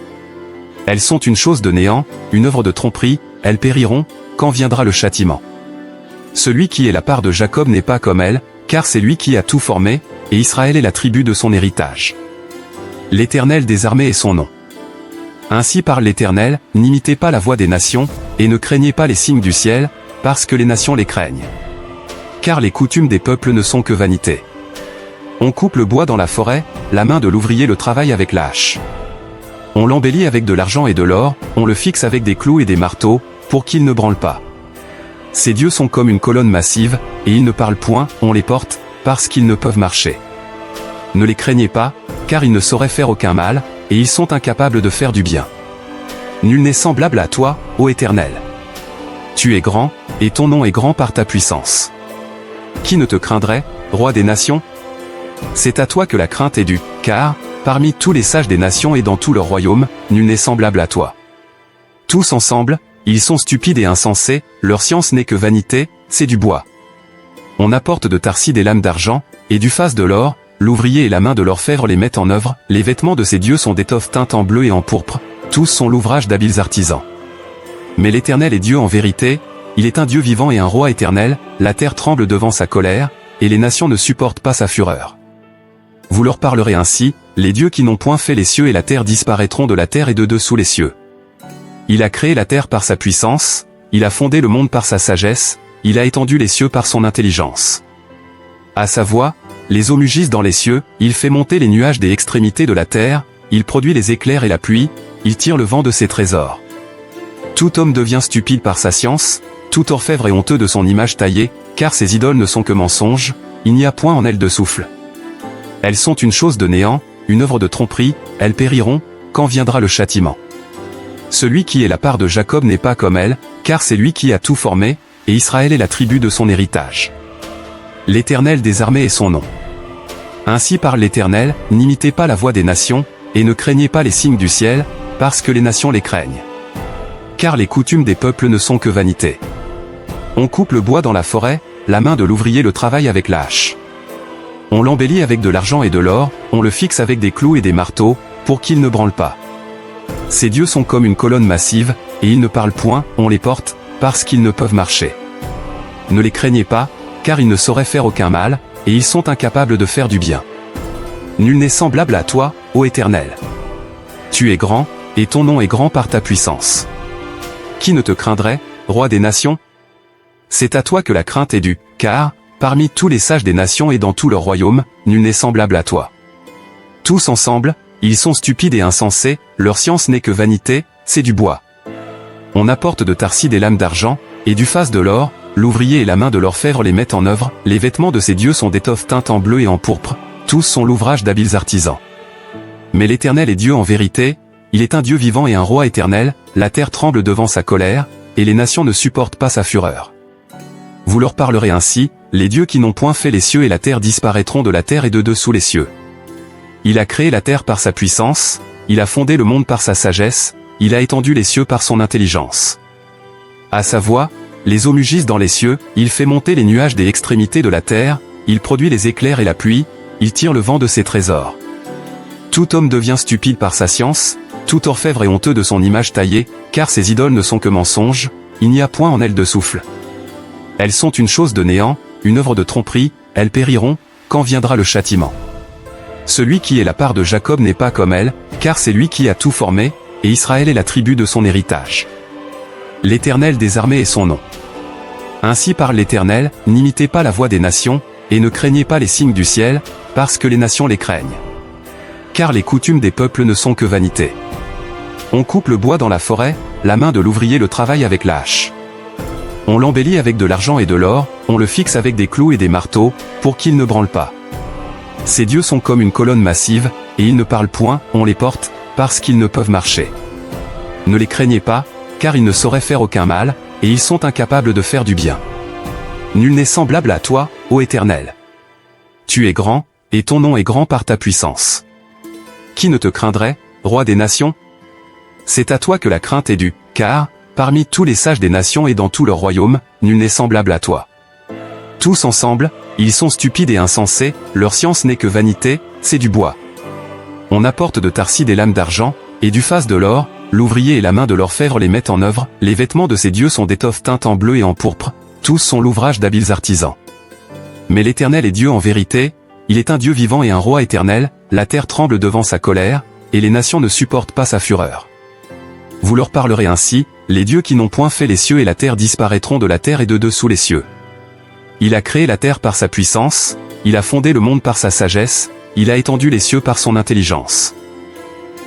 Elles sont une chose de néant, une œuvre de tromperie, elles périront, quand viendra le châtiment. Celui qui est la part de Jacob n'est pas comme elle, car c'est lui qui a tout formé, et Israël est la tribu de son héritage. L'Éternel des armées est son nom. Ainsi parle l'Éternel, n'imitez pas la voix des nations, et ne craignez pas les signes du ciel, parce que les nations les craignent. Car les coutumes des peuples ne sont que vanité. On coupe le bois dans la forêt, la main de l'ouvrier le travaille avec la hache. On l'embellit avec de l'argent et de l'or, on le fixe avec des clous et des marteaux, pour qu'il ne branle pas. Ces dieux sont comme une colonne massive, et ils ne parlent point, on les porte, parce qu'ils ne peuvent marcher. Ne les craignez pas, car ils ne sauraient faire aucun mal, et ils sont incapables de faire du bien. Nul n'est semblable à toi, ô Éternel. Tu es grand, et ton nom est grand par ta puissance. Qui ne te craindrait, roi des nations? C'est à toi que la crainte est due, car, parmi tous les sages des nations et dans tout leur royaume, nul n'est semblable à toi. Tous ensemble, ils sont stupides et insensés, leur science n'est que vanité, c'est du bois. On apporte de Tarsis des lames d'argent, et du faste de l'or, l'ouvrier et la main de l'orfèvre les mettent en œuvre, les vêtements de ces dieux sont d'étoffes teintes en bleu et en pourpre, tous sont l'ouvrage d'habiles artisans. Mais l'Éternel est Dieu en vérité, il est un Dieu vivant et un roi éternel, la terre tremble devant sa colère, et les nations ne supportent pas sa fureur. Vous leur parlerez ainsi, les dieux qui n'ont point fait les cieux et la terre disparaîtront de la terre et de dessous les cieux. Il a créé la terre par sa puissance, il a fondé le monde par sa sagesse, il a étendu les cieux par son intelligence. À sa voix, les eaux mugissent dans les cieux, il fait monter les nuages des extrémités de la terre, il produit les éclairs et la pluie, il tire le vent de ses trésors. Tout homme devient stupide par sa science, tout orfèvre est honteux de son image taillée, car ces idoles ne sont que mensonges, il n'y a point en elles de souffle. Elles sont une chose de néant, une œuvre de tromperie, elles périront, quand viendra le châtiment. Celui qui est la part de Jacob n'est pas comme elle, car c'est lui qui a tout formé, et Israël est la tribu de son héritage. L'Éternel des armées est son nom. Ainsi parle l'Éternel, n'imitez pas la voix des nations, et ne craignez pas les signes du ciel, parce que les nations les craignent. Car les coutumes des peuples ne sont que vanité. On coupe le bois dans la forêt, la main de l'ouvrier le travaille avec la hache. On l'embellit avec de l'argent et de l'or, on le fixe avec des clous et des marteaux, pour qu'il ne branle pas. Ces dieux sont comme une colonne massive, et ils ne parlent point, on les porte, parce qu'ils ne peuvent marcher. Ne les craignez pas, car ils ne sauraient faire aucun mal, et ils sont incapables de faire du bien. Nul n'est semblable à toi, ô Éternel. Tu es grand, et ton nom est grand par ta puissance. Qui ne te craindrait, roi des nations? C'est à toi que la crainte est due, car, parmi tous les sages des nations et dans tout leur royaume, nul n'est semblable à toi. Tous ensemble, ils sont stupides et insensés, leur science n'est que vanité, c'est du bois. On apporte de Tarsis des lames d'argent, et du faste de l'or, l'ouvrier et la main de l'orfèvre les mettent en œuvre, les vêtements de ces dieux sont d'étoffes teintes en bleu et en pourpre, tous sont l'ouvrage d'habiles artisans. Mais l'Éternel est Dieu en vérité, il est un Dieu vivant et un roi éternel, la terre tremble devant sa colère, et les nations ne supportent pas sa fureur. Vous leur parlerez ainsi, les dieux qui n'ont point fait les cieux et la terre disparaîtront de la terre et de dessous les cieux. Il a créé la terre par sa puissance, il a fondé le monde par sa sagesse, il a étendu les cieux par son intelligence. À sa voix, les eaux mugissent dans les cieux, il fait monter les nuages des extrémités de la terre, il produit les éclairs et la pluie, il tire le vent de ses trésors. Tout homme devient stupide par sa science, tout orfèvre est honteux de son image taillée, car ces idoles ne sont que mensonges, il n'y a point en elles de souffle. Elles sont une chose de néant, une œuvre de tromperie, elles périront, quand viendra le châtiment. Celui qui est la part de Jacob n'est pas comme elle, car c'est lui qui a tout formé, et Israël est la tribu de son héritage. L'Éternel des armées est son nom. Ainsi parle l'Éternel, n'imitez pas la voix des nations, et ne craignez pas les signes du ciel, parce que les nations les craignent. Car les coutumes des peuples ne sont que vanité. On coupe le bois dans la forêt, la main de l'ouvrier le travaille avec la hache. On l'embellit avec de l'argent et de l'or, on le fixe avec des clous et des marteaux, pour qu'il ne branle pas. Ces dieux sont comme une colonne massive, et ils ne parlent point, on les porte, parce qu'ils ne peuvent marcher. Ne les craignez pas, car ils ne sauraient faire aucun mal, et ils sont incapables de faire du bien. Nul n'est semblable à toi, ô Éternel. Tu es grand, et ton nom est grand par ta puissance. Qui ne te craindrait, roi des nations? C'est à toi que la crainte est due, car, parmi tous les sages des nations et dans tout leur royaume, nul n'est semblable à toi. Tous ensemble, ils sont stupides et insensés, leur science n'est que vanité, c'est du bois. On apporte de Tarsis des lames d'argent, et du faste de l'or, l'ouvrier et la main de l'orfèvre les mettent en œuvre, les vêtements de ces dieux sont d'étoffes teintes en bleu et en pourpre, tous sont l'ouvrage d'habiles artisans. Mais l'Éternel est Dieu en vérité, il est un Dieu vivant et un roi éternel, la terre tremble devant sa colère, et les nations ne supportent pas sa fureur. Vous leur parlerez ainsi, les dieux qui n'ont point fait les cieux et la terre disparaîtront de la terre et de dessous les cieux. Il a créé la terre par sa puissance, il a fondé le monde par sa sagesse, il a étendu les cieux par son intelligence.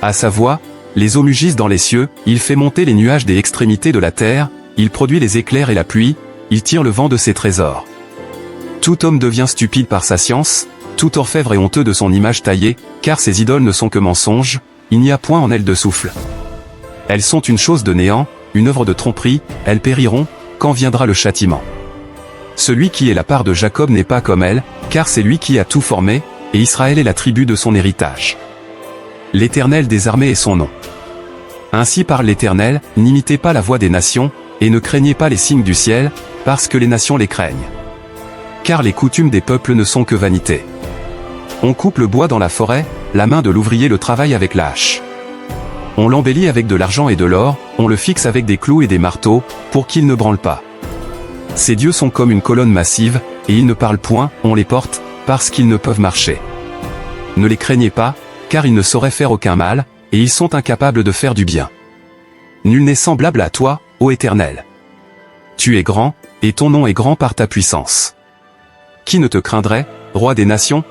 À sa voix, les eaux mugissent dans les cieux, il fait monter les nuages des extrémités de la terre, il produit les éclairs et la pluie, il tire le vent de ses trésors. Tout homme devient stupide par sa science, tout orfèvre est honteux de son image taillée, car ses idoles ne sont que mensonges, il n'y a point en elles de souffle. Elles sont une chose de néant, une œuvre de tromperie, elles périront, quand viendra le châtiment. Celui qui est la part de Jacob n'est pas comme elle, car c'est lui qui a tout formé, et Israël est la tribu de son héritage. L'Éternel des armées est son nom. Ainsi parle l'Éternel, n'imitez pas la voix des nations, et ne craignez pas les signes du ciel, parce que les nations les craignent. Car les coutumes des peuples ne sont que vanité. On coupe le bois dans la forêt, la main de l'ouvrier le travaille avec la hache. On l'embellit avec de l'argent et de l'or, on le fixe avec des clous et des marteaux, pour qu'il ne branle pas. Ces dieux sont comme une colonne massive, et ils ne parlent point, on les porte, parce qu'ils ne peuvent marcher. Ne les craignez pas, car ils ne sauraient faire aucun mal, et ils sont incapables de faire du bien. Nul n'est semblable à toi, ô Éternel. Tu es grand, et ton nom est grand par ta puissance. Qui ne te craindrait, roi des nations?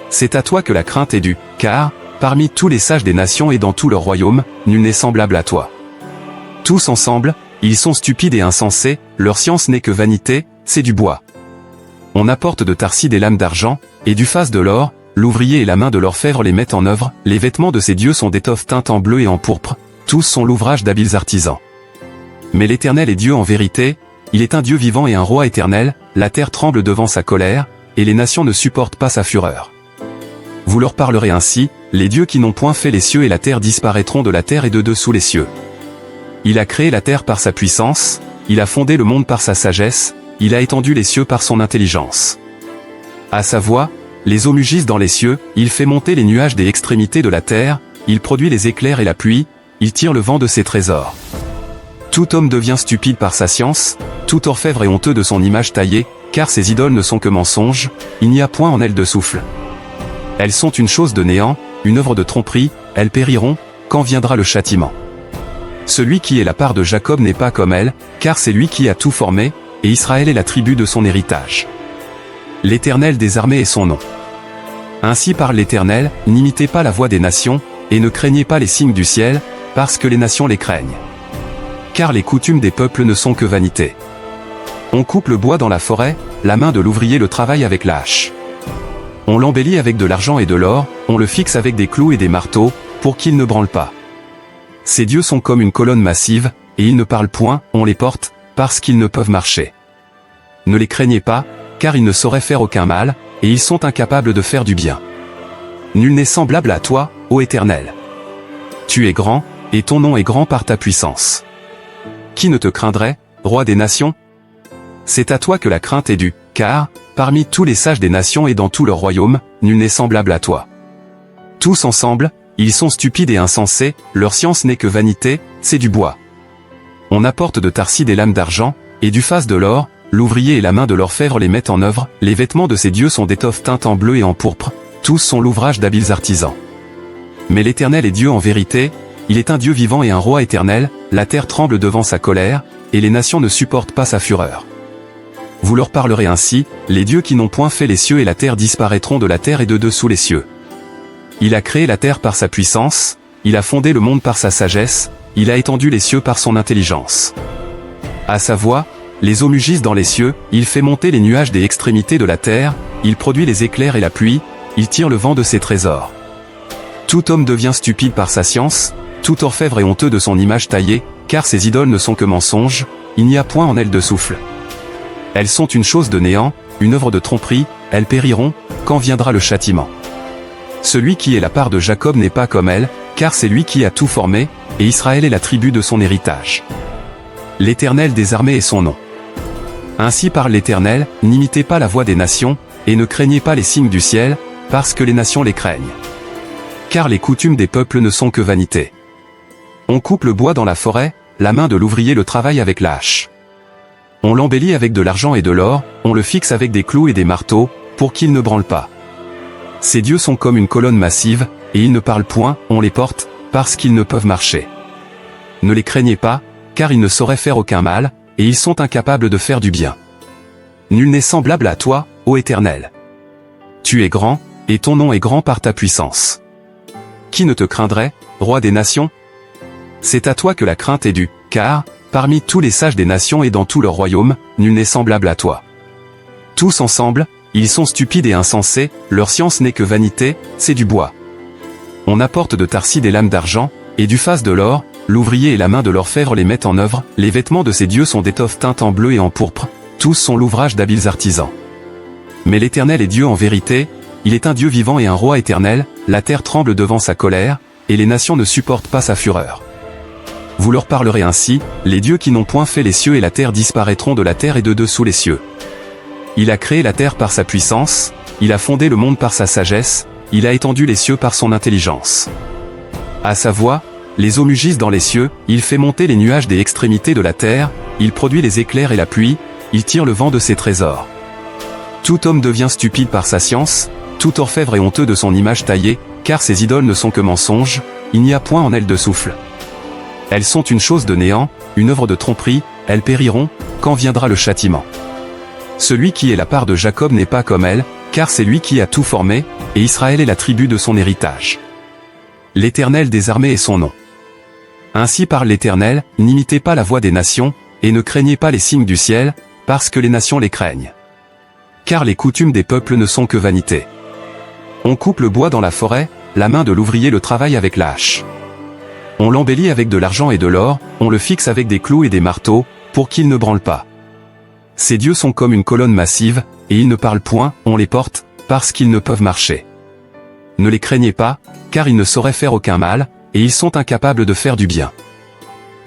C'est à toi que la crainte est due, car, parmi tous les sages des nations et dans tout leur royaume, nul n'est semblable à toi. Tous ensemble, ils sont stupides et insensés, leur science n'est que vanité, c'est du bois. On apporte de Tarsis des lames d'argent, et du faste de l'or, l'ouvrier et la main de l'orfèvre les mettent en œuvre, les vêtements de ces dieux sont d'étoffes teintes en bleu et en pourpre, tous sont l'ouvrage d'habiles artisans. Mais l'Éternel est Dieu en vérité, il est un Dieu vivant et un roi éternel, la terre tremble devant sa colère, et les nations ne supportent pas sa fureur. Vous leur parlerez ainsi, les dieux qui n'ont point fait les cieux et la terre disparaîtront de la terre et de dessous les cieux. Il a créé la terre par sa puissance, il a fondé le monde par sa sagesse, il a étendu les cieux par son intelligence. À sa voix, les eaux mugissent dans les cieux, il fait monter les nuages des extrémités de la terre, il produit les éclairs et la pluie, il tire le vent de ses trésors. Tout homme devient stupide par sa science, tout orfèvre est honteux de son image taillée, car ses idoles ne sont que mensonges, il n'y a point en elles de souffle. Elles sont une chose de néant, une œuvre de tromperie, elles périront, quand viendra le châtiment. Celui qui est la part de Jacob n'est pas comme elle, car c'est lui qui a tout formé, et Israël est la tribu de son héritage. L'Éternel des armées est son nom. Ainsi parle l'Éternel, n'imitez pas la voix des nations, et ne craignez pas les signes du ciel, parce que les nations les craignent. Car les coutumes des peuples ne sont que vanité. On coupe le bois dans la forêt, la main de l'ouvrier le travaille avec la hache. On l'embellit avec de l'argent et de l'or, on le fixe avec des clous et des marteaux, pour qu'il ne branle pas. Ces dieux sont comme une colonne massive, et ils ne parlent point, on les porte, parce qu'ils ne peuvent marcher. Ne les craignez pas, car ils ne sauraient faire aucun mal, et ils sont incapables de faire du bien. Nul n'est semblable à toi, ô Éternel. Tu es grand, et ton nom est grand par ta puissance. Qui ne te craindrait, roi des nations? C'est à toi que la crainte est due, car, parmi tous les sages des nations et dans tout leur royaume, nul n'est semblable à toi. Tous ensemble, ils sont stupides et insensés, leur science n'est que vanité, c'est du bois. On apporte de Tarsis des lames d'argent, et du faste de l'or, l'ouvrier et la main de l'orfèvre les mettent en œuvre, les vêtements de ces dieux sont d'étoffes teintes en bleu et en pourpre, tous sont l'ouvrage d'habiles artisans. Mais l'Éternel est Dieu en vérité, il est un Dieu vivant et un roi éternel, la terre tremble devant sa colère, et les nations ne supportent pas sa fureur. Vous leur parlerez ainsi, les dieux qui n'ont point fait les cieux et la terre disparaîtront de la terre et de dessous les cieux. Il a créé la terre par sa puissance, il a fondé le monde par sa sagesse, il a étendu les cieux par son intelligence. À sa voix, les eaux mugissent dans les cieux, il fait monter les nuages des extrémités de la terre, il produit les éclairs et la pluie, il tire le vent de ses trésors. Tout homme devient stupide par sa science, tout orfèvre est honteux de son image taillée, car ses idoles ne sont que mensonges, il n'y a point en elles de souffle. Elles sont une chose de néant, une œuvre de tromperie, elles périront, quand viendra le châtiment. Celui qui est la part de Jacob n'est pas comme elle, car c'est lui qui a tout formé, et Israël est la tribu de son héritage. L'Éternel des armées est son nom. Ainsi parle l'Éternel, n'imitez pas la voix des nations, et ne craignez pas les signes du ciel, parce que les nations les craignent. Car les coutumes des peuples ne sont que vanité. On coupe le bois dans la forêt, la main de l'ouvrier le travaille avec la hache. On l'embellit avec de l'argent et de l'or, on le fixe avec des clous et des marteaux, pour qu'il ne branle pas. Ces dieux sont comme une colonne massive, et ils ne parlent point, on les porte, parce qu'ils ne peuvent marcher. Ne les craignez pas, car ils ne sauraient faire aucun mal, et ils sont incapables de faire du bien. Nul n'est semblable à toi, ô Éternel. Tu es grand, et ton nom est grand par ta puissance. Qui ne te craindrait, roi des nations? C'est à toi que la crainte est due, car, parmi tous les sages des nations et dans tout leur royaume, nul n'est semblable à toi. Tous ensemble, ils sont stupides et insensés, leur science n'est que vanité, c'est du bois. On apporte de Tarsis des lames d'argent, et du faste de l'or, l'ouvrier et la main de l'orfèvre les mettent en œuvre, les vêtements de ces dieux sont d'étoffes teintes en bleu et en pourpre, tous sont l'ouvrage d'habiles artisans. Mais l'Éternel est Dieu en vérité, il est un Dieu vivant et un roi éternel, la terre tremble devant sa colère, et les nations ne supportent pas sa fureur. Vous leur parlerez ainsi, les dieux qui n'ont point fait les cieux et la terre disparaîtront de la terre et de dessous les cieux. Il a créé la terre par sa puissance, il a fondé le monde par sa sagesse, il a étendu les cieux par son intelligence. À sa voix, les eaux mugissent dans les cieux, il fait monter les nuages des extrémités de la terre, il produit les éclairs et la pluie, il tire le vent de ses trésors. Tout homme devient stupide par sa science, tout orfèvre est honteux de son image taillée, car ses idoles ne sont que mensonges, il n'y a point en elles de souffle. Elles sont une chose de néant, une œuvre de tromperie, elles périront, quand viendra le châtiment. Celui qui est la part de Jacob n'est pas comme elle, car c'est lui qui a tout formé, et Israël est la tribu de son héritage. L'Éternel des armées est son nom. Ainsi parle l'Éternel, n'imitez pas la voix des nations, et ne craignez pas les signes du ciel, parce que les nations les craignent. Car les coutumes des peuples ne sont que vanité. On coupe le bois dans la forêt, la main de l'ouvrier le travaille avec la hache. On l'embellit avec de l'argent et de l'or, on le fixe avec des clous et des marteaux, pour qu'il ne branle pas. Ces dieux sont comme une colonne massive, et ils ne parlent point, on les porte, parce qu'ils ne peuvent marcher. Ne les craignez pas, car ils ne sauraient faire aucun mal, et ils sont incapables de faire du bien.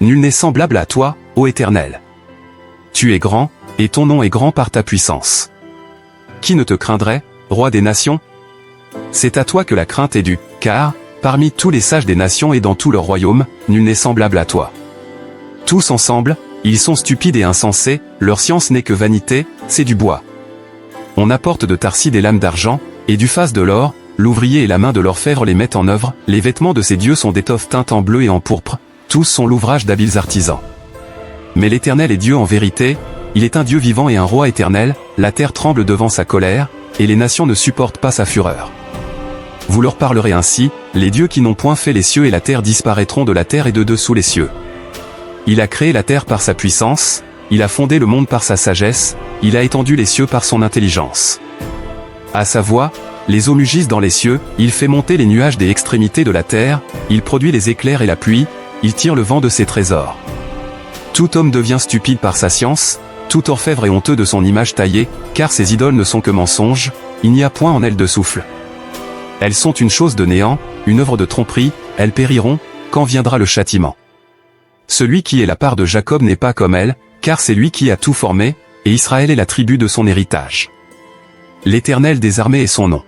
Nul n'est semblable à toi, ô Éternel. Tu es grand, et ton nom est grand par ta puissance. Qui ne te craindrait, roi des nations? C'est à toi que la crainte est due, car, parmi tous les sages des nations et dans tout leur royaume, nul n'est semblable à toi. Tous ensemble, ils sont stupides et insensés, leur science n'est que vanité, c'est du bois. On apporte de Tarsis des lames d'argent, et du faste de l'or, l'ouvrier et la main de l'orfèvre les mettent en œuvre, les vêtements de ces dieux sont d'étoffes teintes en bleu et en pourpre, tous sont l'ouvrage d'habiles artisans. Mais l'Éternel est Dieu en vérité, il est un Dieu vivant et un roi éternel, la terre tremble devant sa colère, et les nations ne supportent pas sa fureur. Vous leur parlerez ainsi, les dieux qui n'ont point fait les cieux et la terre disparaîtront de la terre et de dessous les cieux. Il a créé la terre par sa puissance, il a fondé le monde par sa sagesse, il a étendu les cieux par son intelligence. À sa voix, les eaux mugissent dans les cieux, il fait monter les nuages des extrémités de la terre, il produit les éclairs et la pluie, il tire le vent de ses trésors. Tout homme devient stupide par sa science, tout orfèvre est honteux de son image taillée, car ses idoles ne sont que mensonges, il n'y a point en elles de souffle. Elles sont une chose de néant, une œuvre de tromperie, elles périront, quand viendra le châtiment. Celui qui est la part de Jacob n'est pas comme elle, car c'est lui qui a tout formé, et Israël est la tribu de son héritage. L'Éternel des armées est son nom.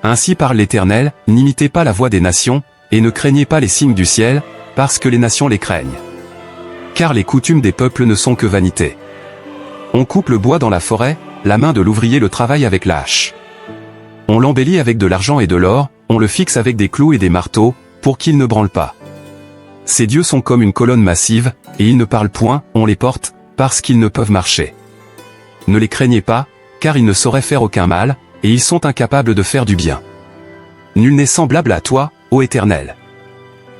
Ainsi parle l'Éternel, n'imitez pas la voix des nations, et ne craignez pas les signes du ciel, parce que les nations les craignent. Car les coutumes des peuples ne sont que vanité. On coupe le bois dans la forêt, la main de l'ouvrier le travaille avec la hache. On l'embellit avec de l'argent et de l'or, on le fixe avec des clous et des marteaux, pour qu'il ne branle pas. Ces dieux sont comme une colonne massive, et ils ne parlent point, on les porte, parce qu'ils ne peuvent marcher. Ne les craignez pas, car ils ne sauraient faire aucun mal, et ils sont incapables de faire du bien. Nul n'est semblable à toi, ô Éternel.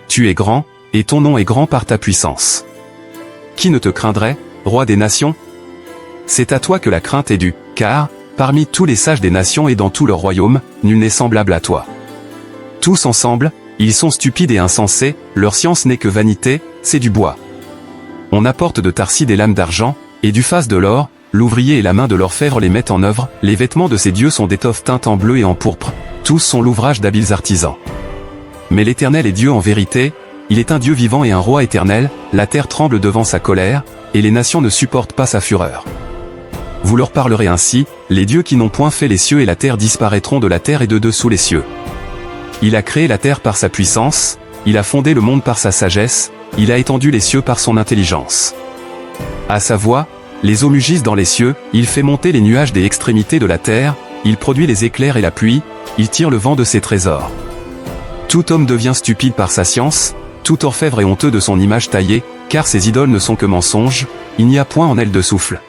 Tu es grand, et ton nom est grand par ta puissance. Qui ne te craindrait, roi des nations? C'est à toi que la crainte est due, car, parmi tous les sages des nations et dans tout leur royaume, nul n'est semblable à toi. Tous ensemble, ils sont stupides et insensés, leur science n'est que vanité, c'est du bois. On apporte de Tarsis des lames d'argent, et du faste de l'or, l'ouvrier et la main de l'orfèvre les mettent en œuvre, les vêtements de ces dieux sont d'étoffes teintes en bleu et en pourpre, tous sont l'ouvrage d'habiles artisans. Mais l'Éternel est Dieu en vérité, il est un Dieu vivant et un roi éternel, la terre tremble devant sa colère, et les nations ne supportent pas sa fureur. Vous leur parlerez ainsi, les dieux qui n'ont point fait les cieux et la terre disparaîtront de la terre et de dessous les cieux. Il a créé la terre par sa puissance, il a fondé le monde par sa sagesse, il a étendu les cieux par son intelligence. À sa voix, les eaux mugissent dans les cieux, il fait monter les nuages des extrémités de la terre, il produit les éclairs et la pluie, il tire le vent de ses trésors. Tout homme devient stupide par sa science, tout orfèvre est honteux de son image taillée, car ses idoles ne sont que mensonges, il n'y a point en elles de souffle.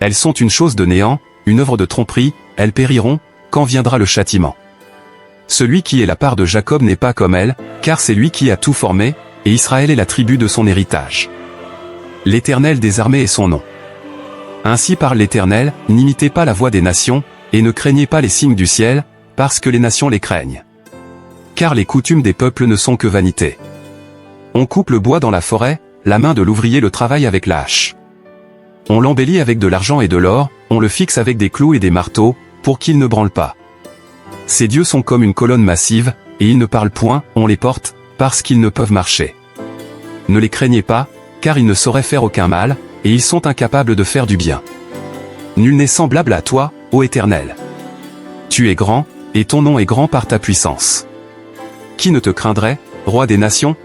Elles sont une chose de néant, une œuvre de tromperie, elles périront, quand viendra le châtiment. Celui qui est la part de Jacob n'est pas comme elle, car c'est lui qui a tout formé, et Israël est la tribu de son héritage. L'Éternel des armées est son nom. Ainsi parle l'Éternel, n'imitez pas la voix des nations, et ne craignez pas les signes du ciel, parce que les nations les craignent. Car les coutumes des peuples ne sont que vanité. On coupe le bois dans la forêt, la main de l'ouvrier le travaille avec la hache. On l'embellit avec de l'argent et de l'or, on le fixe avec des clous et des marteaux, pour qu'il ne branle pas. Ces dieux sont comme une colonne massive, et ils ne parlent point, on les porte, parce qu'ils ne peuvent marcher. Ne les craignez pas, car ils ne sauraient faire aucun mal, et ils sont incapables de faire du bien. Nul n'est semblable à toi, ô Éternel. Tu es grand, et ton nom est grand par ta puissance. Qui ne te craindrait, roi des nations?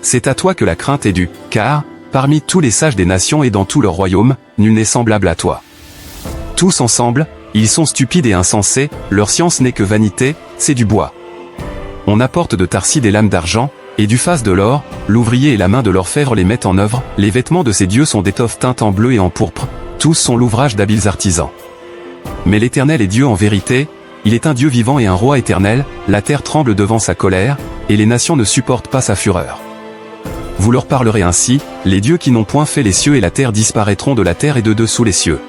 C'est à toi que la crainte est due, car, parmi tous les sages des nations et dans tout leur royaume, nul n'est semblable à toi. Tous ensemble, ils sont stupides et insensés, leur science n'est que vanité, c'est du bois. On apporte de Tarsis des lames d'argent, et du faste de l'or, l'ouvrier et la main de l'orfèvre les mettent en œuvre, les vêtements de ces dieux sont d'étoffes teintes en bleu et en pourpre, tous sont l'ouvrage d'habiles artisans. Mais l'Éternel est Dieu en vérité, il est un Dieu vivant et un roi éternel, la terre tremble devant sa colère, et les nations ne supportent pas sa fureur. Vous leur parlerez ainsi, les dieux qui n'ont point fait les cieux et la terre disparaîtront de la terre et de dessous les cieux.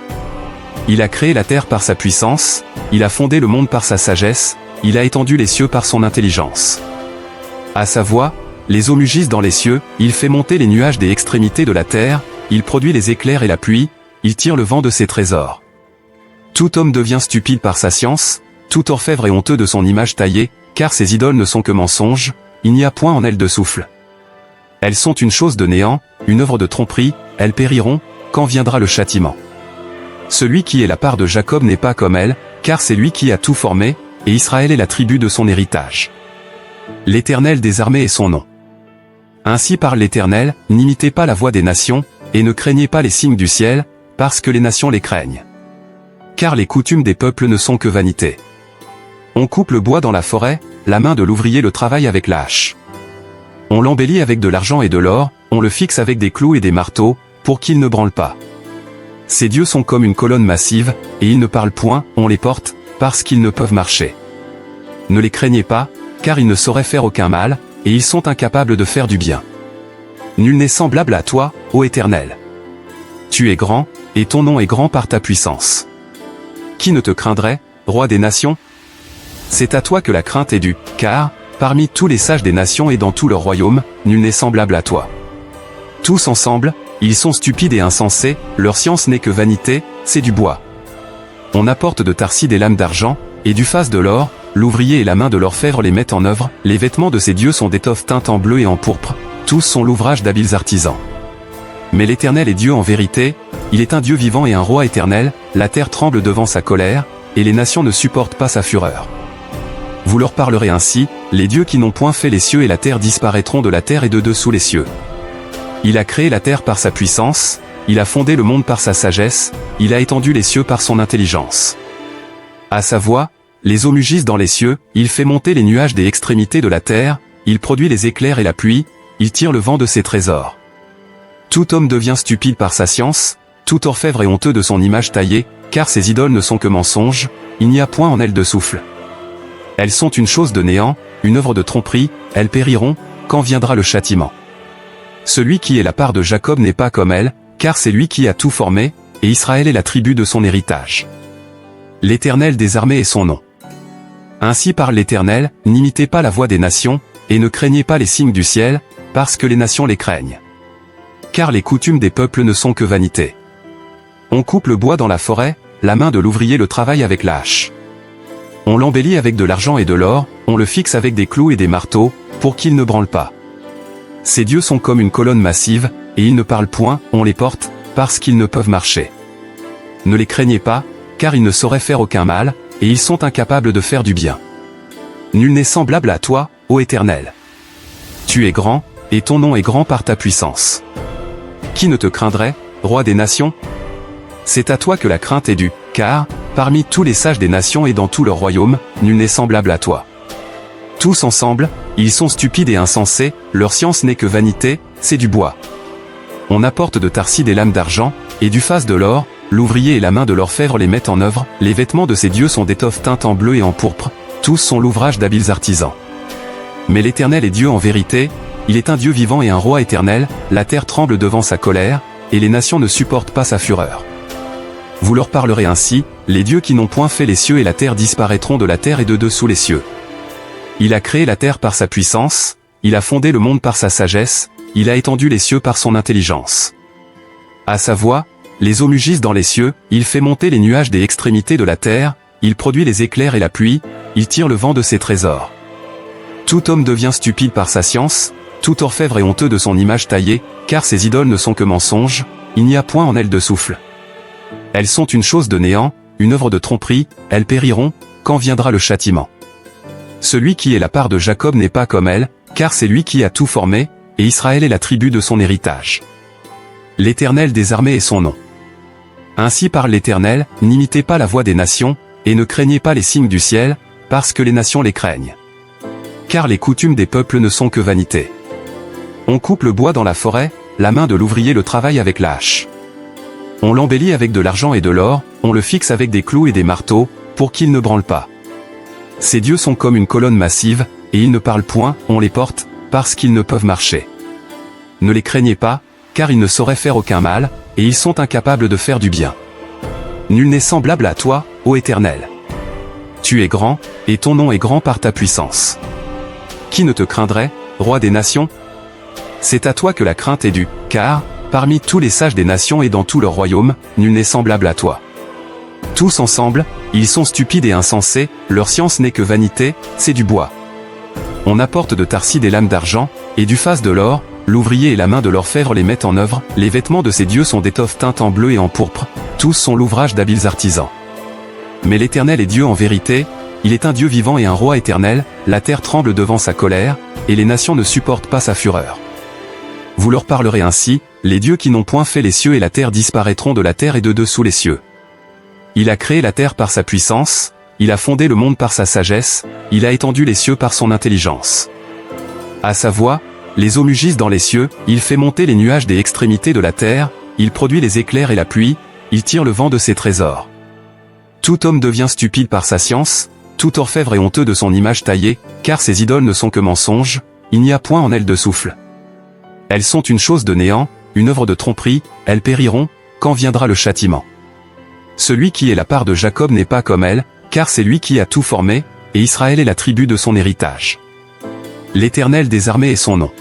Il a créé la terre par sa puissance, il a fondé le monde par sa sagesse, il a étendu les cieux par son intelligence. À sa voix, les eaux mugissent dans les cieux, il fait monter les nuages des extrémités de la terre, il produit les éclairs et la pluie, il tire le vent de ses trésors. Tout homme devient stupide par sa science, tout orfèvre est honteux de son image taillée, car ses idoles ne sont que mensonges, il n'y a point en elles de souffle. Elles sont une chose de néant, une œuvre de tromperie, elles périront, quand viendra le châtiment. Celui qui est la part de Jacob n'est pas comme elle, car c'est lui qui a tout formé, et Israël est la tribu de son héritage. L'Éternel des armées est son nom. Ainsi parle l'Éternel, n'imitez pas la voix des nations, et ne craignez pas les signes du ciel, parce que les nations les craignent. Car les coutumes des peuples ne sont que vanité. On coupe le bois dans la forêt, la main de l'ouvrier le travaille avec la hache. On l'embellit avec de l'argent et de l'or, on le fixe avec des clous et des marteaux, pour qu'il ne branle pas. Ces dieux sont comme une colonne massive, et ils ne parlent point, on les porte, parce qu'ils ne peuvent marcher. Ne les craignez pas, car ils ne sauraient faire aucun mal, et ils sont incapables de faire du bien. Nul n'est semblable à toi, ô Éternel. Tu es grand, et ton nom est grand par ta puissance. Qui ne te craindrait, roi des nations? C'est à toi que la crainte est due, car, parmi tous les sages des nations et dans tout leur royaume, nul n'est semblable à toi. Tous ensemble, ils sont stupides et insensés, leur science n'est que vanité, c'est du bois. On apporte de Tarsis des lames d'argent, et du faste de l'or, l'ouvrier et la main de l'orfèvre les mettent en œuvre, les vêtements de ces dieux sont d'étoffes teintes en bleu et en pourpre, tous sont l'ouvrage d'habiles artisans. Mais l'Éternel est Dieu en vérité, il est un Dieu vivant et un roi éternel, la terre tremble devant sa colère, et les nations ne supportent pas sa fureur. Vous leur parlerez ainsi, les dieux qui n'ont point fait les cieux et la terre disparaîtront de la terre et de dessous les cieux. Il a créé la terre par sa puissance, il a fondé le monde par sa sagesse, il a étendu les cieux par son intelligence. À sa voix, les eaux mugissent dans les cieux, il fait monter les nuages des extrémités de la terre, il produit les éclairs et la pluie, il tire le vent de ses trésors. Tout homme devient stupide par sa science, tout orfèvre est honteux de son image taillée, car ses idoles ne sont que mensonges, il n'y a point en elles de souffle. Elles sont une chose de néant, une œuvre de tromperie, elles périront, quand viendra le châtiment. Celui qui est la part de Jacob n'est pas comme elle, car c'est lui qui a tout formé, et Israël est la tribu de son héritage. L'Éternel des armées est son nom. Ainsi parle l'Éternel, n'imitez pas la voix des nations, et ne craignez pas les signes du ciel, parce que les nations les craignent. Car les coutumes des peuples ne sont que vanité. On coupe le bois dans la forêt, la main de l'ouvrier le travaille avec la hache. On l'embellit avec de l'argent et de l'or, on le fixe avec des clous et des marteaux, pour qu'il ne branle pas. Ces dieux sont comme une colonne massive, et ils ne parlent point, on les porte, parce qu'ils ne peuvent marcher. ne les craignez pas, car ils ne sauraient faire aucun mal, et ils sont incapables de faire du bien. Nul n'est semblable à toi, ô Éternel. Tu es grand, et ton nom est grand par ta puissance. Qui ne te craindrait, roi des nations? C'est à toi que la crainte est due, car, parmi tous les sages des nations et dans tout leur royaume, nul n'est semblable à toi. Tous ensemble, ils sont stupides et insensés, leur science n'est que vanité, c'est du bois. On apporte de Tarsis des lames d'argent, et du faste de l'or, l'ouvrier et la main de l'orfèvre les mettent en œuvre, les vêtements de ces dieux sont d'étoffes teintes en bleu et en pourpre, tous sont l'ouvrage d'habiles artisans. Mais l'Éternel est Dieu en vérité, il est un Dieu vivant et un roi éternel, la terre tremble devant sa colère, et les nations ne supportent pas sa fureur. Vous leur parlerez ainsi, les dieux qui n'ont point fait les cieux et la terre disparaîtront de la terre et de dessous les cieux. Il a créé la terre par sa puissance, il a fondé le monde par sa sagesse, il a étendu les cieux par son intelligence. À sa voix, les eaux mugissent dans les cieux, il fait monter les nuages des extrémités de la terre, il produit les éclairs et la pluie, il tire le vent de ses trésors. Tout homme devient stupide par sa science, tout orfèvre est honteux de son image taillée, car ses idoles ne sont que mensonges, il n'y a point en elles de souffle. Elles sont une chose de néant, une œuvre de tromperie, elles périront, quand viendra le châtiment. Celui qui est la part de Jacob n'est pas comme elle, car c'est lui qui a tout formé, et Israël est la tribu de son héritage. L'Éternel des armées est son nom. Ainsi parle l'Éternel, n'imitez pas la voix des nations, et ne craignez pas les signes du ciel, parce que les nations les craignent. Car les coutumes des peuples ne sont que vanité. On coupe le bois dans la forêt, la main de l'ouvrier le travaille avec la hache. On l'embellit avec de l'argent et de l'or, on le fixe avec des clous et des marteaux, pour qu'il ne branle pas. Ces dieux sont comme une colonne massive, et ils ne parlent point, on les porte, parce qu'ils ne peuvent marcher. Ne les craignez pas, car ils ne sauraient faire aucun mal, et ils sont incapables de faire du bien. Nul n'est semblable à toi, ô Éternel. Tu es grand, et ton nom est grand par ta puissance. Qui ne te craindrait, roi des nations? C'est à toi que la crainte est due, car, parmi tous les sages des nations et dans tout leur royaume, nul n'est semblable à toi. Tous ensemble, ils sont stupides et insensés, leur science n'est que vanité, c'est du bois. On apporte de Tarsis des lames d'argent, et du faste de l'or, l'ouvrier et la main de l'orfèvre les mettent en œuvre, les vêtements de ces dieux sont d'étoffes teintes en bleu et en pourpre, tous sont l'ouvrage d'habiles artisans. Mais l'Éternel est Dieu en vérité, il est un Dieu vivant et un roi éternel, la terre tremble devant sa colère, et les nations ne supportent pas sa fureur. Vous leur parlerez ainsi, les dieux qui n'ont point fait les cieux et la terre disparaîtront de la terre et de dessous les cieux. Il a créé la terre par sa puissance, il a fondé le monde par sa sagesse, il a étendu les cieux par son intelligence. À sa voix, les eaux mugissent dans les cieux, il fait monter les nuages des extrémités de la terre, il produit les éclairs et la pluie, il tire le vent de ses trésors. Tout homme devient stupide par sa science, tout orfèvre est honteux de son image taillée, car ses idoles ne sont que mensonges, il n'y a point en elles de souffle. Elles sont une chose de néant, une œuvre de tromperie, elles périront, quand viendra le châtiment. Celui qui est la part de Jacob n'est pas comme elle, car c'est lui qui a tout formé, et Israël est la tribu de son héritage. L'Éternel des armées est son nom.